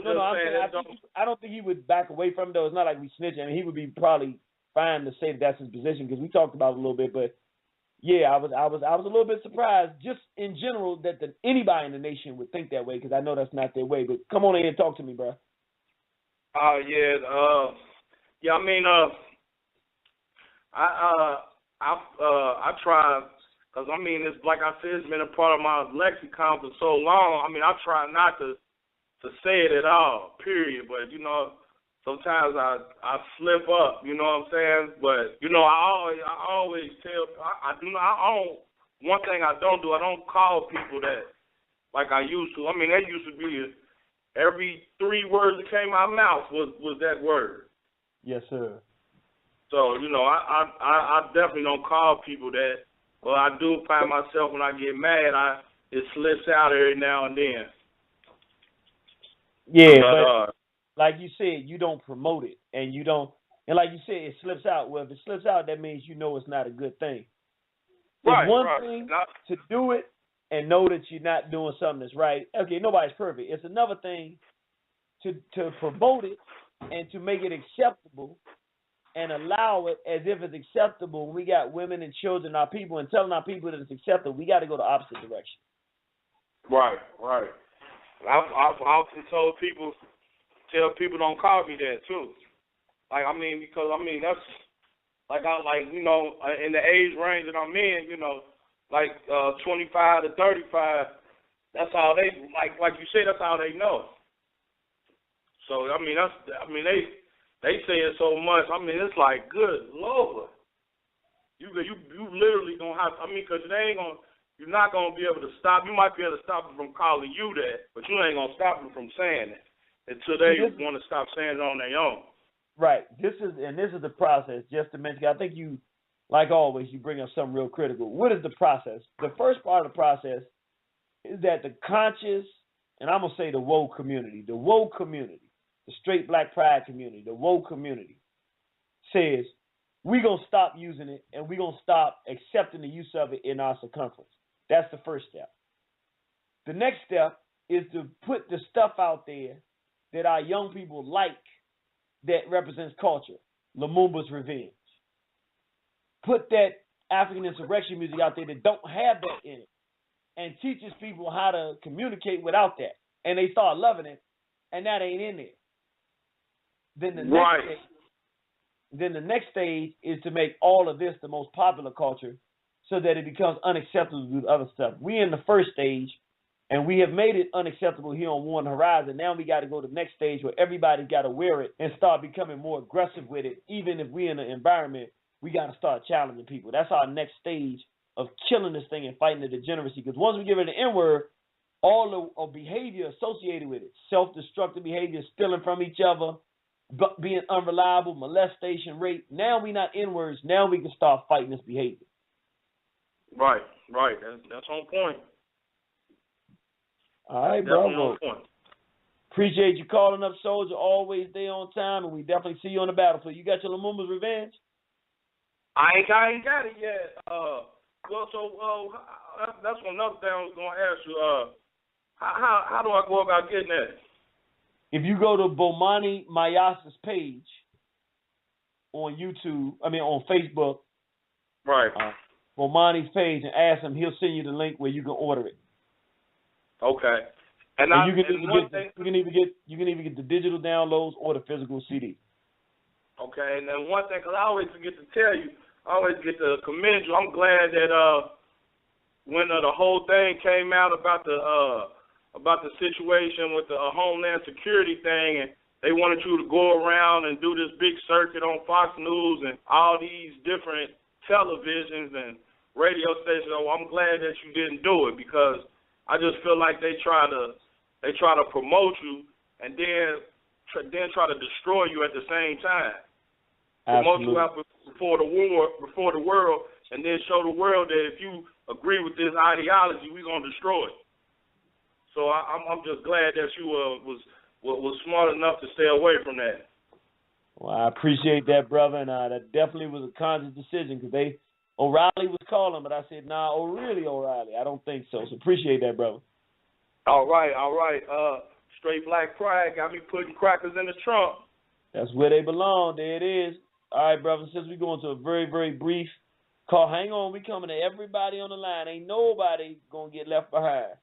don't think he would back away from it, though. It's not like we snitching. I mean, he would be probably fine to say that's his position because we talked about it a little bit. But yeah, I was a little bit surprised, just in general, that anybody in the nation would think that way because I know that's not their way. But come on in and talk to me, bro. I try, because I mean, it's like I said, it's been a part of my lexicon for so long. I mean, I try not to say it at all, period. But you know, sometimes I slip up. You know what I'm saying? But you know, I always tell one thing I don't do. I don't call people that like I used to. I mean, that used to be every 3 words that came out of my mouth was that word. Yes, sir. So, you know, I definitely don't call people that. But I do find myself when I get mad, it slips out every now and then. Yeah, but like you said, you don't promote it, and like you said, it slips out. Well, if it slips out, that means you know it's not a good thing. It's one thing to do it and know that you're not doing something that's right. Okay, nobody's perfect. It's another thing to promote it and to make it acceptable and allow it as if it's acceptable. When we got women and children, our people, and telling our people that it's acceptable, we got to go the opposite direction. Right. I've often tell people don't call me that too. Like, I mean, because I mean that's you know, in the age range that I'm in, you know, like 25 to 35. That's all they like you said. That's all they know. So I mean they say it so much. I mean it's like, good Lord, you literally gonna have. I mean, because you're not gonna be able to stop. You might be able to stop them from calling you that, but you ain't gonna stop them from saying it until they want to stop saying it on their own. Right. This is the process. Just to mention, I think you, like always, you bring up something real critical. What is the process? The first part of the process is that the conscious, and I'm gonna say the woke community, the straight black pride community, the woke community, says we're gonna stop using it and we're gonna stop accepting the use of it in our circumference. That's the first step. The next step is to put the stuff out there that our young people like that represents culture. Lumumba's Revenge. Put that African insurrection music out there that don't have that in it and teaches people how to communicate without that. And they start loving it, and that ain't in there. Then the next stage is to make all of this the most popular culture so that it becomes unacceptable to do other stuff. We're in the first stage, and we have made it unacceptable here on One Horizon. Now we got to go to the next stage where everybody's got to wear it and start becoming more aggressive with it. Even if we're in an environment, we got to start challenging people. That's our next stage of killing this thing and fighting the degeneracy. Because once we give it an N-word, all the behavior associated with it, self-destructive behavior, stealing from each other, being unreliable, molestation, rape. Now we not N-words. Now we can start fighting this behavior. Right. That's on point. All right, bro. Appreciate you calling up, soldier. Always there on time, and we definitely see you on the battlefield. You got your Lumumba's Revenge? I ain't got it yet. That's another thing I was gonna ask you. How do I go about getting that? If you go to Bomani Mayasa's page on YouTube, on Facebook, right? Bomani's page, and ask him, he'll send you the link where you can order it. Okay. And you can either get the digital downloads or the physical CD. Okay, and then one thing, because I always forget to tell you, I always get to commend you. I'm glad that when the whole thing came out about the situation with the Homeland Security thing, and they wanted you to go around and do this big circuit on Fox News and all these different televisions and radio stations. Oh, I'm glad that you didn't do it, because I just feel like they try to promote you and then try to destroy you at the same time. Promote you out before the world, and then show the world that if you agree with this ideology, we're gonna destroy it. So I'm just glad that you was smart enough to stay away from that. Well, I appreciate that, brother, and that definitely was a conscious decision, because O'Reilly was calling, but I said, nah, really, O'Reilly? I don't think so. So appreciate that, brother. All right. Straight Black Pride got me putting crackers in the trunk. That's where they belong. There it is. All right, brother, since we're going to a very, very brief call, hang on, we coming to everybody on the line. Ain't nobody going to get left behind.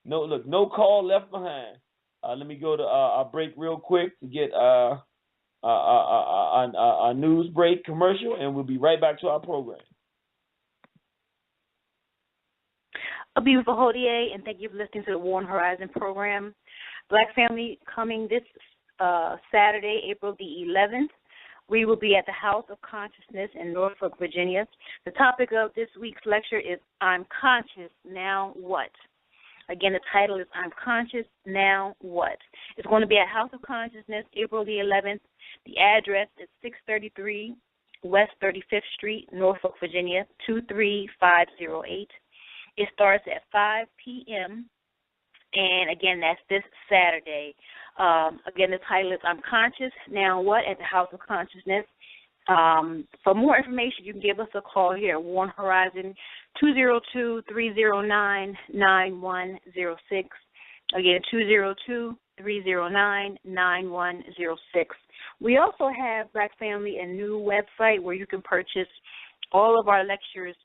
No call left behind. Let me go to our break real quick to get a news break commercial, and we'll be right back to our program. A beautiful Hodier, and thank you for listening to the War on Horizon program. Black Family coming this Saturday, April the 11th. We will be at the House of Consciousness in Norfolk, Virginia. The topic of this week's lecture is I'm Conscious, Now What? Again, the title is I'm Conscious, Now What? It's going to be at House of Consciousness, April the 11th. The address is 633 West 35th Street, Norfolk, Virginia, 23508. It starts at 5 p.m., and again, that's this Saturday. Again, the title is I'm Conscious, Now What? At the House of Consciousness. For more information, you can give us a call here at War on Horizon, 202-309-9106. Again, 202-309-9106. We also have, Black Family, a new website where you can purchase all of our lectures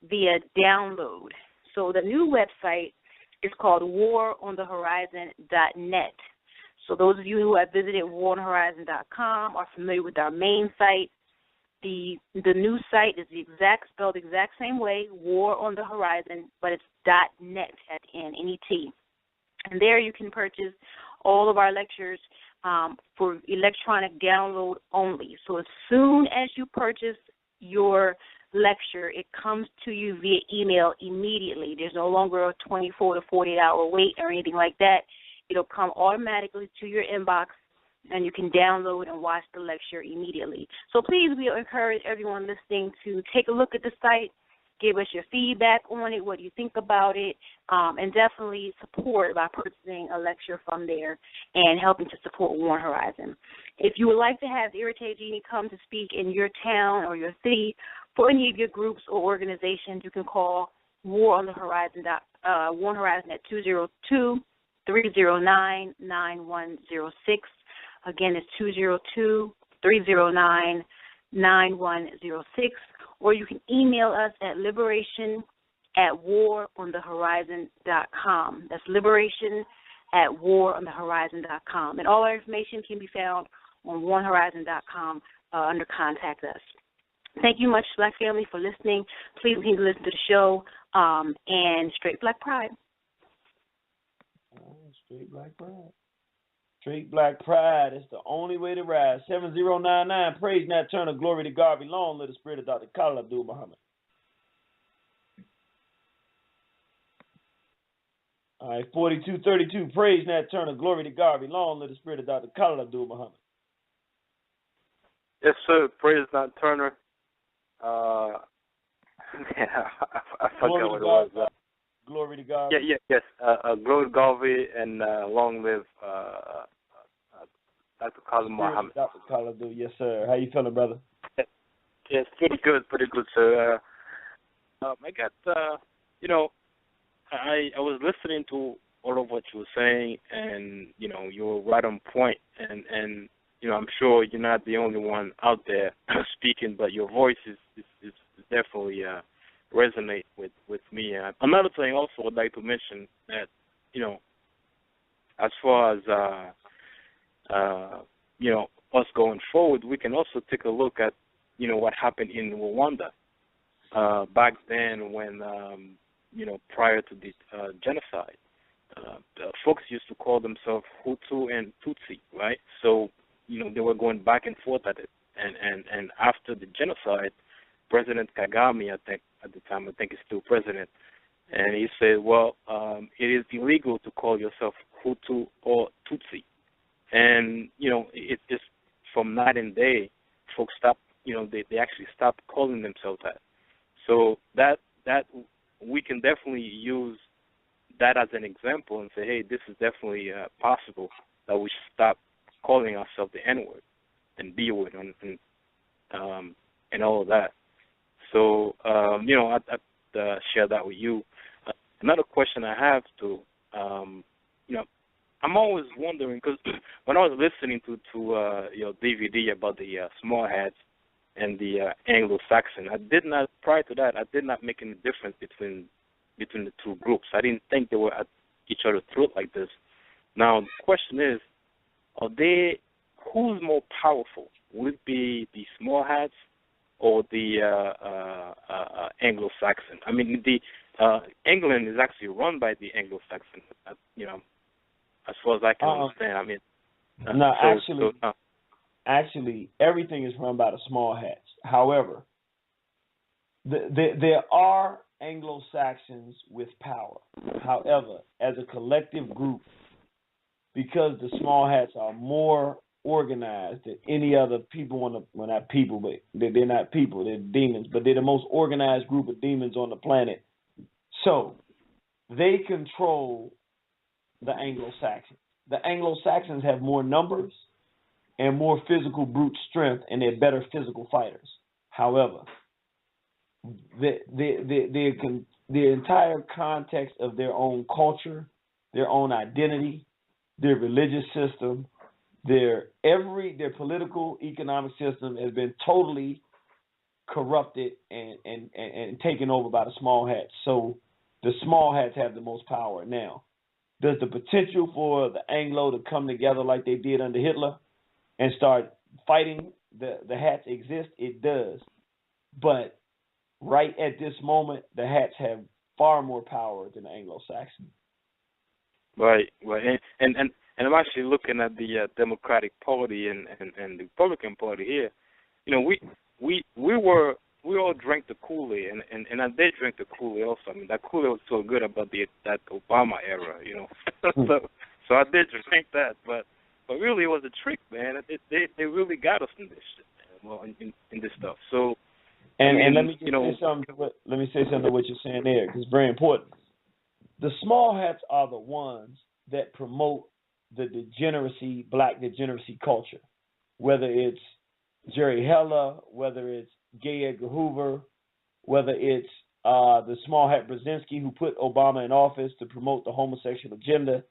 via download. So the new website is called waronthehorizon.net. So those of you who have visited waronthehorizon.com are familiar with our main site. The new site is spelled the exact same way, War on the Horizon, but it's .net at the end, N-E-T. And there you can purchase all of our lectures for electronic download only. So as soon as you purchase your lecture, it comes to you via email immediately. There's no longer a 24 to 48-hour wait or anything like that. It'll come automatically to your inbox, and you can download and watch the lecture immediately. So please, we encourage everyone listening to take a look at the site, give us your feedback on it, what do you think about it, and definitely support by purchasing a lecture from there and helping to support War on Horizon. If you would like to have the Irritated Genie come to speak in your town or your city for any of your groups or organizations, you can call War on Horizon at 202-309-9106. Again, it's 202-309-9106. Or you can email us at liberation@waronthehorizon.com. That's liberation@waronthehorizon.com. And all our information can be found on waronthehorizon.com under Contact Us. Thank you much, Black Family, for listening. Please continue to listen to the show, and Straight Black Pride. Straight Black Pride. Straight Black Pride is the only way to rise. 7099, praise Nat Turner, glory to Garvey, long live the spirit of Dr. Khalil Abdul Muhammad. All right, 4232, praise Nat Turner, glory to Garvey, long live the spirit of Dr. Khalil Abdul Muhammad. Yes, sir, praise Nat Turner. I forgot what it was. Glory to Garvey. Yes. Glory to Garvey, and long live Dr. Khalil Muhammad. Dr. Khalil Abdul, yes, sir. How you feeling, brother? Yes, pretty good, sir. I got, I was listening to all of what you were saying, and, you were right on point, and I'm sure you're not the only one out there speaking, but your voice is definitely resonate with me. Another thing also I'd like to mention that, as far as, us going forward, we can also take a look at, what happened in Rwanda back then when prior to the genocide. Folks used to call themselves Hutu and Tutsi, right? So, they were going back and forth at it. And after the genocide, President Kagame, I think at the time, I think he's still president, and he said, well, it is illegal to call yourself Hutu or Tutsi. And, it's just from night and day, folks stopped, they actually stopped calling themselves that. So that we can definitely use that as an example and say, hey, this is definitely possible that we should stop calling ourselves the N-word and B-word and all of that. So, I'd share that with you. Another question I have to, I'm always wondering, because when I was listening to your DVD about the small hats and the Anglo-Saxon, prior to that, I did not make any difference between the two groups. I didn't think they were at each other's throat like this. Now, the question is, who's more powerful? Would it be the small hats or the Anglo-Saxon? I mean, England is actually run by the Anglo-Saxon, as far as I can understand. I mean, actually, everything is run by the small hats. However, there are Anglo-Saxons with power. However, as a collective group, because the small hats are more organized than any other people not people, but they're not people, they're demons, but they're the most organized group of demons on the planet. So they control the Anglo-Saxons. The Anglo-Saxons have more numbers and more physical brute strength, and they're better physical fighters. However, the entire context of their own culture, their own identity, their religious system, their political, economic system has been totally corrupted and taken over by the small hats. So the small hats have the most power. Now, does the potential for the Anglo to come together like they did under Hitler and start fighting the hats exist? It does. But right at this moment, the hats have far more power than the Anglo-Saxon. Right. And I'm actually looking at the Democratic Party and the Republican Party here. We all drank the Kool-Aid, and I did drink the Kool-Aid also. I mean, that Kool-Aid was so good about that Obama era, so I did drink that, but really it was a trick, man. They really got us in this shit, man. Well, in this stuff. So. And let me say something. Let me say something to what you're saying there, because it's very important. The small hats are the ones that promote the degeneracy, black degeneracy culture, whether it's Jerry Heller, whether it's Gay Edgar Hoover, whether it's the small hat Brzezinski who put Obama in office to promote the homosexual agenda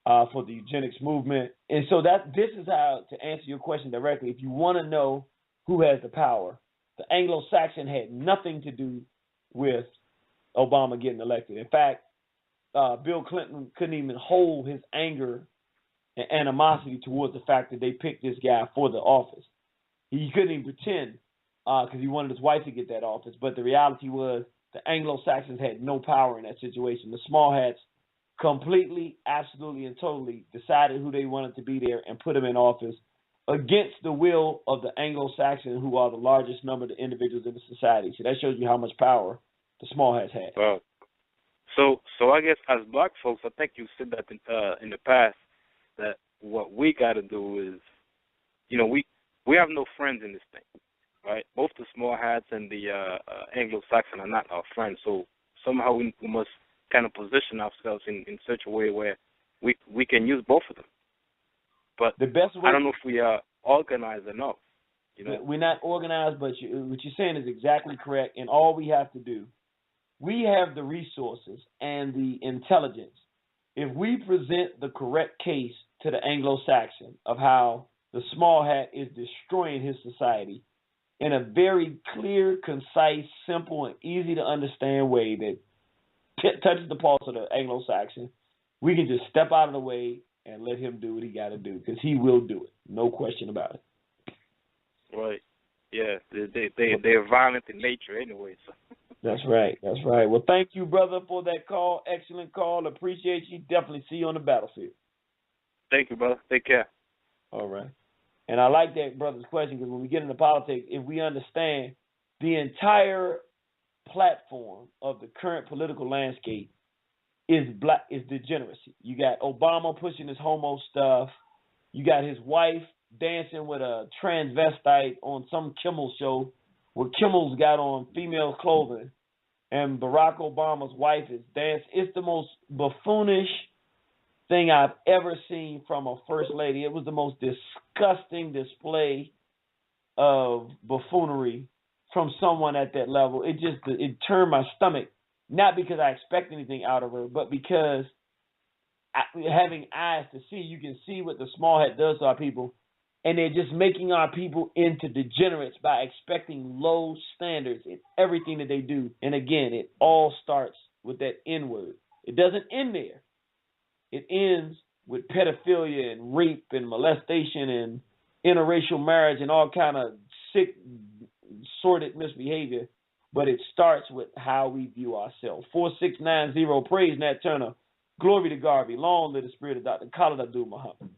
for the eugenics movement. And so this is how, to answer your question directly, if you want to know who has the power, the Anglo-Saxon had nothing to do with Obama getting elected. In fact, Bill Clinton couldn't even hold his anger and animosity towards the fact that they picked this guy for the office. He couldn't even pretend because he wanted his wife to get that office. But the reality was the Anglo-Saxons had no power in that situation. The small hats completely, absolutely, and totally decided who they wanted to be there and put him in office against the will of the Anglo-Saxons, who are the largest number of individuals in the society. So that shows you how much power the small hats had. Wow. So I guess as black folks, I think you said that in the past, that what we got to do is, we have no friends in this thing, right? Both the small hats and the Anglo-Saxon are not our friends. So somehow we must kind of position ourselves in such a way where we can use both of them. But the best way, I don't know if we are organized enough. We're not organized, but what you're saying is exactly correct. And all we have to do, we have the resources and the intelligence. If we present the correct case to the Anglo-Saxon of how the small hat is destroying his society in a very clear, concise, simple, and easy to understand way that touches the pulse of the Anglo-Saxon, we can just step out of the way and let him do what he got to do, because he will do it. No question about it. Right. Yeah. They're violent in nature anyway. So. That's right. That's right. Well, thank you, brother, for that call. Excellent call. Appreciate you. Definitely see you on the battlefield. Thank you, brother. Take care. All right. And I like that brother's question because when we get into politics, if we understand the entire platform of the current political landscape is degeneracy. You got Obama pushing his homo stuff. You got his wife dancing with a transvestite on some Kimmel show where Kimmel's got on female clothing and Barack Obama's wife is dancing. It's the most buffoonish thing I've ever seen from a first lady. It was the most disgusting display of buffoonery from someone at that level. It turned my stomach, not because I expect anything out of her, but because having eyes to see, you can see what the small hat does to our people, and they're just making our people into degenerates by expecting low standards in everything that they do. And again, it all starts with that N-word. It doesn't end there. It ends with pedophilia and rape and molestation and interracial marriage and all kind of sick, sordid misbehavior. But it starts with how we view ourselves. 4690, praise Nat Turner. Glory to Garvey. Long live the spirit of Dr. Khalid Abdul-Muhammad.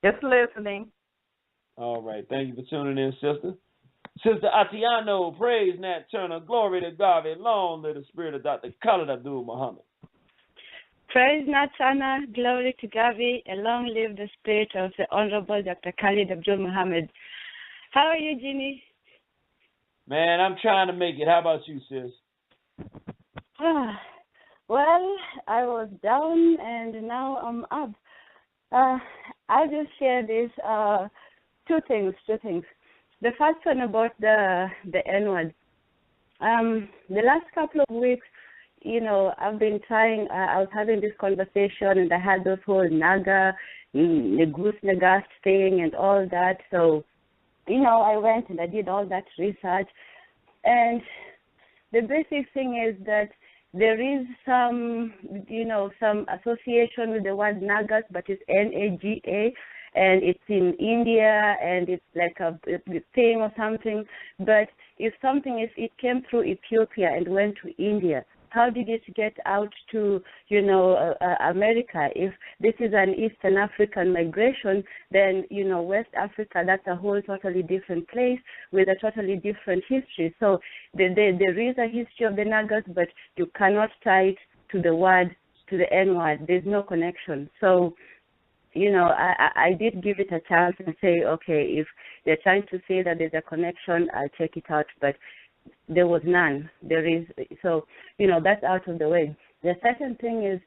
Just listening. All right. Thank you for tuning in, sister. Sister Atiano, praise Nat Turner. Glory to Garvey. Long live the spirit of Dr. Khalid Abdul-Muhammad. Praise Nat Turner, glory to Garvey, and long live the spirit of the Honorable Dr. Khalid Abdul-Muhammad. How are you, Ginny? Man, I'm trying to make it. How about you, sis? Well, I was down and now I'm up. I'll just share this, two things. The first one about the N-word. The last couple of weeks, I've been trying, I was having this conversation and I had those whole Naga, Negus Nagas thing and all that. So, I went and I did all that research. And the basic thing is that there is some association with the word Nagas, but it's N-A-G-A, and it's in India, and it's like a thing or something. But if it came through Ethiopia and went to India, how did it get out to, America? If this is an Eastern African migration, then, West Africa, that's a whole totally different place with a totally different history. So there is a history of the Nagas, but you cannot tie it to the word, to the N-word. There's no connection. So, I did give it a chance and say, okay, if they're trying to say that there's a connection, I'll check it out. But there was none. There is, so, that's out of the way. The second thing is,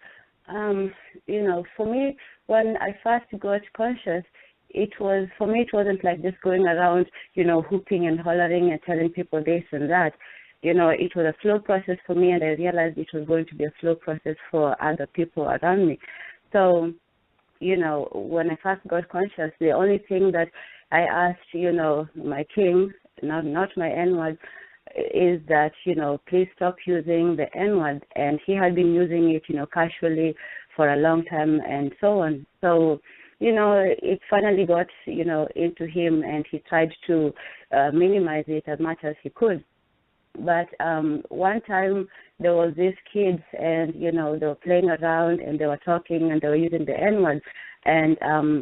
for me, when I first got conscious, it wasn't like just going around, hooping and hollering and telling people this and that. It was a slow process for me, and I realized it was going to be a slow process for other people around me. So, when I first got conscious, the only thing that I asked, my king, not my N-word, is that, please stop using the N-word. And he had been using it, casually for a long time and so on. So, it finally got, into him, and he tried to minimize it as much as he could. But one time there was these kids, and, they were playing around and they were talking and they were using the N-word. And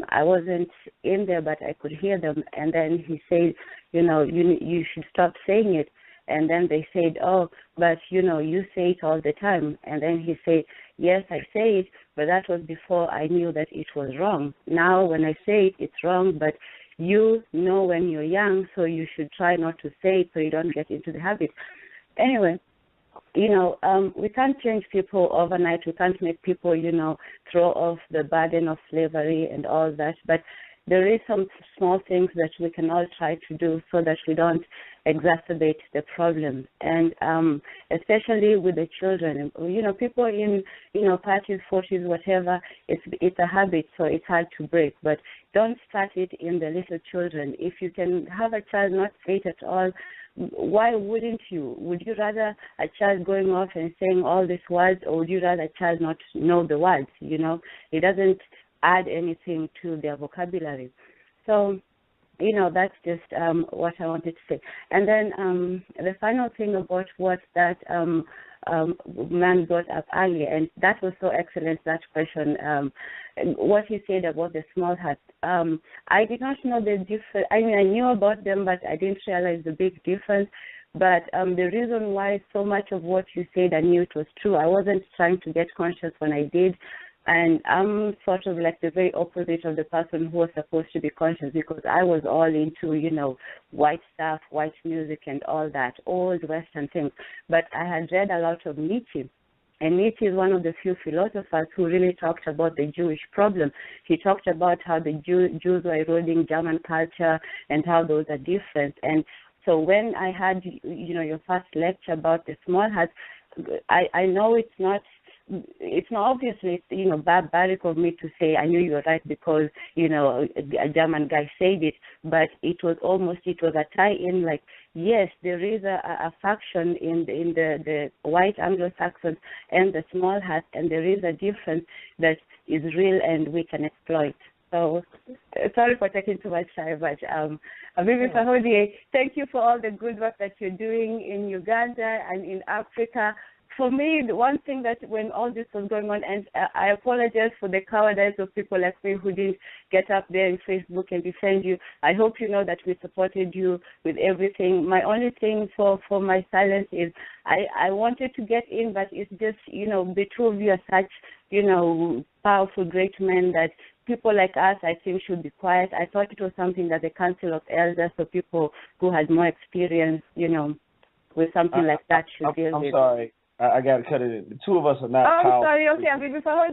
I wasn't in there, but I could hear them. And then he said, you should stop saying it. And then they said, oh, but, you say it all the time. And then he said, yes, I say it, but that was before I knew that it was wrong. Now when I say it, it's wrong, but you know when you're young, so you should try not to say it so you don't get into the habit. Anyway, we can't change people overnight. We can't make people, throw off the burden of slavery and all that. But there is some small things that we can all try to do so that we don't exacerbate the problem. And especially with the children, people in, 30s, 40s, whatever, it's a habit, so it's hard to break. But don't start it in the little children. If you can have a child not say it at all, why wouldn't you? Would you rather a child going off and saying all these words, or would you rather a child not know the words? It doesn't add anything to their vocabulary. So, that's just what I wanted to say. And then the final thing about what that man brought up earlier, and that was so excellent, that question, what he said about the small hats. I did not know the difference. I mean, I knew about them, but I didn't realize the big difference. But the reason why so much of what you said, I knew it was true. I wasn't trying to get conscious when I did. And I'm sort of like the very opposite of the person who was supposed to be conscious, because I was all into, white stuff, white music and all that, old Western things. But I had read a lot of Nietzsche. And Nietzsche is one of the few philosophers who really talked about the Jewish problem. He talked about how the Jews were eroding German culture and how those are different. And so when I had, your first lecture about the small hats, I know it's not obviously, barbaric of me to say I knew you were right because, a German guy said it, but it was a tie-in, like, yes, there is a faction in the white Anglo-Saxons and the small hats, and there is a difference that is real and we can exploit. So, sorry for taking too much time, but Abibi Fahodi, thank you for all the good work that you're doing in Uganda and in Africa. For me, the one thing that when all this was going on, and I apologize for the cowardice of people like me who didn't get up there in Facebook and defend you. I hope you know that we supported you with everything. My only thing for my silence is I wanted to get in, but it's just, the two of you are such, powerful, great men that people like us, I think, should be quiet. I thought it was something that the Council of Elders, or people who had more experience, with something like that should deal with. I'm sorry. I got to cut it in. The two of us are not powerful. Oh, sorry. Okay, I'm before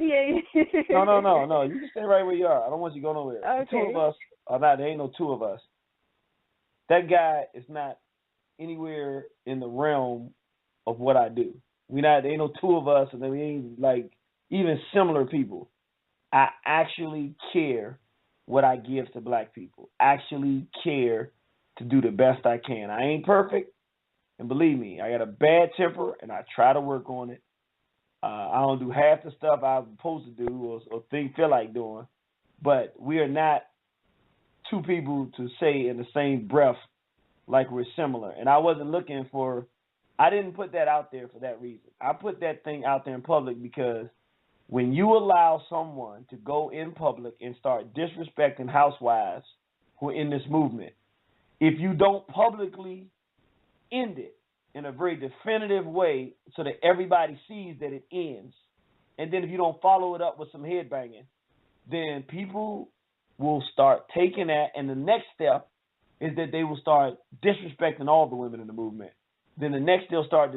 No. You can stay right where you are. I don't want you to go nowhere. Okay. The two of us are not. There ain't no two of us. That guy is not anywhere in the realm of what I do. There ain't no two of us, and we ain't like even similar people. I actually care what I give to black people. Actually care to do the best I can. I ain't perfect. And believe me, I got a bad temper, and I try to work on it. I don't do half the stuff I'm supposed to do or feel like doing. But we are not two people to say in the same breath like we're similar. And I wasn't looking for – I didn't put that out there for that reason. I put that thing out there in public because when you allow someone to go in public and start disrespecting housewives who are in this movement, if you don't publicly – end it in a very definitive way so that everybody sees that it ends. And then if you don't follow it up with some headbanging, then people will start taking that, and the next step is that they will start disrespecting all the women in the movement. Then the next they'll start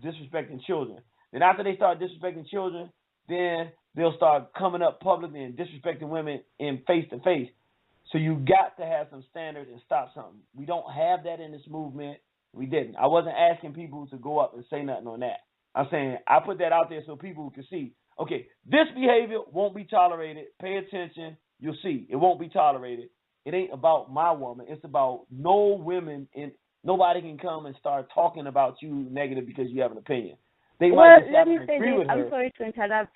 disrespecting children. Then after they start disrespecting children, then they'll start coming up publicly and disrespecting women in face-to-face. So you got to have some standards and stop something. We don't have that in this movement. We didn't. I wasn't asking people to go up and say nothing on that. I'm saying I put that out there so people can see, okay, this behavior won't be tolerated. Pay attention. You'll see. It won't be tolerated. It ain't about my woman. It's about no women, and nobody can come and start talking about you negative because you have an opinion. They might just have to agree with her. I'm sorry to interrupt.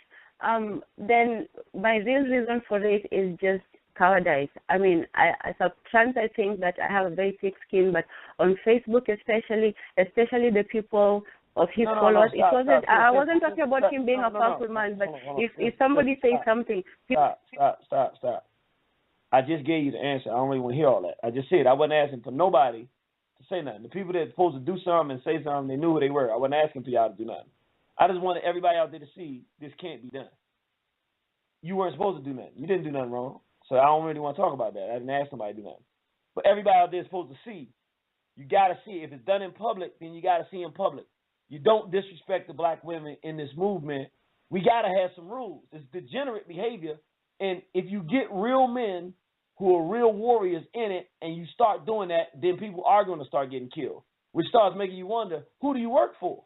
Then my real reason for it is just cowardice. I mean, sometimes I think that I have a very thick skin, but on Facebook especially the people of his followers, I wasn't talking about him being a powerful man, but if somebody says something... Stop. I just gave you the answer. I don't really want to hear all that. I just said I wasn't asking for nobody to say nothing. The people that are supposed to do something and say something, they knew who they were. I wasn't asking for y'all to do nothing. I just wanted everybody out there to see this can't be done. You weren't supposed to do nothing. You didn't do nothing wrong. So I don't really want to talk about that. I didn't ask somebody to do nothing. But everybody out there is supposed to see. You got to see. If it's done in public, then you got to see in public. You don't disrespect the black women in this movement. We got to have some rules. It's degenerate behavior. And if you get real men who are real warriors in it and you start doing that, then people are going to start getting killed, which starts making you wonder, who do you work for?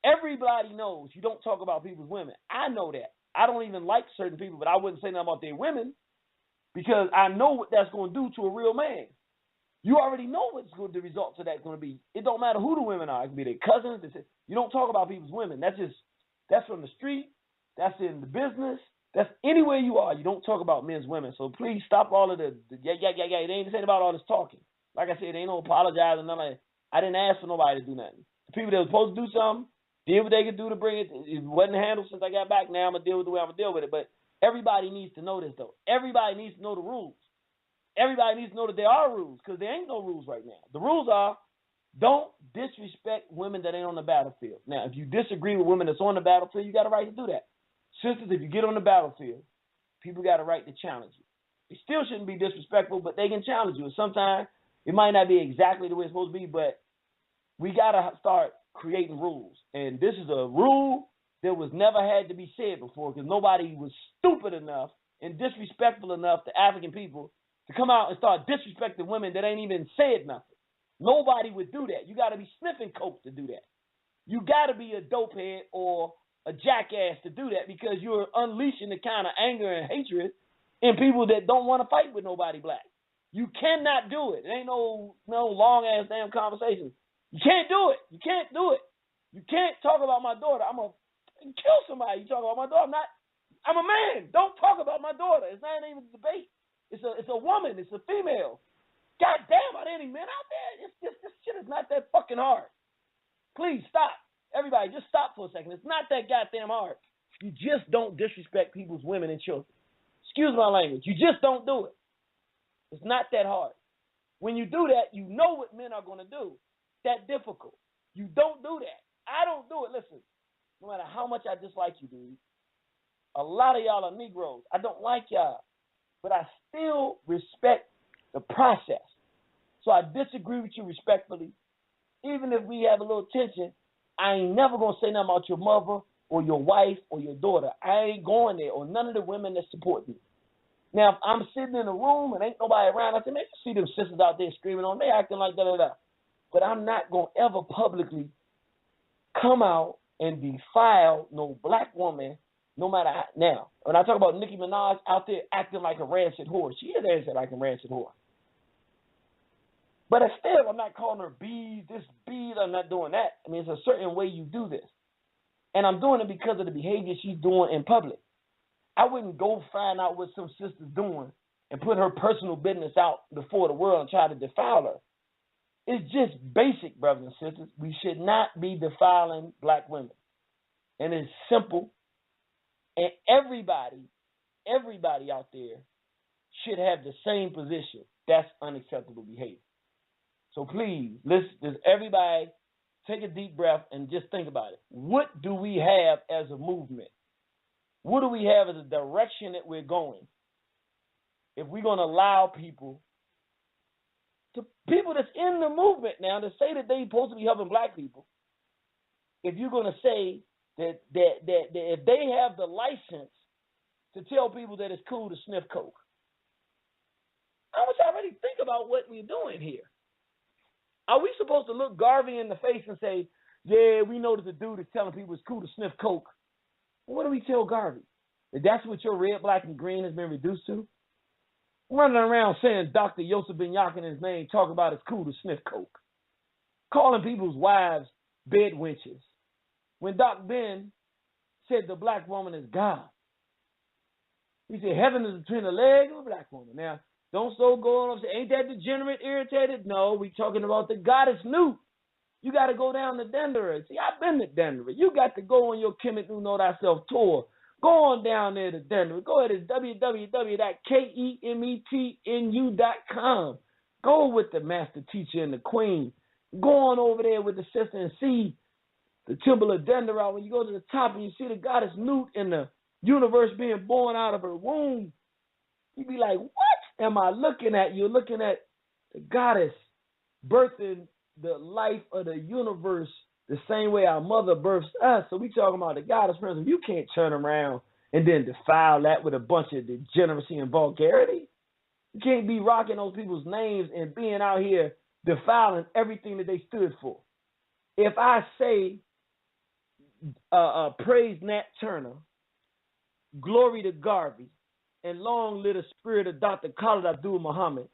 Everybody knows you don't talk about people's women. I know that. I don't even like certain people, but I wouldn't say nothing about their women. Because I know what that's going to do to a real man. You already know what's the results of that going to be. It don't matter who the women are. It can be their cousins. You don't talk about people's women. That's from the street. That's in the business. That's anywhere you are. You don't talk about men's women. So please stop all of the yeah. It ain't saying about all this talking. Like I said, there ain't no apologizing, none of that. I didn't ask for nobody to do nothing. The people that were supposed to do something did what they could do to bring it. It wasn't handled since I got back. Now I'm going to deal with the way I'm going to deal with it. But everybody needs to know this, though. Everybody needs to know the rules. Everybody needs to know that there are rules, because there ain't no rules right now. The rules are, don't disrespect women that ain't on the battlefield. Now, if you disagree with women that's on the battlefield, you got a right to do that. Sisters, if you get on the battlefield, people got a right to challenge you. They still shouldn't be disrespectful, but they can challenge you. And sometimes it might not be exactly the way it's supposed to be, but we got to start creating rules. And this is a rule that was never had to be said before, because nobody was stupid enough and disrespectful enough to African people to come out and start disrespecting women that ain't even said nothing. Nobody would do that. You got to be sniffing coke to do that. You got to be a dopehead or a jackass to do that, because you're unleashing the kind of anger and hatred in people that don't want to fight with nobody black. You cannot do it. It ain't no long-ass damn conversation. You can't do it. You can't do it. You can't talk about my daughter. I'm going to kill somebody. You talk about my daughter. I'm a man. Don't talk about my daughter. It's not even a debate. It's a woman. It's a female. God damn, are there any men out there? This shit is not that fucking hard. Please stop. Everybody, just stop for a second. It's not that goddamn hard. You just don't disrespect people's women and children. Excuse my language. You just don't do it. It's not that hard. When you do that, you know what men are going to do. It's that difficult. You don't do that. I don't do it. Listen, no matter how much I dislike you, dude, a lot of y'all are Negroes. I don't like y'all, but I still respect the process. So I disagree with you respectfully. Even if we have a little tension, I ain't never going to say nothing about your mother or your wife or your daughter. I ain't going there, or none of the women that support me. Now, if I'm sitting in a room and ain't nobody around, I say, man, you see them sisters out there screaming on me, acting like da-da-da. But I'm not going to ever publicly come out and defile no black woman, no matter how. Now, when I talk about Nicki Minaj out there acting like a rancid whore, she is acting like a rancid whore. But still, I'm not calling her bees, I'm not doing that. I mean, it's a certain way you do this. And I'm doing it because of the behavior she's doing in public. I wouldn't go find out what some sister's doing and put her personal business out before the world and try to defile her. It's just basic, brothers and sisters. We should not be defiling black women. And it's simple. And everybody out there should have the same position. That's unacceptable behavior. So please, let's everybody take a deep breath and just think about it. What do we have as a movement? What do we have as a direction that we're going? If we're going to allow people that's in the movement now to say that they're supposed to be helping black people, if you're going to say that if they have the license to tell people that it's cool to sniff coke, I want y'all to really think about what we're doing here. Are we supposed to look Garvey in the face and say, yeah, we know that the dude is telling people it's cool to sniff coke? Well, what do we tell Garvey? That that's what your red, black, and green has been reduced to? Running around saying Dr. Yosef Ben Yakin's name, talking about it's cool to sniff coke. Calling people's wives bed wenches. When Doc Ben said the black woman is God. He said heaven is between the legs of a black woman. Now, don't so go on and say, ain't that degenerate, irritated? No, we talking about the goddess Newt. You got to go down to Denver. See, I've been to Denver. You got to go on your Kemet Who Know Thyself tour. Go on down there to Denver. Go ahead, it's www.kemetnu.com. Go with the master teacher and the queen. Go on over there with the sister and see the temple of Denver. When you go to the top and you see the goddess Newt in the universe being born out of her womb, you be like, what am I looking at? You're looking at the goddess birthing the life of the universe the same way our mother births us. So we talking about the goddess principle. You can't turn around and then defile that with a bunch of degeneracy and vulgarity. You can't be rocking those people's names and being out here defiling everything that they stood for. If I say praise Nat Turner, glory to Garvey, and long live the spirit of Dr. Khalid Abdul Muhammad,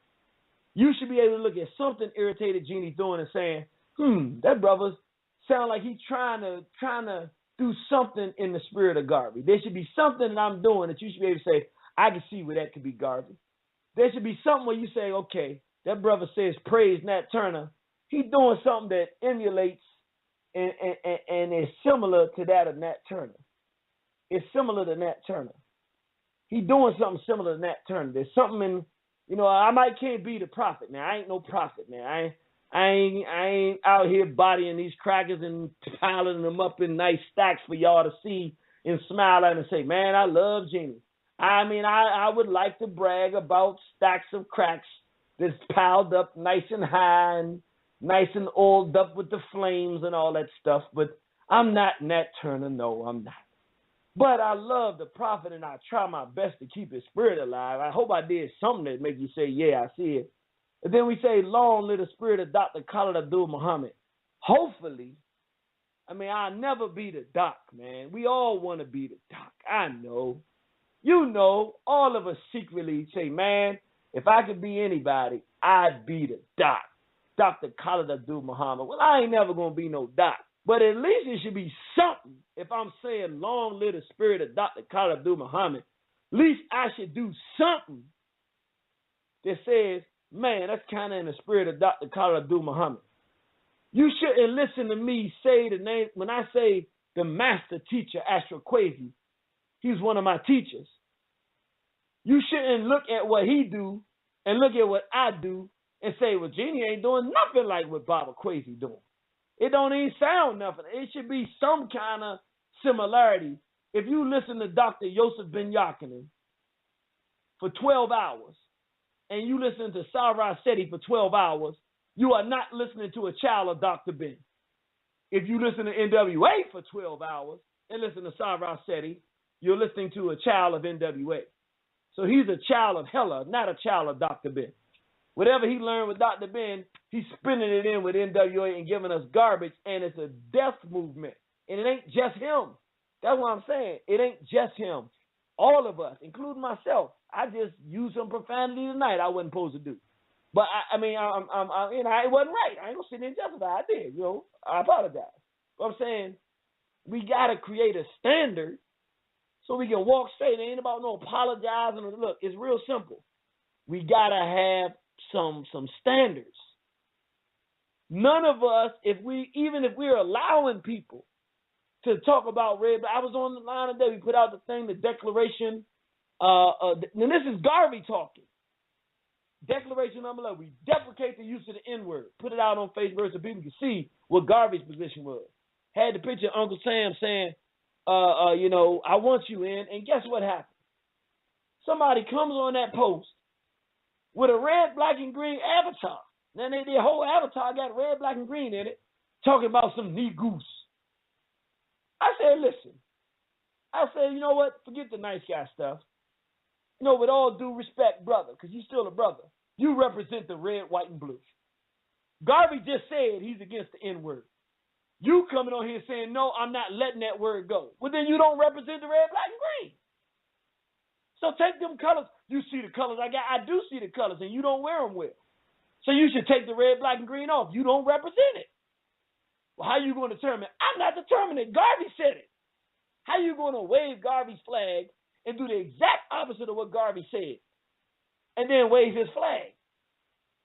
you should be able to look at something irritated Jeannie's doing and saying, that brother sound like he's trying to do something in the spirit of Garvey. There should be something that I'm doing that you should be able to say, I can see where that could be Garvey. There should be something where you say, okay, that brother says praise Nat Turner. He's doing something that emulates and is similar to that of Nat Turner. It's similar to Nat Turner. He's doing something similar to Nat Turner. There's something in, you know, can't be the prophet. Now, I ain't no prophet, man. I ain't out here bodying these crackers and piling them up in nice stacks for y'all to see and smile at and say, man, I love Jeannie. I mean, I would like to brag about stacks of cracks that's piled up nice and high and nice and oiled up with the flames and all that stuff, but I'm not Nat Turner. No, I'm not. But I love the prophet, and I try my best to keep his spirit alive. I hope I did something that make you say, yeah, I see it. And then we say, long live the spirit of Dr. Khalid Abdul Muhammad. Hopefully, I mean, I'll never be the doc, man. We all want to be the doc. I know. You know, all of us secretly say, man, if I could be anybody, I'd be the doc. Dr. Khalid Abdul Muhammad. Well, I ain't never going to be no doc. But at least it should be something. If I'm saying long live the spirit of Dr. Khalid Abdul Muhammad, at least I should do something that says, man, that's kind of in the spirit of Dr. Khalid Abdul Muhammad. You shouldn't listen to me say the name. When I say the master teacher, Astro Kwesi, he's one of my teachers. You shouldn't look at what he do and look at what I do and say, well, Jeannie ain't doing nothing like what Baba Kwesi doing. It don't even sound nothing. It should be some kind of similarity. If you listen to Dr. Yosef Ben Yakinen for 12 hours and you listen to Sarah Seti for 12 hours, you are not listening to a child of Dr. Ben. If you listen to N.W.A. for 12 hours and listen to Sarah Seti, you're listening to a child of N.W.A. So he's a child of Hella, not a child of Dr. Ben. Whatever he learned with Dr. Ben, he's spinning it in with N.W.A. and giving us garbage, and it's a death movement. And it ain't just him. That's what I'm saying. It ain't just him. All of us, including myself. I just used some profanity tonight I wasn't supposed to do. But, it wasn't right. I ain't going to sit there and justify. I did, I apologize. But I'm saying we got to create a standard so we can walk straight. It ain't about no apologizing. Look, it's real simple. We got to have some standards. None of us, even if we're allowing people to talk about red, I was on the line today, we put out the thing, the declaration, and this is Garvey talking. Declaration number 11, we deprecate the use of the N-word. Put it out on Facebook so people can see what Garvey's position was. Had the picture of Uncle Sam saying, I want you in, and guess what happened? Somebody comes on that post with a red, black, and green avatar. Then their whole avatar got red, black, and green in it, talking about some knee goose. I said, listen. I said, you know what? Forget the nice guy stuff. With all due respect, brother, because you're still a brother, you represent the red, white, and blue. Garvey just said he's against the N-word. You coming on here saying, no, I'm not letting that word go. Well, then you don't represent the red, black, and green. So take them colors. You see the colors I got. I do see the colors, and you don't wear them well. So you should take the red, black, and green off. You don't represent it. Well, how you going to determine? I'm not determining it. Garvey said it. How you going to wave Garvey's flag and do the exact opposite of what Garvey said and then wave his flag?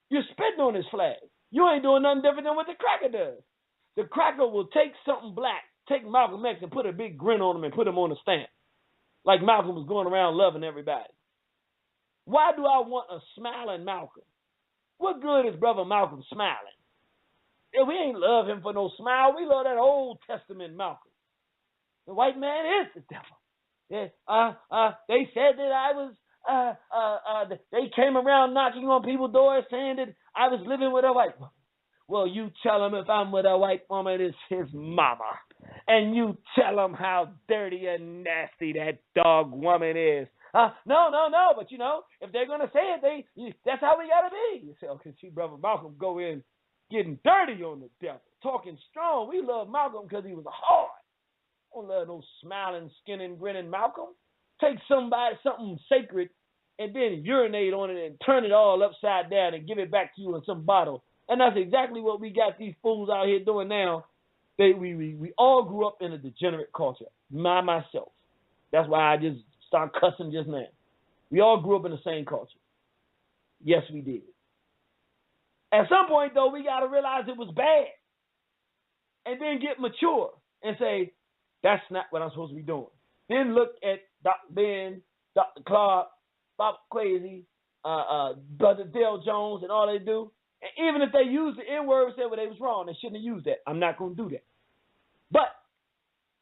You're spitting on his flag. You ain't doing nothing different than what the cracker does. The cracker will take something black, take Malcolm X and put a big grin on him and put him on a stamp. Like Malcolm was going around loving everybody. Why do I want a smiling Malcolm? What good is Brother Malcolm smiling? Yeah, we ain't love him for no smile. We love that Old Testament Malcolm. The white man is the devil. Yeah, they said that I was, they came around knocking on people's doors saying that I was living with a white woman. Well, you tell him if I'm with a white woman, it's his mama. And you tell him how dirty and nasty that dog woman is. No. But, if they're going to say it, that's how we got to be. You say, okay, see, Brother Malcolm go in getting dirty on the devil, talking strong. We love Malcolm because he was hard. Don't love no smiling, skinning, grinning Malcolm. Take something sacred, and then urinate on it and turn it all upside down and give it back to you in some bottle. And that's exactly what we got these fools out here doing now. We all grew up in a degenerate culture. Myself. That's why I just started cussing just now. We all grew up in the same culture. Yes, we did. At some point, though, we got to realize it was bad. And then get mature and say, that's not what I'm supposed to be doing. Then look at Dr. Ben, Dr. Clark, Bob Quasi, Brother Dale Jones, and all they do. And even if they use the N-word and say, well, they was wrong, they shouldn't have used that. I'm not going to do that. But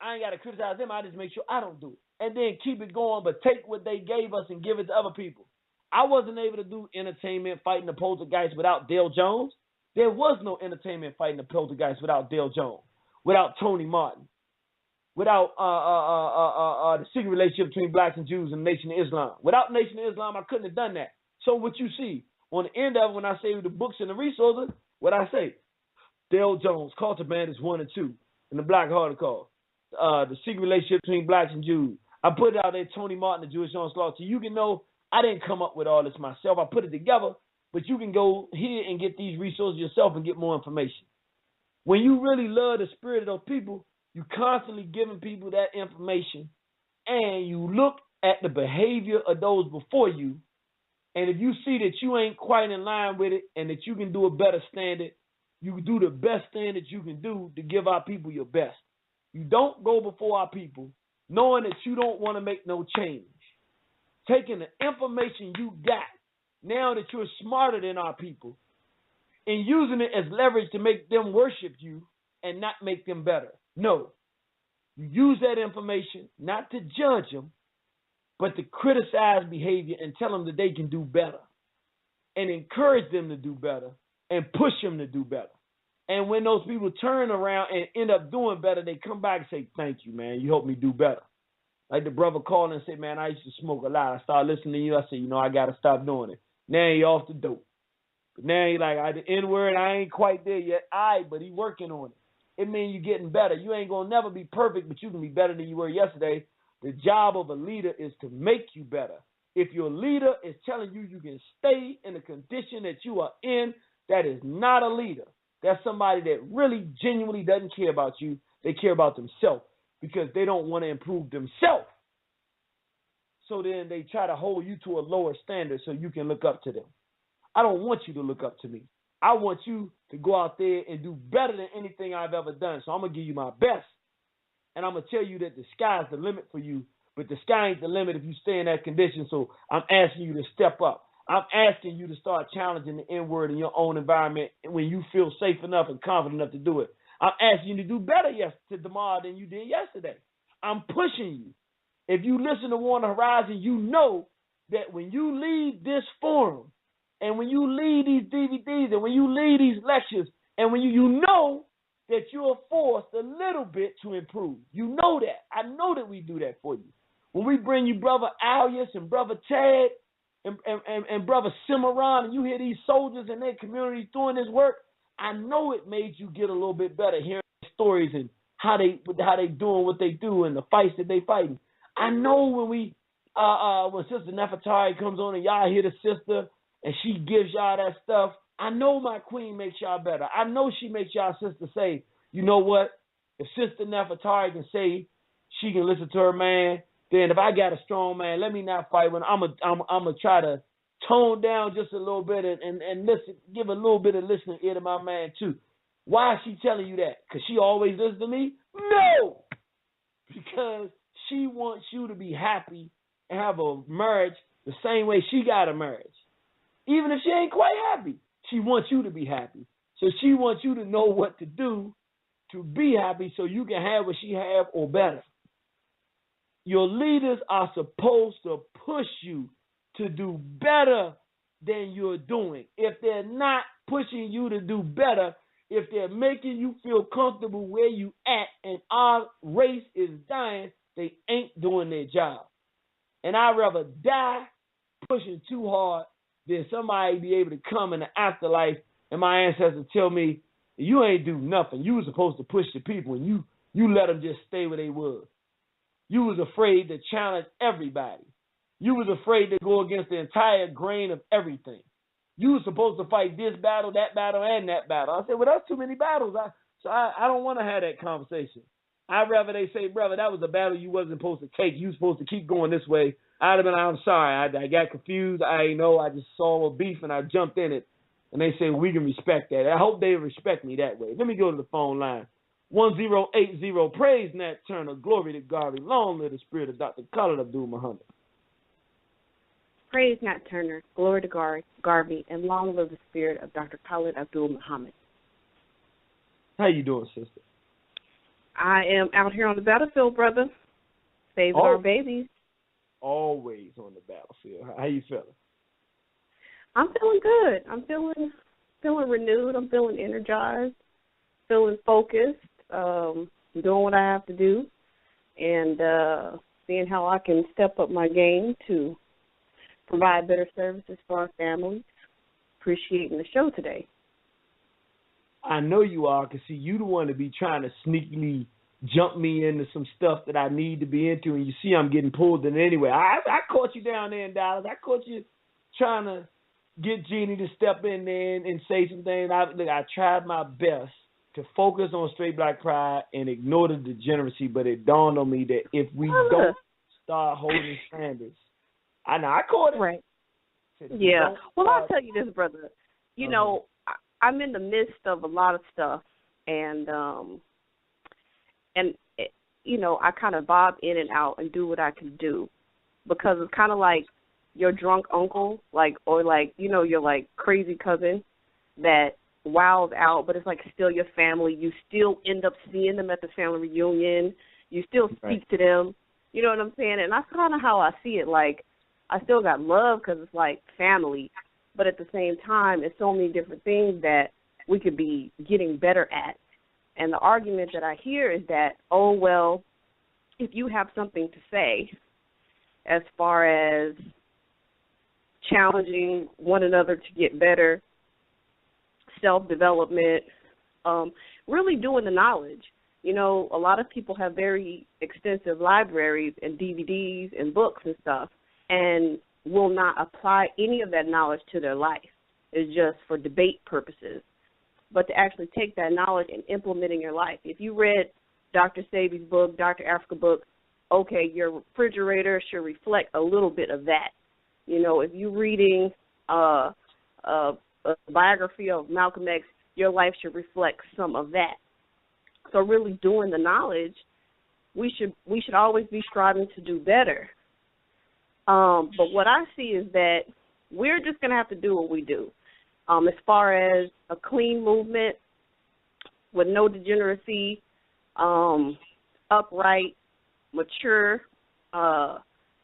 I ain't got to criticize them. I just make sure I don't do it. And then keep it going, but take what they gave us and give it to other people. I wasn't able to do entertainment fighting the poltergeist without Dale Jones. There was no entertainment fighting the poltergeist without Dale Jones, without Tony Martin, without the secret relationship between blacks and Jews and the Nation of Islam. Without Nation of Islam, I couldn't have done that. So what you see on the end of it, when I say the books and the resources, what I say, Dale Jones, Culture Bandits 1 and 2, in the Black Holocaust, the secret relationship between blacks and Jews. I put it out there, Tony Martin, the Jewish Onslaught, so you can know I didn't come up with all this myself. I put it together, but you can go here and get these resources yourself and get more information. When you really love the spirit of those people, you constantly giving people that information, and you look at the behavior of those before you, and if you see that you ain't quite in line with it and that you can do a better standard, you do the best standard you can do to give our people your best. You don't go before our people knowing that you don't want to make no change. Taking the information you got, now that you're smarter than our people, and using it as leverage to make them worship you and not make them better. No. You use that information not to judge them, but to criticize behavior and tell them that they can do better, and encourage them to do better and push them to do better. And when those people turn around and end up doing better, they come back and say, thank you, man. You helped me do better. Like the brother called and said, man, I used to smoke a lot. I started listening to you. I said, I got to stop doing it. Now he off the dope. But now he like, the N-word, I ain't quite there yet. But he working on it. It means you're getting better. You ain't going to never be perfect, but you can be better than you were yesterday. The job of a leader is to make you better. If your leader is telling you you can stay in the condition that you are in, that is not a leader. That's somebody that really genuinely doesn't care about you. They care about themselves because they don't want to improve themselves. So then they try to hold you to a lower standard so you can look up to them. I don't want you to look up to me. I want you to go out there and do better than anything I've ever done. So I'm going to give you my best. And I'm going to tell you that the sky's the limit for you, but the sky ain't the limit if you stay in that condition. So I'm asking you to step up. I'm asking you to start challenging the N-word in your own environment when you feel safe enough and confident enough to do it. I'm asking you to do better tomorrow than you did yesterday. I'm pushing you. If you listen to War on the Horizon, you know that when you leave this forum and when you leave these DVDs and when you leave these lectures and when you know that you're forced a little bit to improve. You know that. I know that we do that for you. When we bring you Brother Alias and Brother Ted and Brother Cimarron, and you hear these soldiers in their community doing this work, I know it made you get a little bit better hearing stories and how they doing what they do and the fights that they fighting. I know when Sister Nefertari comes on and y'all hear the sister and she gives y'all that stuff, I know my queen makes y'all better. I know she makes y'all sister say, you know what? If Sister Nefertari can say she can listen to her man, then if I got a strong man, let me not fight when I'm gonna try to tone down just a little bit and listen, give a little bit of listening ear to my man too. Why is she telling you that? Because she always listens to me? No! Because she wants you to be happy and have a marriage the same way she got a marriage. Even if she ain't quite happy, she wants you to be happy. So she wants you to know what to do to be happy so you can have what she have or better. Your leaders are supposed to push you to do better than you're doing. If they're not pushing you to do better, if they're making you feel comfortable where you at and our race is dying, they ain't doing their job. And I'd rather die pushing too hard than somebody be able to come in the afterlife and my ancestors tell me, you ain't do nothing. You were supposed to push the people and you let them just stay where they was. You was afraid to challenge everybody. You was afraid to go against the entire grain of everything. You were supposed to fight this battle, and that battle. I said, well, that's too many battles. So I don't want to have that conversation. I'd rather they say, brother, that was a battle you wasn't supposed to take. You supposed to keep going this way. I'd have been, I'm sorry. I got confused. I ain't know. I just saw a beef and I jumped in it. And they say, we can respect that. I hope they respect me that way. Let me go to the phone line. 1080. Praise Nat Turner. Glory to Garvey. Long live the spirit of Dr. Khalid Abdul Muhammad. Praise Nat Turner. Glory to Garvey. And long live the spirit of Dr. Khalid Abdul Muhammad. How you doing, sister? I am out here on the battlefield, brother. Saving our babies. Always on the battlefield. How you feeling? I'm feeling good. I'm feeling renewed. I'm feeling energized, feeling focused, doing what I have to do, and seeing how I can step up my game to provide better services for our families. Appreciating the show today. I know you are, because, see, you the one to be trying to sneakily jump me into some stuff that I need to be into, and you see I'm getting pulled in anyway. I caught you down there in Dallas. I caught you trying to get Jeannie to step in there and say some things. I tried my best to focus on straight black pride and ignore the degeneracy, but it dawned on me that if we don't start holding standards, I caught it. Right. Yeah. Well, I'll tell you this, brother. You know, I'm in the midst of a lot of stuff, and you know, I kind of bob in and out and do what I can do, because it's kind of like your drunk uncle, or your crazy cousin that wows out, but it's like still your family. You still end up seeing them at the family reunion. You still speak to them. You know what I'm saying? And that's kind of how I see it. Like, I still got love because it's like family, but at the same time, it's so many different things that we could be getting better at. And the argument that I hear is that, oh, well, if you have something to say as far as challenging one another to get better, self-development, really doing the knowledge. You know, a lot of people have very extensive libraries and DVDs and books and stuff, and will not apply any of that knowledge to their life. It's just for debate purposes. But to actually take that knowledge and implement it in your life. If you read Dr. Sabi's book, Dr. Africa book, okay, your refrigerator should reflect a little bit of that. You know, if you're reading a biography of Malcolm X, your life should reflect some of that. So really doing the knowledge, we should always be striving to do better. But what I see is that we're just going to have to do what we do. As far as a clean movement with no degeneracy, upright, mature,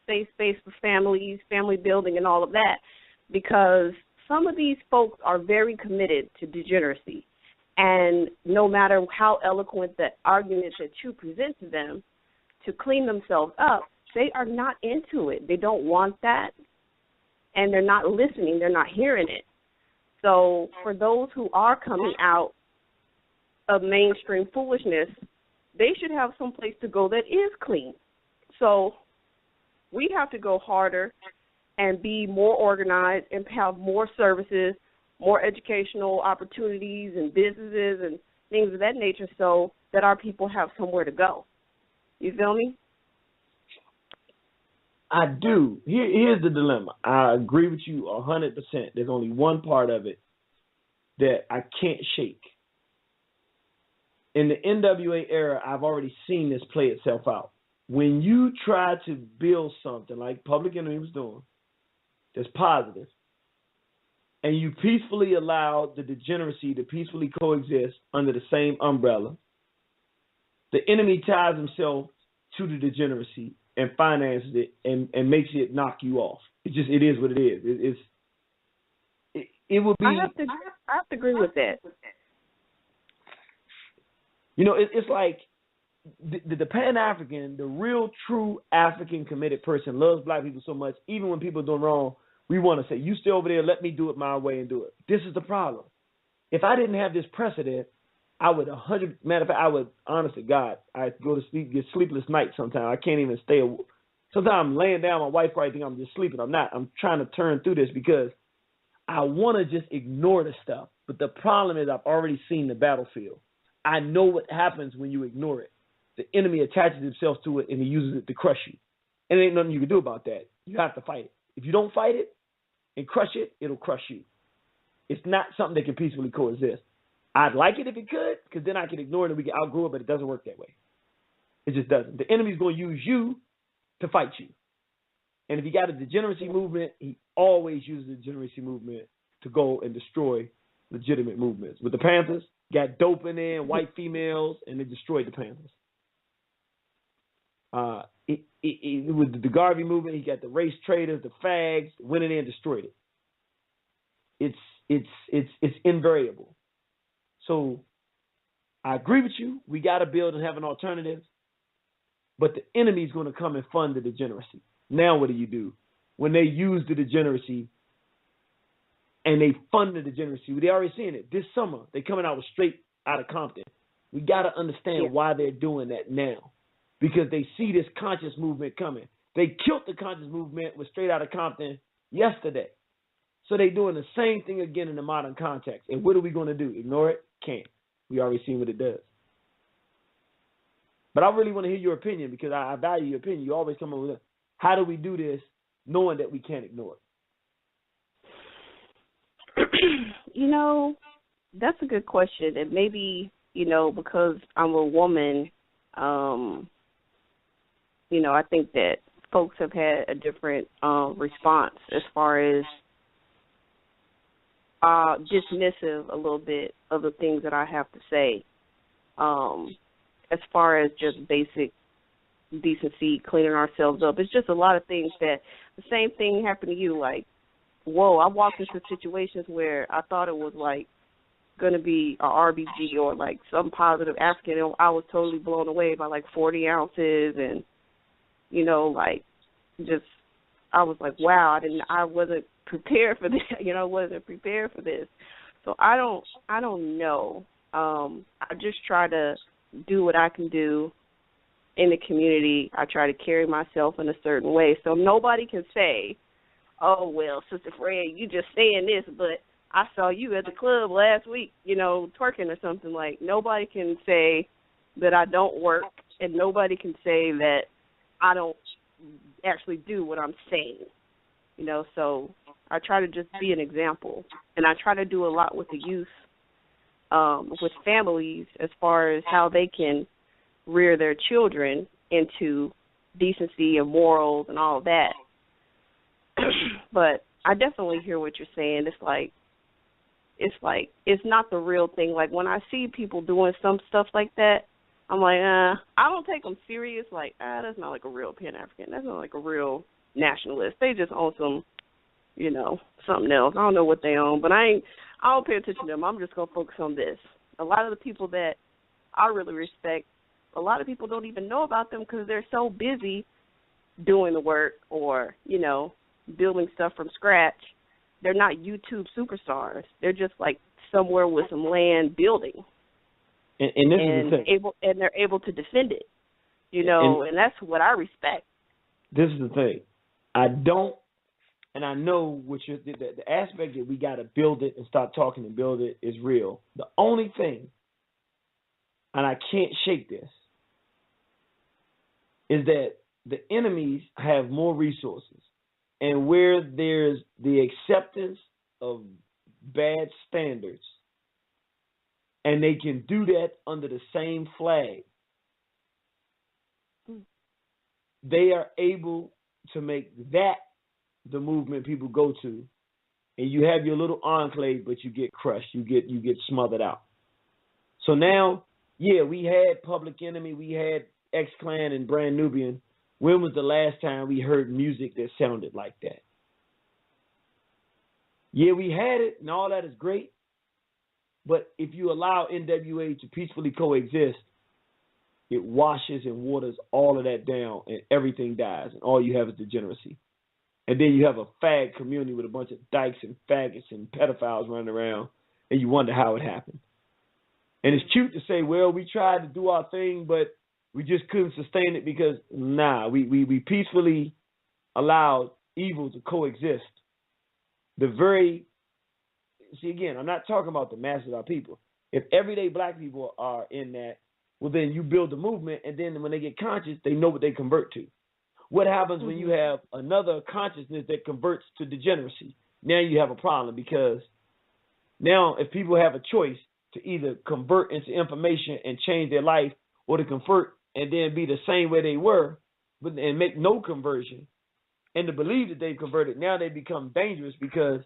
safe space for families, family building, and all of that, because some of these folks are very committed to degeneracy. And no matter how eloquent the arguments that you present to them to clean themselves up, they are not into it. They don't want that, and they're not listening. They're not hearing it. So for those who are coming out of mainstream foolishness, they should have some place to go that is clean. So we have to go harder and be more organized and have more services, more educational opportunities and businesses and things of that nature so that our people have somewhere to go. You feel me? I do. Here's the dilemma. I agree with you 100%. There's only one part of it that I can't shake. In the N.W.A. era, I've already seen this play itself out. When you try to build something like Public Enemy was doing that's positive, and you peacefully allow the degeneracy to peacefully coexist under the same umbrella, the enemy ties himself to the degeneracy and finances it and makes it knock you off. It is what it is. It would be. I have to agree with that. You know, it's like the Pan-African, the real true African committed person loves black people so much, even when people are doing wrong, we want to say, you stay over there, let me do it my way and do it. This is the problem. If I didn't have this precedent, I would matter of fact, I would, honest to God, I go to sleep, get sleepless nights sometimes. I can't even stay. Sometimes I'm laying down, my wife probably think I'm just sleeping. I'm not. I'm trying to turn through this because I want to just ignore the stuff. But the problem is I've already seen the battlefield. I know what happens when you ignore it. The enemy attaches himself to it and he uses it to crush you. And there ain't nothing you can do about that. You have to fight it. If you don't fight it and crush it, it'll crush you. It's not something that can peacefully coexist. I'd like it if it could, because then I can ignore it and we can outgrow it, but it doesn't work that way. It just doesn't. The enemy's going to use you to fight you. And if he got a degeneracy movement, he always uses the degeneracy movement to go and destroy legitimate movements. With the Panthers, got dope in there, white females, and they destroyed the Panthers. With the Garvey movement, he got the race traders, the fags, went in there and destroyed it. It's invariable. So I agree with you. We got to build and have an alternative. But the enemy's going to come and fund the degeneracy. Now what do? When they use the degeneracy and they fund the degeneracy, they already seeing it. This summer, they coming out with straight out of Compton. We got to understand why they're doing that now. Because they see this conscious movement coming. They killed the conscious movement with straight out of Compton yesterday. So they're doing the same thing again in the modern context. And what are we going to do? Ignore it? Can't. We already seen what it does. But I really want to hear your opinion because I value your opinion. You always come up with it. How do we do this knowing that we can't ignore it? That's a good question. And maybe, because I'm a woman, I think that folks have had a different response as far as dismissive a little bit of the things that I have to say, as far as just basic decency, cleaning ourselves up. It's just a lot of things that the same thing happened to you. Like, whoa, I walked into situations where I thought it was like going to be a RBG or like some positive African, and I was totally blown away by like 40 ounces and, I was like, wow, I wasn't prepared for this. Wasn't prepared for this. So I don't know. I just try to do what I can do in the community. I try to carry myself in a certain way. So nobody can say, oh, well, Sister Fred, you just saying this, but I saw you at the club last week, twerking or something. Like, nobody can say that I don't work, and nobody can say that I don't actually do what I'm saying. So I try to just be an example. And I try to do a lot with the youth, with families, as far as how they can rear their children into decency and morals and all of that. But I definitely hear what you're saying. It's not the real thing. Like, when I see people doing some stuff like that, I'm like, I don't take them serious. Like, that's not like a real Pan-African. That's not like a real nationalist. They just own some, something else. I don't know what they own, but I don't pay attention to them. I'm just going to focus on this. A lot of the people that I really respect, a lot of people don't even know about them because they're so busy doing the work or, building stuff from scratch. They're not YouTube superstars. They're just like somewhere with some land building. And this is the thing. They're able to defend it, and that's what I respect. This is the thing. I don't, and I know the aspect that we got to build it and start talking and build it is real. The only thing, and I can't shake this, is that the enemies have more resources. And where there's the acceptance of bad standards, and they can do that under the same flag, they are able to make that the movement people go to, and you have your little enclave, but you get crushed, you get smothered out. So now, we had Public Enemy, we had X-Clan and Brand Nubian. When was the last time we heard music that sounded like that? Yeah, we had it, and all that is great. But if you allow N.W.A. to peacefully coexist, it washes and waters all of that down, and everything dies, and all you have is degeneracy. And then you have a fag community with a bunch of dykes and faggots and pedophiles running around, and you wonder how it happened. And it's cute to say, well, we tried to do our thing, but we just couldn't sustain it because, we peacefully allowed evil to coexist. See, again, I'm not talking about the masses of our people. If everyday black people are in that, well, then you build a movement, and then when they get conscious, they know what they convert to. What happens when you have another consciousness that converts to degeneracy? Now you have a problem, because now if people have a choice to either convert into information and change their life, or to convert and then be the same way they were, but and make no conversion, and to believe that they've converted, now they become dangerous, because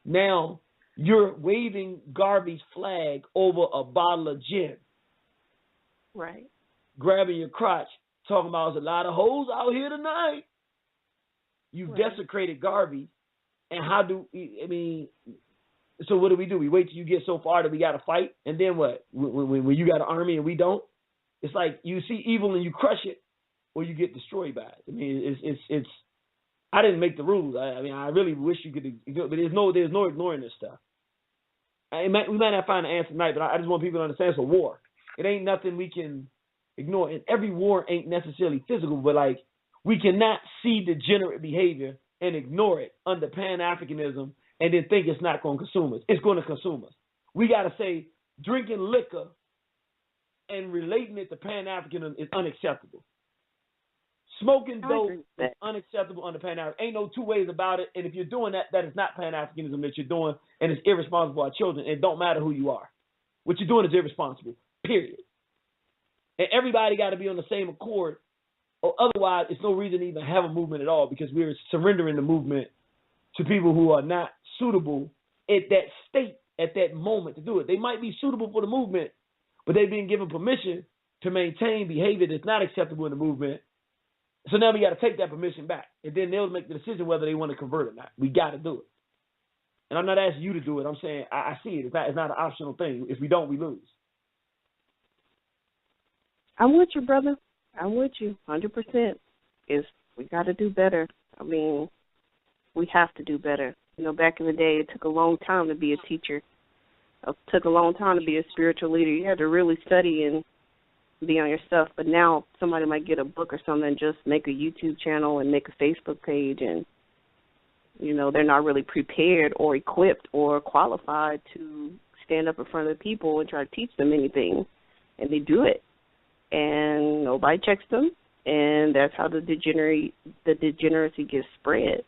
now you're waving Garvey's flag over a bottle of gin. Right. Grabbing your crotch, talking about there's a lot of hoes out here tonight. You've desecrated Garvey. And how do so what do? We wait till you get so far that we got to fight? And then what? When you got an army and we don't? It's like you see evil and you crush it, or you get destroyed by it. I mean, it's I didn't make the rules. I really wish you could, but there's no ignoring this stuff. We might not find an answer tonight, but I just want people to understand it's a war. It ain't nothing we can ignore. And every war ain't necessarily physical, but like we cannot see degenerate behavior and ignore it under Pan-Africanism and then think it's not going to consume us. It's going to consume us. We got to say drinking liquor and relating it to Pan-Africanism is unacceptable. Smoking dope is unacceptable under Pan-Africanism. Ain't no two ways about it. And if you're doing that, that is not Pan-Africanism that you're doing, and it's irresponsible to our children. It don't matter who you are. What you're doing is irresponsible, period. And everybody got to be on the same accord, or otherwise it's no reason to even have a movement at all, because we're surrendering the movement to people who are not suitable at that state, at that moment to do it. They might be suitable for the movement, but they've been given permission to maintain behavior that's not acceptable in the movement. So now we got to take that permission back, and then they'll make the decision whether they want to convert or not. We got to do it. And I'm not asking you to do it. I'm saying I see it. It's not an optional thing. If we don't, we lose. I'm with you, brother. I'm with you 100%. We got to do better. I mean, we have to do better. You know, back in the day, it took a long time to be a teacher. It took a long time to be a spiritual leader. You had to really study and be on your stuff. But now somebody might get a book or something and just make a YouTube channel and make a Facebook page, and, you know, they're not really prepared or equipped or qualified to stand up in front of the people and try to teach them anything. And they do it. And nobody checks them, and that's how the degeneracy gets spread.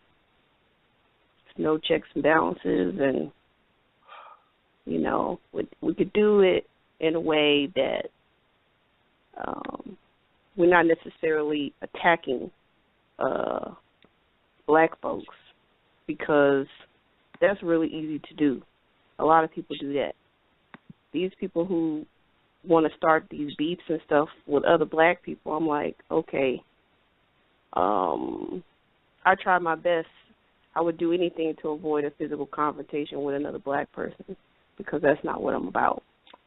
No checks and balances, and, you know, we could do it in a way that we're not necessarily attacking black folks, because that's really easy to do. A lot of people do that. These people who want to start these beefs and stuff with other black people, I'm like, okay, I try my best. I would do anything to avoid a physical confrontation with another black person, because that's not what I'm about.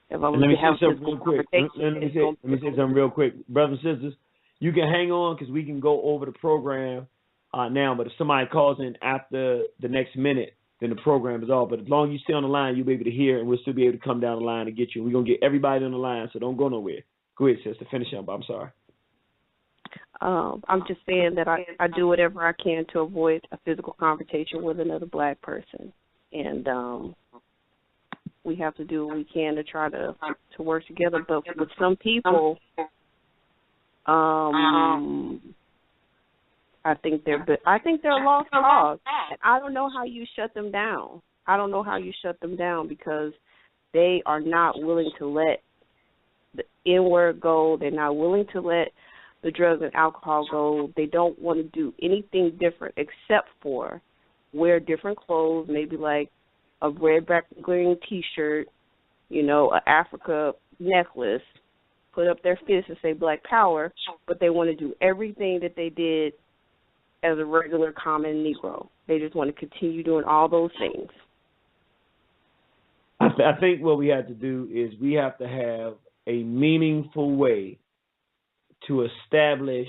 If I'm let me have say something real quick. Let me say something real quick. Brothers and sisters, you can hang on, because we can go over the program now, but if somebody calls in after the next minute, then the program is off. But as long as you stay on the line, you'll be able to hear, and we'll still be able to come down the line and get you. We're going to get everybody on the line, so don't go nowhere. Go ahead, sister. Finish up. I'm sorry. I'm just saying that I do whatever I can to avoid a physical confrontation with another black person. And we have to do what we can to try to work together. But with some people, I think they're a lost cause. And I don't know how you shut them down. Because they are not willing to let the N-word go. They're not willing to let the drugs and alcohol go. They don't want to do anything different except for wear different clothes, maybe like a red, black, and green T-shirt, you know, an Africa necklace, put up their fist and say Black Power, but they want to do everything that they did as a regular common Negro. They just want to continue doing all those things. I think what we have to do is we have to have a meaningful way to establish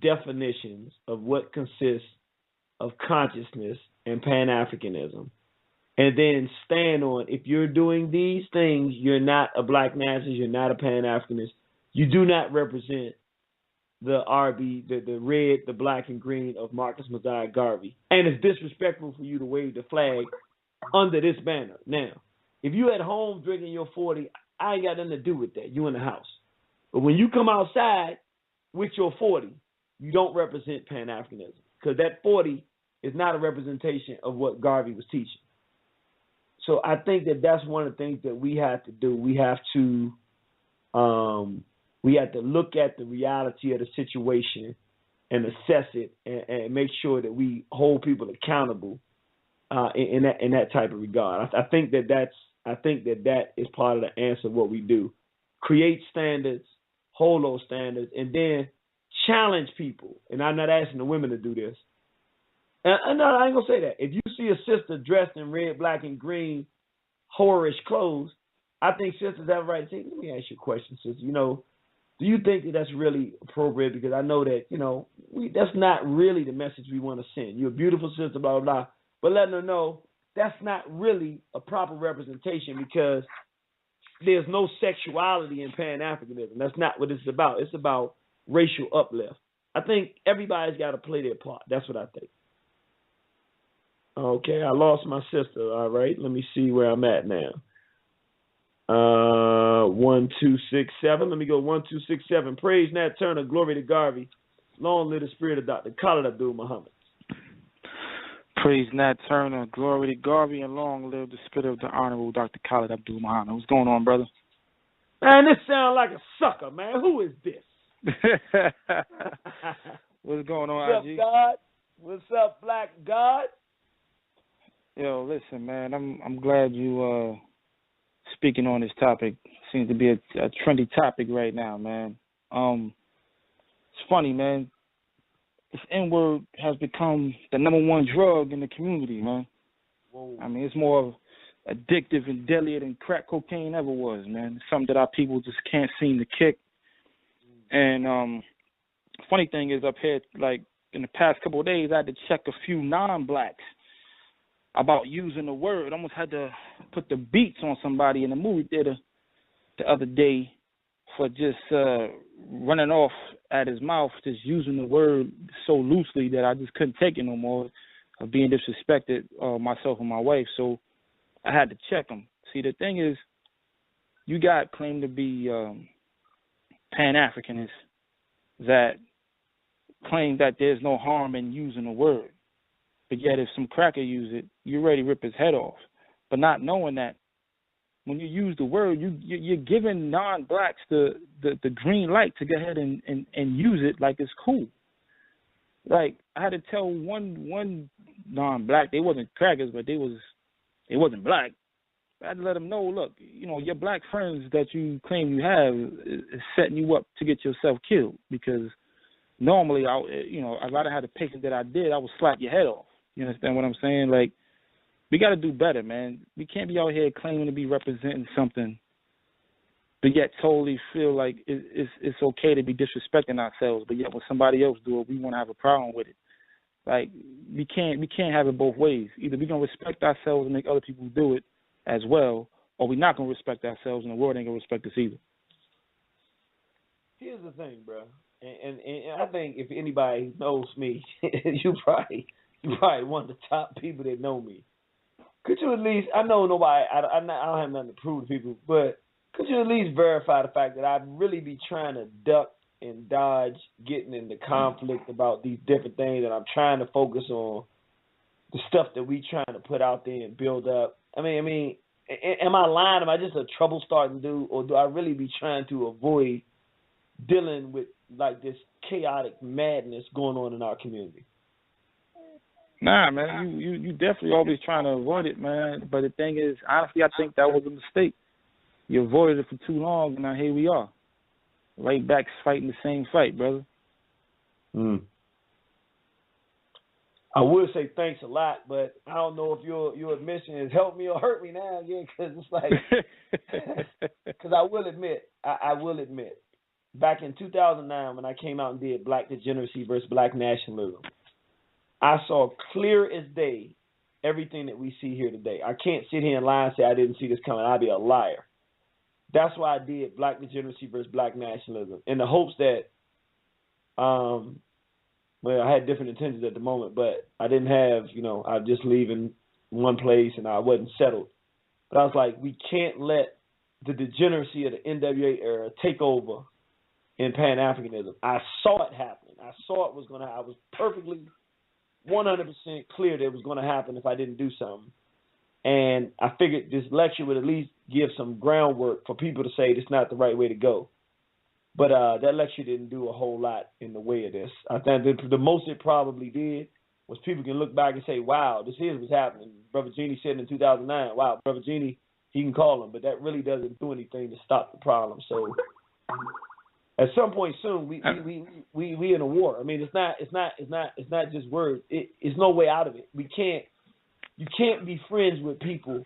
definitions of what consists of consciousness and Pan-Africanism, and then stand on, if you're doing these things, you're not a black nationalist, you're not a Pan-Africanist, you do not represent the RB, the red, the black, and green of Marcus Mosiah Garvey. And it's disrespectful for you to wave the flag under this banner. Now, If you at home drinking your 40, I ain't got nothing to do with that. You in the house. But when you come outside with your 40, you don't represent Pan-Africanism, because that 40 is not a representation of what Garvey was teaching. So I think that that's one of the things that we have to do. We have to look at the reality of the situation and assess it, and make sure that we hold people accountable in that type of regard. I think that is part of the answer of what we do. Create standards, hold those standards, and then challenge people. And I'm not asking the women to do this. And no, I ain't going to say that. If you see a sister dressed in red, black, and green, whorish clothes, I think sisters have a right to say, let me ask you a question, sister. Do you think that that's really appropriate? Because I know that, that's not really the message we want to send. You're a beautiful sister, blah, blah, blah. But letting her know that's not really a proper representation, because there's no sexuality in Pan-Africanism. That's not what it's about. It's about racial uplift. I think everybody's got to play their part. That's what I think. Okay, I lost my sister. All right, let me see where I'm at now. 1267. Let me go 1267. Praise Nat Turner. Glory to Garvey. Long live the spirit of Dr. Khalid Abdul Muhammad. Praise Nat Turner. Glory to Garvey, and long live the spirit of the Honorable Dr. Khalid Abdul Muhammad. What's going on, brother? Man, this sounds like a sucker, man. Who is this? What's going on, What's IG? up, God? What's up, Black God? Yo, listen, man. I'm glad you speaking on this topic. Seems to be a trendy topic right now, man. It's funny, man. This N-word has become the #1 drug in the community, man. Whoa. I mean, it's more addictive and deadlier than crack cocaine ever was, man. It's something that our people just can't seem to kick. And funny thing is, up here, like in the past couple of days, I had to check a few non-blacks about using the word. I almost had to put the beats on somebody in the movie theater the other day for just running off at his mouth, just using the word so loosely that I just couldn't take it no more, of being disrespected, myself and my wife. So I had to check him. See, the thing is, you got claimed to be Pan-Africanists that claim that there's no harm in using the word. But yet if some cracker use it, you're ready to rip his head off. But not knowing that when you use the word, you're giving non-blacks the green light to go ahead and use it like it's cool. Like, I had to tell one non-black, they wasn't crackers, but they wasn't black. I had to let them know, look, your black friends that you claim you have is setting you up to get yourself killed, because normally, if I had the patience that I did, I would slap your head off. You understand what I'm saying? Like, we got to do better, man. We can't be out here claiming to be representing something, but yet totally feel like it's okay to be disrespecting ourselves. But yet when somebody else do it, we want to have a problem with it. Like, we can't have it both ways. Either we're going to respect ourselves and make other people do it as well, or we're not going to respect ourselves and the world ain't going to respect us either. Here's the thing, bro. And I think if anybody knows me, you probably one of the top people that know me. Could you at least, I know nobody, I don't have nothing to prove to people, but could you at least verify the fact that I'd really be trying to duck and dodge getting into conflict about these different things, and I'm trying to focus on the stuff that we trying to put out there and build up? I mean, am I lying? Am I just a trouble starting dude, or do I really be trying to avoid dealing with like this chaotic madness going on in our community? Nah, man, you definitely always trying to avoid it, man. But the thing is, honestly, I think that was a mistake. You avoided it for too long, and now here we are, right back fighting the same fight, brother. I would say thanks a lot, but I don't know if your admission has helped me or hurt me now again, because it's like, because I will admit, back in 2009 when I came out and did Black Degeneracy versus Black Nationalism, I saw clear as day everything that we see here today. I can't sit here and lie and say I didn't see this coming. I'd be a liar. That's why I did Black Degeneracy versus Black Nationalism, in the hopes that, I had different intentions at the moment, but I didn't have, I was just leaving one place and I wasn't settled. But I was like, we can't let the degeneracy of the N.W.A. era take over in Pan-Africanism. I saw it happening. I saw it was going to happen. I was perfectly 100% clear that it was going to happen if I didn't do something. And I figured this lecture would at least give some groundwork for people to say it's not the right way to go. But that lecture didn't do a whole lot in the way of this. I think the most it probably did was people can look back and say, wow, this is what's happening. Brother Genie said in 2009, wow, Brother Genie, he can call him, but that really doesn't do anything to stop the problem. So at some point soon, we in a war. I mean, it's not just words. It's no way out of it. You can't be friends with people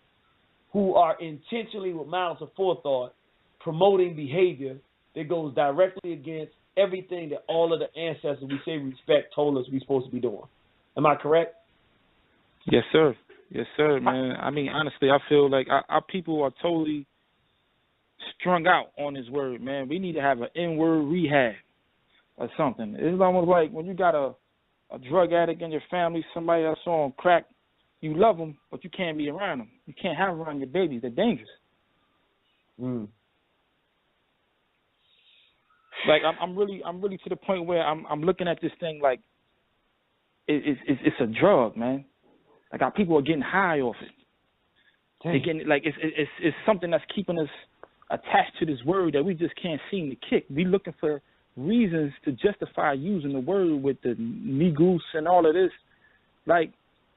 who are intentionally, with malice of forethought, promoting behavior that goes directly against everything that all of the ancestors we say we respect told us we're supposed to be doing. Am I correct? Yes, sir. Yes, sir, man. I mean, honestly, I feel like our people are totally strung out on this word, man. We need to have an N-word rehab or something. It's almost like when you got a drug addict in your family, somebody that's on crack, you love them, but you can't be around them. You can't have them around your babies. They're dangerous. Like I'm really to the point where I'm looking at this thing like it's a drug, man. Like our people are getting high off it. They're getting, like it's something that's keeping us attached to this word that we just can't seem to kick. We looking for reasons to justify using the word with the negus and all of this. Like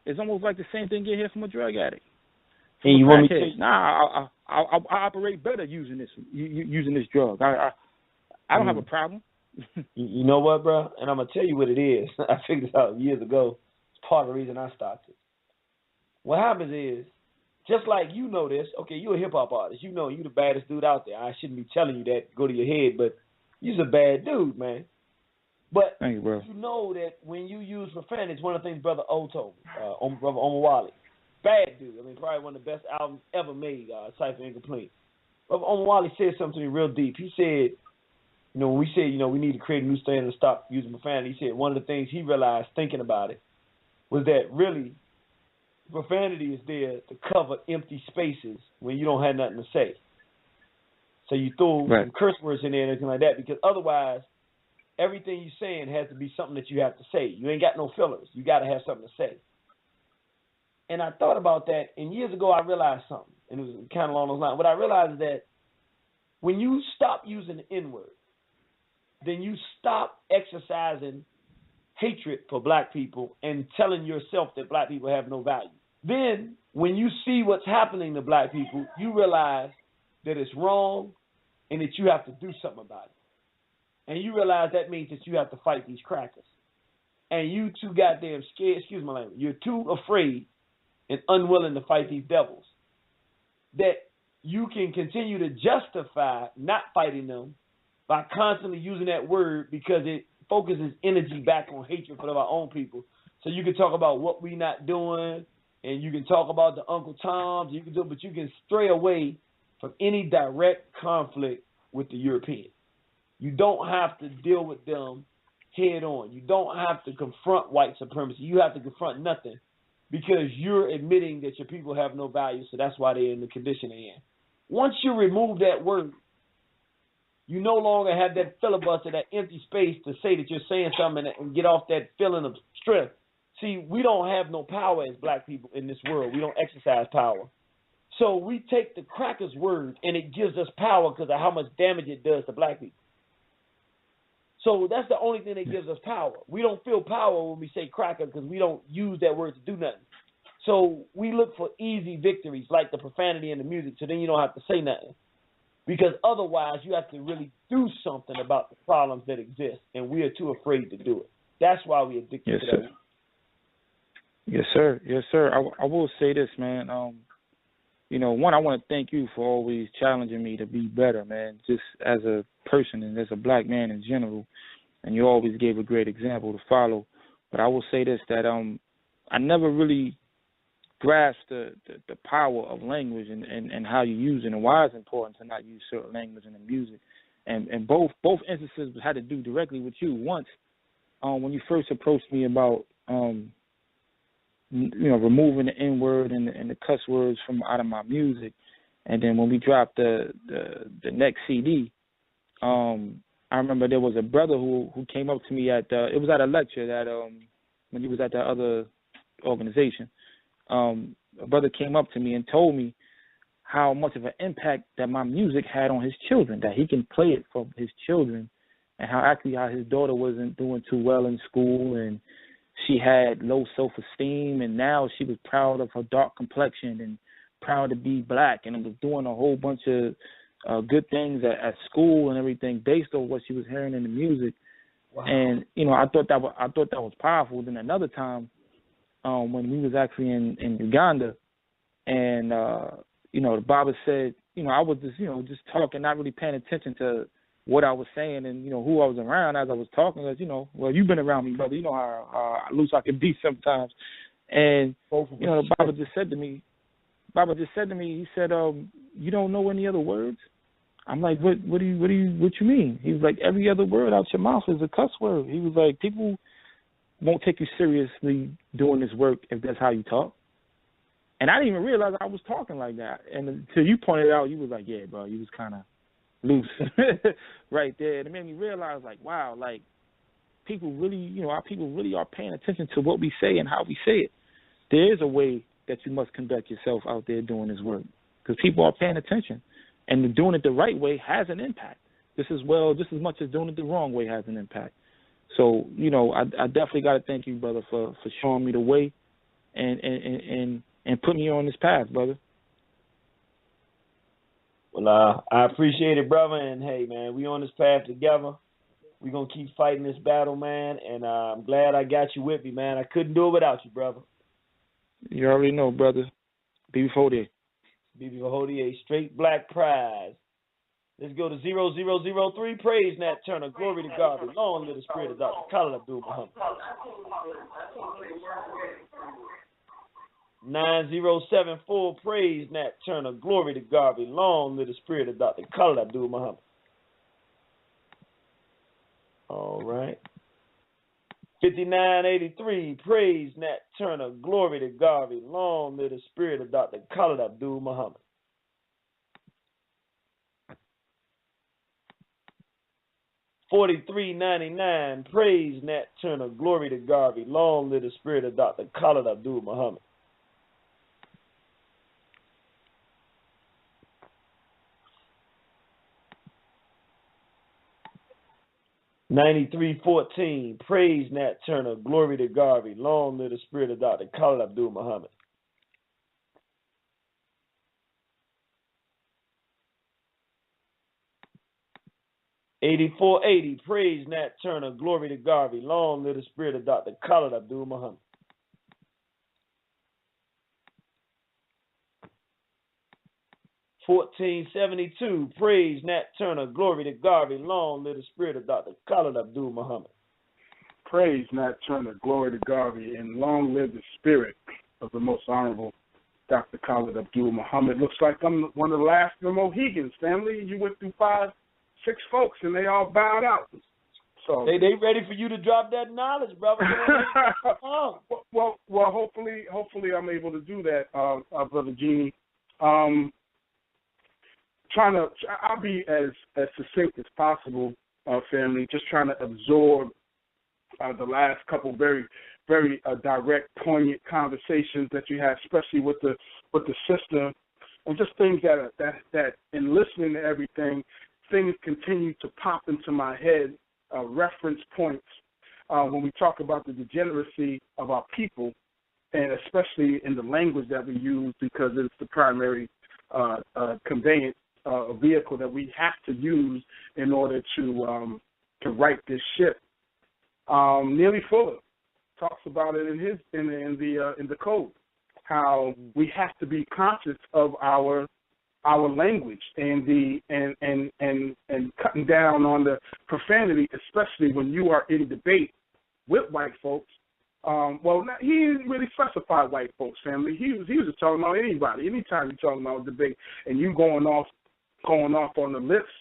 it's almost like the same thing you hear from a drug addict. And you want me to? Nah, I operate better using this drug. I don't have a problem. You know what, bro? And I'm going to tell you what it is. I figured this out years ago. It's part of the reason I stopped it. What happens is, just like you know this, okay, you're a hip-hop artist. You know you're the baddest dude out there. I shouldn't be telling you that, go to your head, but you're a bad dude, man. But thank you, bro. You know that when you use profanity, it's one of the things Brother O told me, Brother N.W.A. Bad dude. I mean, probably one of the best albums ever made, Cypher Incomplete. Brother N.W.A. said something to me real deep. He said, you know, when we said, you know, we need to create a new standard and stop using profanity, he said one of the things he realized thinking about it was that really profanity is there to cover empty spaces when you don't have nothing to say. So you throw some curse words in there and anything like that, because otherwise everything you're saying has to be something that you have to say. You ain't got no fillers. You got to have something to say. And I thought about that, and years ago I realized something, and it was kind of along those lines. What I realized is that when you stop using the N-word, then you stop exercising hatred for black people and telling yourself that black people have no value. Then, when you see what's happening to black people, you realize that it's wrong and that you have to do something about it. And you realize that means that you have to fight these crackers. And you too goddamn scared, excuse my language, you're too afraid and unwilling to fight these devils that you can continue to justify not fighting them by constantly using that word, because it focuses energy back on hatred for our own people. So you can talk about what we not doing, and you can talk about the Uncle Toms, you can do, but you can stray away from any direct conflict with the European. You don't have to deal with them head on. You don't have to confront white supremacy. You have to confront nothing, because you're admitting that your people have no value, so that's why they're in the condition they're in. Once you remove that word, you no longer have that filibuster, that empty space to say that you're saying something and get off that feeling of strength. See, we don't have no power as black people in this world. We don't exercise power. So we take the cracker's word and it gives us power because of how much damage it does to black people. So that's the only thing that gives us power. We don't feel power when we say cracker because we don't use that word to do nothing. So we look for easy victories like the profanity and the music, so then you don't have to say nothing. Because otherwise, you have to really do something about the problems that exist, and we are too afraid to do it. That's why we're addicted to that. Yes, sir. Yes, sir. I will say this, man. You know, one, I want to thank you for always challenging me to be better, man, just as a person and as a black man in general. And you always gave a great example to follow. But I will say this, that I never really grasp the power of language and how you use it, and why it's important to not use certain language in the music. And both instances had to do directly with you. Once, when you first approached me about removing the N-word and the cuss words from out of my music. And then when we dropped the next CD, I remember there was a brother who came up to me it was at a lecture that when he was at that other organization. A brother came up to me and told me how much of an impact that my music had on his children, that he can play it for his children, and how his daughter wasn't doing too well in school and she had low self-esteem, and now she was proud of her dark complexion and proud to be black, and was doing a whole bunch of good things at school and everything based on what she was hearing in the music. Wow. And I thought that was powerful. Then another time, when we was actually in Uganda, and the Bible said, I was just talking, not really paying attention to what I was saying and who I was around as I was talking. Because well, you've been around me, brother. You know how loose I can be sometimes. And the Bible just said to me. He said, "You don't know any other words?" I'm like, "What do you mean?" He was like, "Every other word out your mouth is a cuss word." He was like, "People won't take you seriously doing this work if that's how you talk." And I didn't even realize I was talking like that. And until you pointed out, you was like, "Yeah, bro, you was kind of loose right there." And it made me realize, like, wow, like people really, our people really are paying attention to what we say and how we say it. There is a way that you must conduct yourself out there doing this work, because people are paying attention, and doing it the right way has an impact. Just as much as doing it the wrong way has an impact. So, I definitely got to thank you, brother, for showing me the way and putting me on this path, brother. Well, I appreciate it, brother, and hey, man, we on this path together. We're going to keep fighting this battle, man, and I'm glad I got you with me, man. I couldn't do it without you, brother. You already know, brother. BB4D. BB4D, straight black prize. Let's go to 0003. Praise Nat Turner. Glory to God. Long live the spirit of Dr. Khalid Abdul Muhammad. 9074. Praise Nat Turner. Glory to God. Long live the spirit of Dr. Khalid Abdul Muhammad. All right. 5983. Praise Nat Turner. Glory to God. Long live the spirit of Dr. Khalid Abdul Muhammad. 4399. Praise Nat Turner. Glory to God. Long live the spirit of Dr. Khalid Abdul Muhammad. 9314. Praise Nat Turner. Glory to God. Long live the spirit of Dr. Khalid Abdul Muhammad. 8480. Praise Nat Turner. Glory to God. Long live the spirit of Dr. Khalid Abdul Muhammad. 1472. Praise Nat Turner. Glory to God. Long live the spirit of Dr. Khalid Abdul Muhammad. Praise Nat Turner. Glory to God. And long live the spirit of the most honorable Dr. Khalid Abdul Muhammad. Looks like I'm one of the last of the Mohegans, family. You went through 5-6 folks, and they all bowed out. So they ready for you to drop that knowledge, brother. Well, hopefully I'm able to do that, Brother Genie. I'll be as succinct as possible, family. Just trying to absorb the last couple very, very direct, poignant conversations that you had, especially with the sister, and just things that in listening to everything, things continue to pop into my head, reference points when we talk about the degeneracy of our people, and especially in the language that we use, because it's the primary conveyance vehicle that we have to use in order to right this ship. Neely Fuller talks about it in the code, how we have to be conscious of our language and cutting down on the profanity, especially when you are in debate with white folks. He didn't really specify white folks, family. He was just talking about anybody. Anytime you're talking about debate and you going off on the lips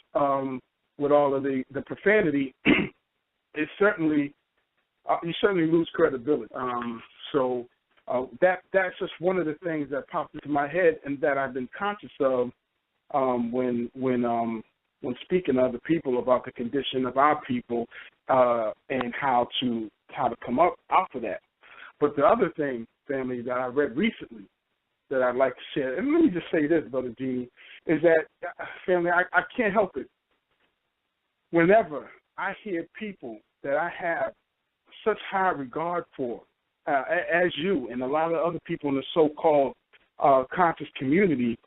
with all of the profanity, it certainly you certainly lose credibility. So That's just one of the things that popped into my head and that I've been conscious of when speaking to other people about the condition of our people and how to come up out of that. But the other thing, family, that I read recently that I'd like to share, and let me just say this, Brother Gene, is that, family, I can't help it. Whenever I hear people that I have such high regard for, as you and a lot of other people in the so-called conscious community,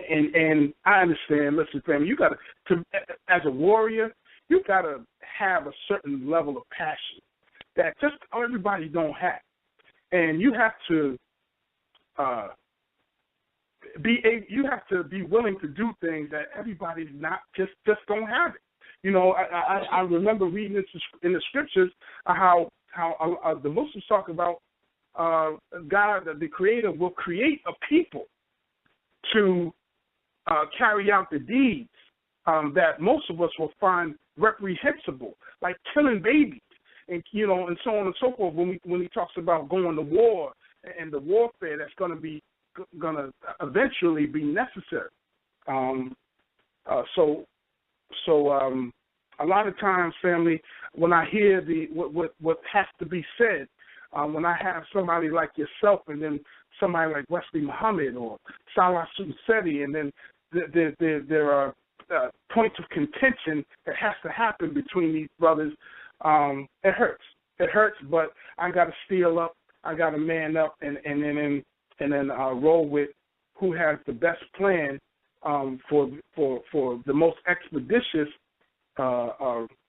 and I understand, listen, family, you got to, as a warrior, you got to have a certain level of passion that just everybody don't have. And you have to be willing to do things that everybody's not just don't have it. You know, I remember reading in the scriptures how the Muslims talk about God, the Creator, will create a people to carry out the deeds that most of us will find reprehensible, like killing babies, and you know, and so on and so forth. When he talks about going to war and the warfare that's going to eventually be necessary. So a lot of times, family, when I hear what has to be said, when I have somebody like yourself and then somebody like Wesley Muhammad or Salah Susseti, and then there are points of contention that has to happen between these brothers, it hurts. It hurts, but I got to steel up. I got to man up and then roll with who has the best plan for the most expeditious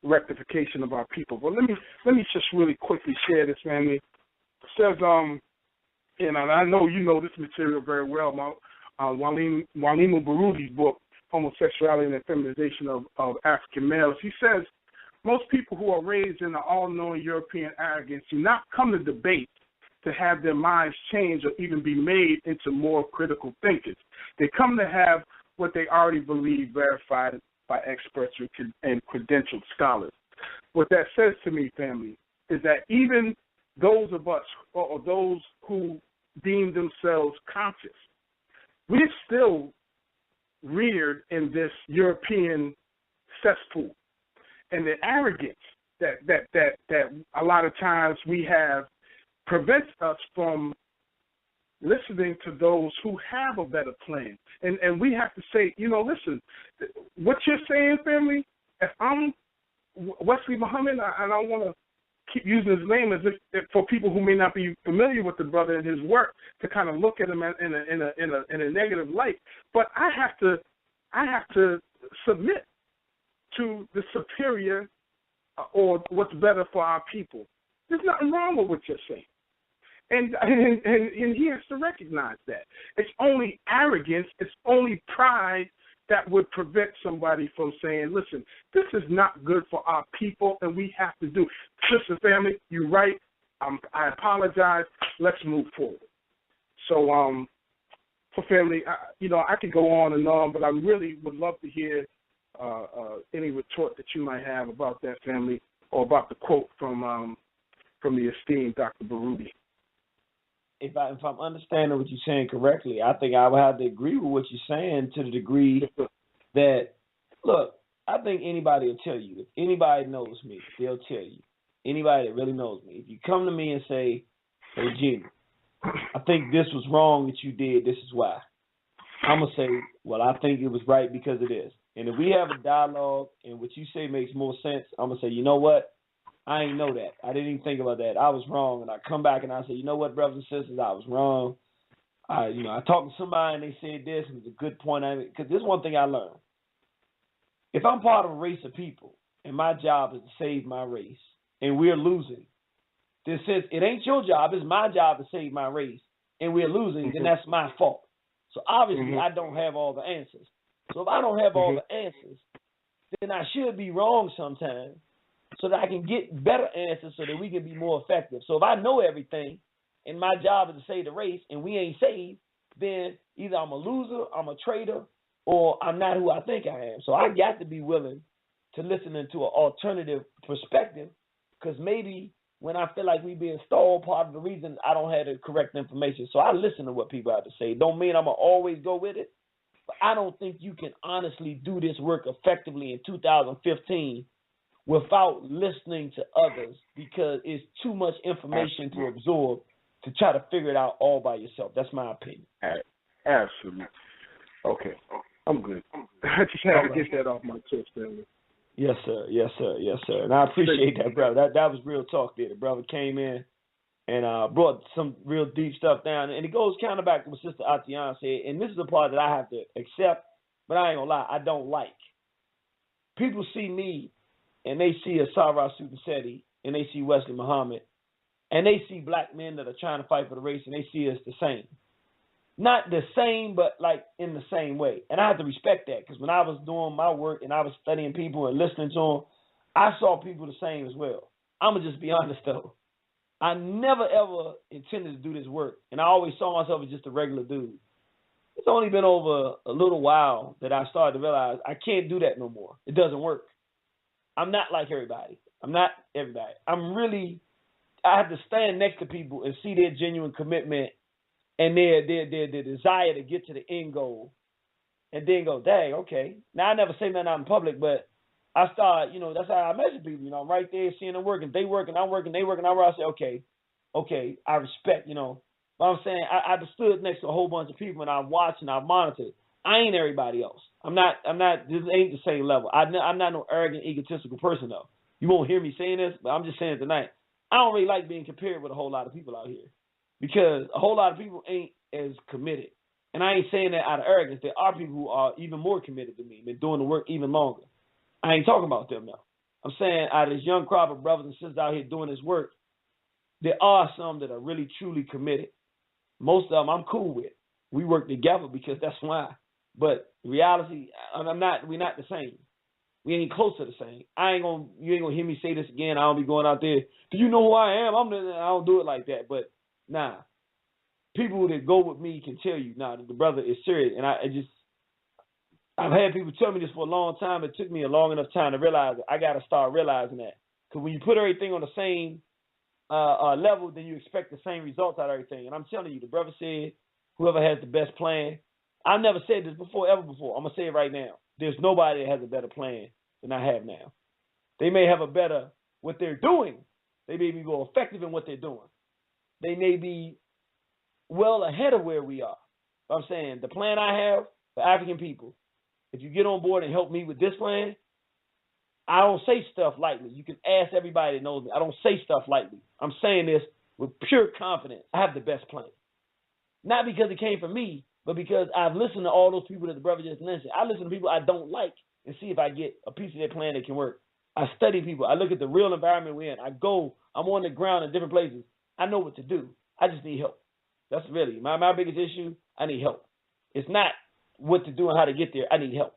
rectification of our people. But let me just really quickly share this, family. It says, and I know you know this material very well, Walimu Barudi's book, Homosexuality and the Feminization of African Males. He says, most people who are raised in the all-knowing European arrogance do not come to debate to have their minds changed or even be made into more critical thinkers. They come to have what they already believe verified by experts and credentialed scholars. What that says to me, family, is that even those of us or those who deem themselves conscious, we're still reared in this European cesspool. And the arrogance that a lot of times we have prevents us from listening to those who have a better plan. And we have to say, you know, listen, what you're saying, family, if I'm Wesley Muhammad, I don't want to keep using his name as if for people who may not be familiar with the brother and his work to kind of look at him in a negative light. But I have to submit to the superior or what's better for our people. There's nothing wrong with what you're saying. And he has to recognize that. It's only arrogance, it's only pride that would prevent somebody from saying, listen, this is not good for our people, and we have to do. Listen, family, you're right. I apologize. Let's move forward. So, for family, I could go on and on, but I really would love to hear any retort that you might have about that, family, or about the quote from the esteemed Dr. Barudi. If I'm understanding what you're saying correctly, I think I would have to agree with what you're saying to the degree that, look, I think anybody will tell you. If anybody knows me, they'll tell you. Anybody that really knows me. If you come to me and say, hey, Jimmy, I think this was wrong that you did, this is why. I'm going to say, well, I think it was right because of this. And if we have a dialogue and what you say makes more sense, I'm going to say, you know what? I ain't know that. I didn't even think about that. I was wrong. And I come back and I say, you know what, brothers and sisters, I was wrong. I talked to somebody and they said this, and it was a good point. Because this is one thing I learned. If I'm part of a race of people and my job is to save my race and we're losing, this says it ain't your job, it's my job to save my race and we're losing, then that's my fault. So obviously I don't have all the answers. So if I don't have all the answers, then I should be wrong sometimes, so that I can get better answers so that we can be more effective. So if I know everything and my job is to save the race and we ain't saved, then either I'm a loser, I'm a traitor, or I'm not who I think I am. So I got to be willing to listen to an alternative perspective, because maybe when I feel like we being stalled, part of the reason I don't have the correct information. So I listen to what people have to say. Don't mean I'm going to always go with it, but I don't think you can honestly do this work effectively in 2015 without listening to others, because it's too much information to absorb to try to figure it out all by yourself. That's my opinion. Absolutely. Okay. I'm good. I just had to get that off my chest, family. Yes, sir. Yes, sir. Yes, sir. And I appreciate that, brother. That was real talk there. The brother came in and brought some real deep stuff down. And it goes kind of back to what Sister Atiana said. And this is the part that I have to accept, but I ain't going to lie, I don't like. People see me and they see a Sarah Supasetti and they see Wesley Muhammad and they see black men that are trying to fight for the race and they see us the same. Not the same, but like in the same way. And I have to respect that, because when I was doing my work and I was studying people and listening to them, I saw people the same as well. I'm going to just be honest, though. I never, ever intended to do this work, and I always saw myself as just a regular dude. It's only been over a little while that I started to realize I can't do that no more. It doesn't work. I'm not like everybody. I'm not everybody. I have to stand next to people and see their genuine commitment and their desire to get to the end goal, and then go, dang, okay. Now, I never say nothing out in public, but I start, that's how I measure people. I'm right there seeing them working. They working, I'm working, they working. I say, okay, I respect, But I'm saying I stood next to a whole bunch of people, and I watched and I monitored. I ain't everybody else. I'm not, this ain't the same level. I'm not no arrogant, egotistical person, though. You won't hear me saying this, but I'm just saying it tonight. I don't really like being compared with a whole lot of people out here, because a whole lot of people ain't as committed. And I ain't saying that out of arrogance. There are people who are even more committed than me, been doing the work even longer. I ain't talking about them now. I'm saying out of this young crop of brothers and sisters out here doing this work, there are some that are really, truly committed. Most of them I'm cool with. We work together because that's why. But reality, we're not the same. We ain't close to the same. You ain't gonna hear me say this again. I don't be going out there, do you know who I am? I don't do it like that. But nah, people that go with me can tell you, nah, the brother is serious. And I've had people tell me this for a long time. It took me a long enough time to realize it. I got to start realizing that. Because when you put everything on the same level, then you expect the same results out of everything. And I'm telling you, the brother said, whoever has the best plan. I've never said this ever before. I'm going to say it right now. There's nobody that has a better plan than I have now. They may have a better, what they're doing. They may be more effective in what they're doing. They may be well ahead of where we are. I'm saying the plan I have for African people, if you get on board and help me with this plan, I don't say stuff lightly. You can ask everybody that knows me. I don't say stuff lightly. I'm saying this with pure confidence. I have the best plan. Not because it came from me, but because I've listened to all those people that the brother just mentioned. I listen to people I don't like and see if I get a piece of their plan that can work. I study people. I look at the real environment we're in. I'm on the ground in different places. I know what to do. I just need help. That's really my biggest issue. I need help. It's not what to do and how to get there. I need help.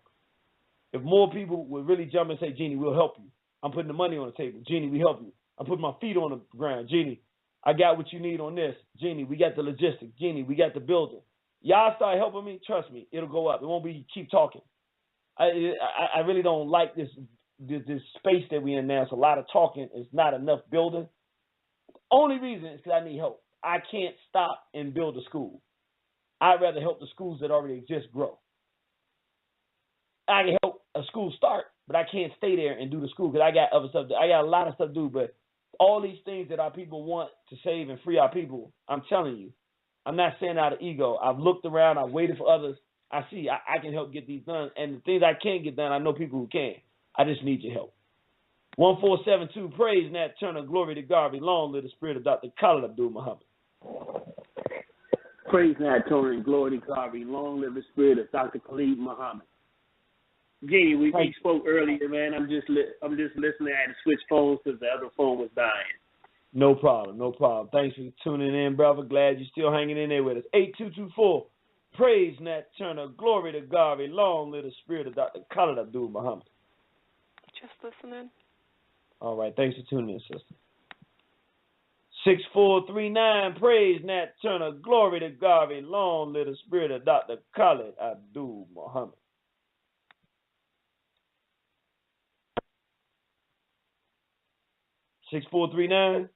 If more people would really jump and say, Jeannie, we'll help you. I'm putting the money on the table. Jeannie, we help you. I'm putting my feet on the ground. Jeannie, I got what you need on this. Jeannie, we got the logistics. Jeannie, we got the building. Y'all start helping me, trust me, it'll go up. It won't be keep talking. I really don't like this space that we're in now. It's a lot of talking. It's not enough building. The only reason is because I need help. I can't stop and build a school. I'd rather help the schools that already exist grow. I can help a school start, but I can't stay there and do the school because I got other stuff. I got a lot of stuff to do, but all these things that our people want to save and free our people, I'm telling you, I'm not saying out of ego. I've looked around. I've waited for others. I see I can help get these done. And the things I can't get done, I know people who can. I just need your help. 1472, praise Nat Turner, glory to God, long live the spirit of Dr. Khalid Abdul Muhammad. Praise Nat Turner and glory to God, long live the spirit of Dr. Khalid Muhammad. Jeannie, we spoke earlier, man. I'm just listening. I had to switch phones because the other phone was dying. No problem. Thanks for tuning in, brother. Glad you're still hanging in there with us. 8224, praise Nat Turner, glory to God, long live the spirit of Dr. Khalid Abdul Muhammad. Just listening. All right, thanks for tuning in, sister. 6439, praise Nat Turner, glory to God, long live the spirit of Dr. Khalid Abdul Muhammad. 6439.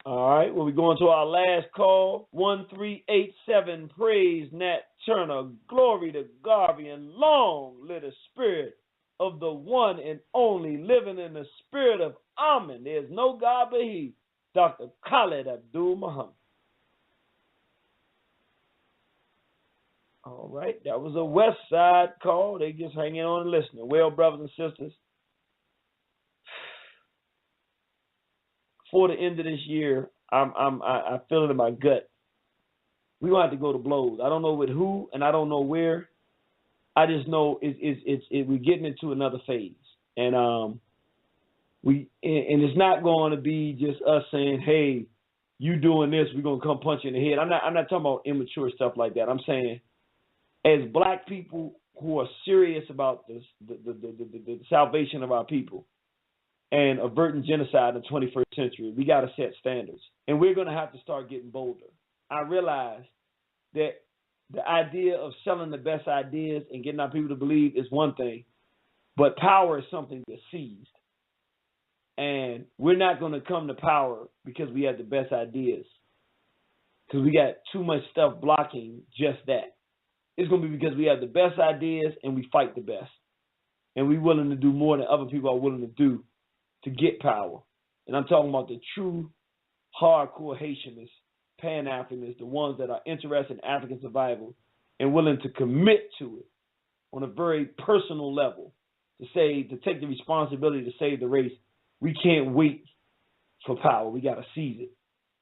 All right, well, we're going to our last call. 1387, praise Nat Turner, glory to Garvey, and long live the spirit of the one and only, living in the spirit of Amen. There's no God but He, Dr. Khalid Abdul Muhammad. All right, that was a West Side call. They just hanging on and listening. Well, brothers and sisters, before the end of this year, I feel it in my gut. We're gonna have to go to blows. I don't know with who, and I don't know where. I just know we're getting into another phase, and it's not going to be just us saying, "Hey, you doing this, we're gonna come punch you in the head." I'm not talking about immature stuff like that. I'm saying, as black people who are serious about this, the salvation of our people, and averting genocide in the 21st century, we got to set standards. And we're going to have to start getting bolder. I realize that the idea of selling the best ideas and getting our people to believe is one thing, but power is something that's seized. And we're not going to come to power because we have the best ideas, because we got too much stuff blocking just that. It's going to be because we have the best ideas and we fight the best. And we're willing to do more than other people are willing to do to get power. And I'm talking about the true hardcore Haitianists, Pan-Africanists, the ones that are interested in African survival and willing to commit to it on a very personal level, to take the responsibility to save the race. We can't wait for power. We got to seize it.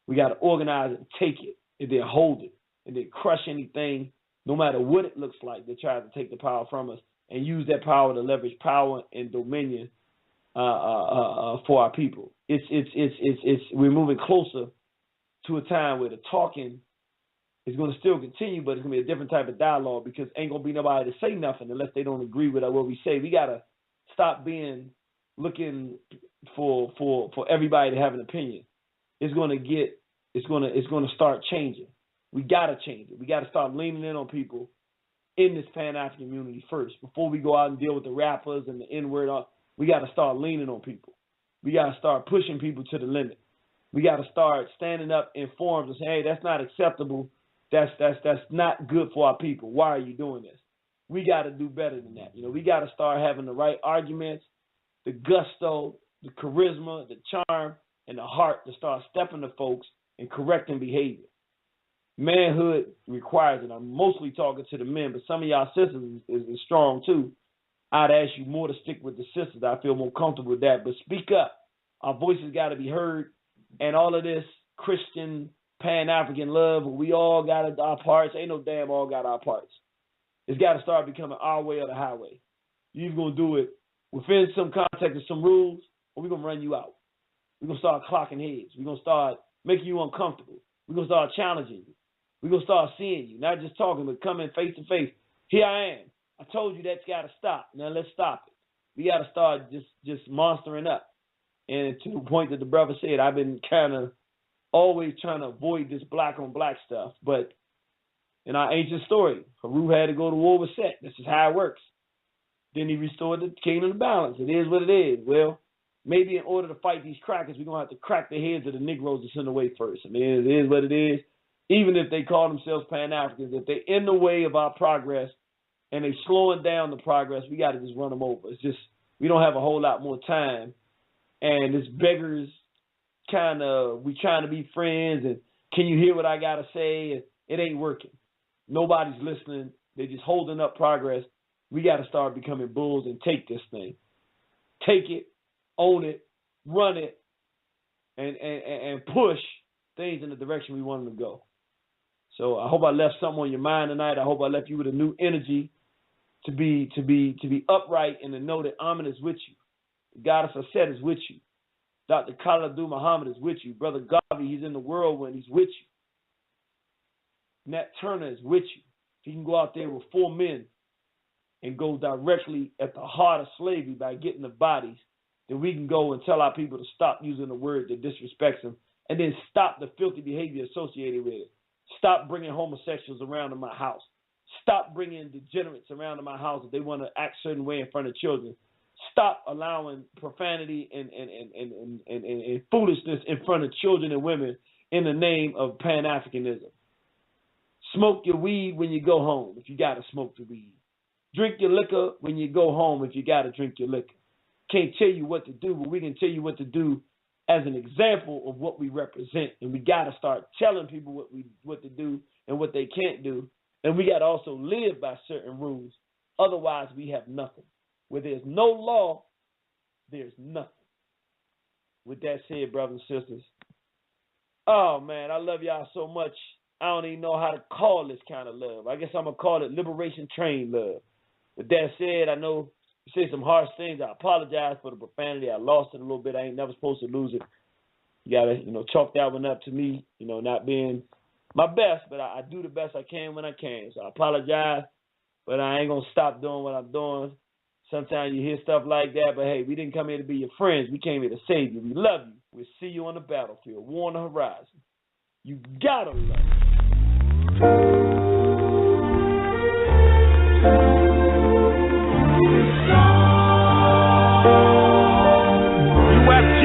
We got to organize it and take it, and then hold it, and then crush anything, no matter what it looks like, that tries to take the power from us, and use that power to leverage power and dominion for our people. We're moving closer to a time where the talking is going to still continue, but it's going to be a different type of dialogue, because ain't going to be nobody to say nothing unless they don't agree with what we say. We got to stop looking for everybody to have an opinion. It's going to start changing. We got to change it. We got to start leaning in on people in this Pan-African community first, before we go out and deal with the rappers and the N-word. We got to start leaning on people. We got to start pushing people to the limit. We got to start standing up in forums and saying, hey, that's not acceptable. That's not good for our people. Why are you doing this? We got to do better than that. We got to start having the right arguments, the gusto, the charisma, the charm, and the heart to start stepping to folks and correcting behavior. Manhood requires it. I'm mostly talking to the men, but some of y'all sisters is strong too. I'd ask you more to stick with the sisters. I feel more comfortable with that. But speak up. Our voices got to be heard. And all of this Christian Pan-African love, we all got our parts. Ain't no damn all got our parts. It's got to start becoming our way or the highway. You're either going to do it within some context of some rules, or we're going to run you out. We're going to start clocking heads. We're going to start making you uncomfortable. We're going to start challenging you. We're going to start seeing you, not just talking, but coming face to face. Here I am. I told you that's got to stop. Now let's stop it. We got to start just monstering up. And to the point that the brother said, I've been kind of always trying to avoid this black on black stuff. But in our ancient story, Haru had to go to war with Set. This is how it works. Then he restored the kingdom of balance. It is what it is. Well, maybe in order to fight these crackers, we're going to have to crack the heads of the Negroes that's in the way first. I mean, it is what it is. Even if they call themselves Pan-Africans, if they're in the way of our progress and they slowing down the progress, we got to just run them over. It's just, we don't have a whole lot more time. And this beggars we trying to be friends, and can you hear what I got to say? And it ain't working. Nobody's listening. They're just holding up progress. We got to start becoming bulls and take this thing. Take it, own it, run it, and push things in the direction we want them to go. So I hope I left something on your mind tonight. I hope I left you with a new energy to be upright and to know that Amen is with you. The Goddess Aset is with you. Dr. Khalid Abdul Muhammad is with you. Brother Garvey, he's in the whirlwind. He's with you. Nat Turner is with you. He can go out there with 4 men and go directly at the heart of slavery by getting the bodies. Then we can go and tell our people to stop using the word that disrespects them, and then stop the filthy behavior associated with it. Stop bringing homosexuals around to my house. Stop bringing degenerates around to my house if they want to act a certain way in front of children. stop allowing profanity and foolishness in front of children and women in the name of Pan-Africanism. Smoke your weed when you go home if you got to smoke the weed. Drink your liquor when you go home if you got to drink your liquor. Can't tell you what to do, but we can tell you what to do as an example of what we represent. And we got to start telling people what to do and what they can't do. And we got to also live by certain rules. Otherwise, we have nothing. Where there's no law, there's nothing. With that said, brothers and sisters, oh, man, I love y'all so much. I don't even know how to call this kind of love. I guess I'm going to call it liberation train love. With that said, I know you say some harsh things. I apologize for the profanity. I lost it a little bit. I ain't never supposed to lose it. You got to, chalk that one up to me, not being my best, but I do the best I can when I can. So I apologize, but I ain't going to stop doing what I'm doing. Sometimes you hear stuff like that, but hey, we didn't come here to be your friends. We came here to save you. We love you. We'll see you on the battlefield. War on the horizon. You gotta love it. UFG.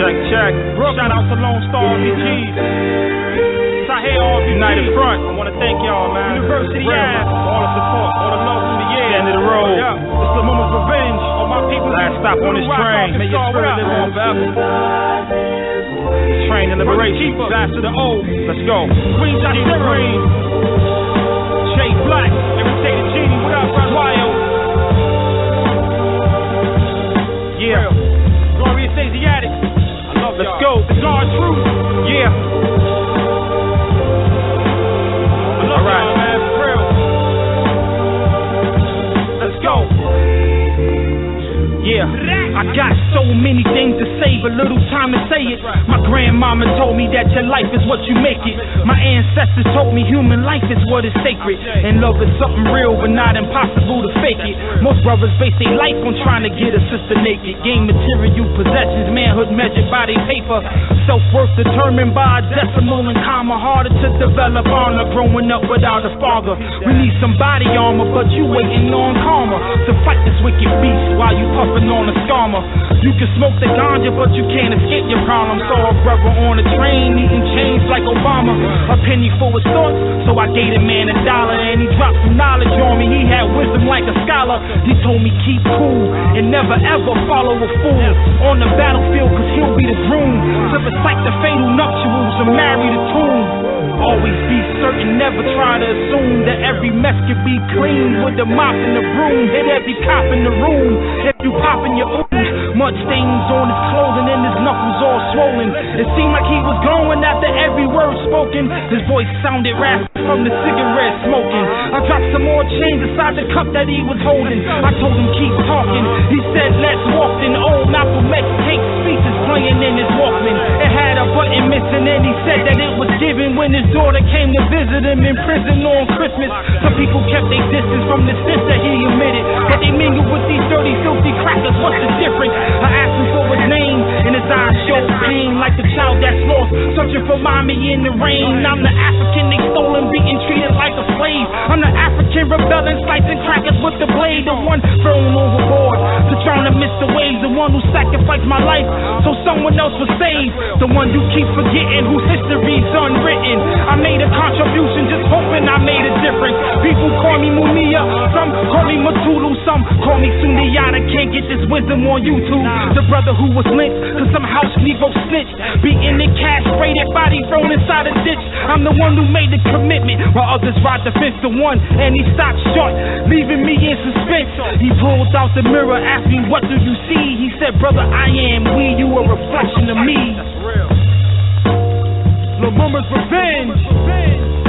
Check. Shout out to Lone Star RBGs. United Front. I want to thank y'all, man. University Ave. All the support, all the love through the years. End of the road. Yeah. It's the moment's revenge. All my people. Last stop on this train. May your spirit live on forever. Train to liberation. Back to the old. Let's go. Queen Green. Jay Black. Irritated Genie. What up, Rod Wild? Yeah. Glorious Asiatic. I love Let's go. The God Truth. Yeah. All right, man, for real. Let's go. Yeah, I got so many things to say, but little time to say it. My grandmama told me that your life is what you make it. My ancestors told me human life is what is sacred. And love is something real, but not impossible to fake it. Most brothers base their life on trying to get a sister naked. Gain material possessions, manhood measured by their paper. Self-worth determined by a decimal and comma. Harder to develop honor growing up without a father. We need some body armor, but you waiting on karma to fight this wicked beast while you puffing on a scammer. You can smoke the ganja, but you can't escape your problem. Saw a brother on a train eating chains like Obama. A penny for his thoughts, so I gave the man $1 and he dropped some knowledge on me. He had wisdom like a scholar. He told me keep cool and never ever follow a fool on the battlefield, cause he'll be the groom to recite the fatal nuptials and marry the tomb. Always be certain, never try to assume that every mess can be clean with the mop and the broom. Hit every cop in the room if you poppin' your ooze. Mud stains on his clothing and his knuckles all swollen. It seemed like he was going after every word spoken. His voice sounded raspy from the cigarette smoking. I dropped some more change inside the cup that he was holding. I told him keep talking. He said let's walk. Then old Malcolm X takes speeches playing in his Walkman. It had a button missing and he said that it was given when his daughter came to visit him in prison on Christmas. Some people kept their distance from the sins that he admitted, but they mingled with these dirty, filthy crackers. What's the difference? I asked him for his name, and his eyes showed pain like the child that's lost, searching for mommy in the rain. I'm the African they stolen, beaten, treated like a slave. I'm the African rebelling, slicing crackers with the blade. The one thrown overboard to drown amidst the waves. The one who sacrificed my life so someone else was saved. The one you keep forgetting, whose history's unwritten. I made a contribution, just hoping I made a difference. People call me Mumia, some call me Matulu, some call me Sundiata. Can't get this wisdom on YouTube. The brother who was lynched, cause some house Negro snitched. Beaten in cash, spray that body thrown inside a ditch. I'm the one who made the commitment, while others ride the fence. The one, and he stopped short, leaving me in suspense. He pulled out the mirror, asked me, what do you see? He said, brother, I am we, you a reflection of me. Lil' Mama's revenge.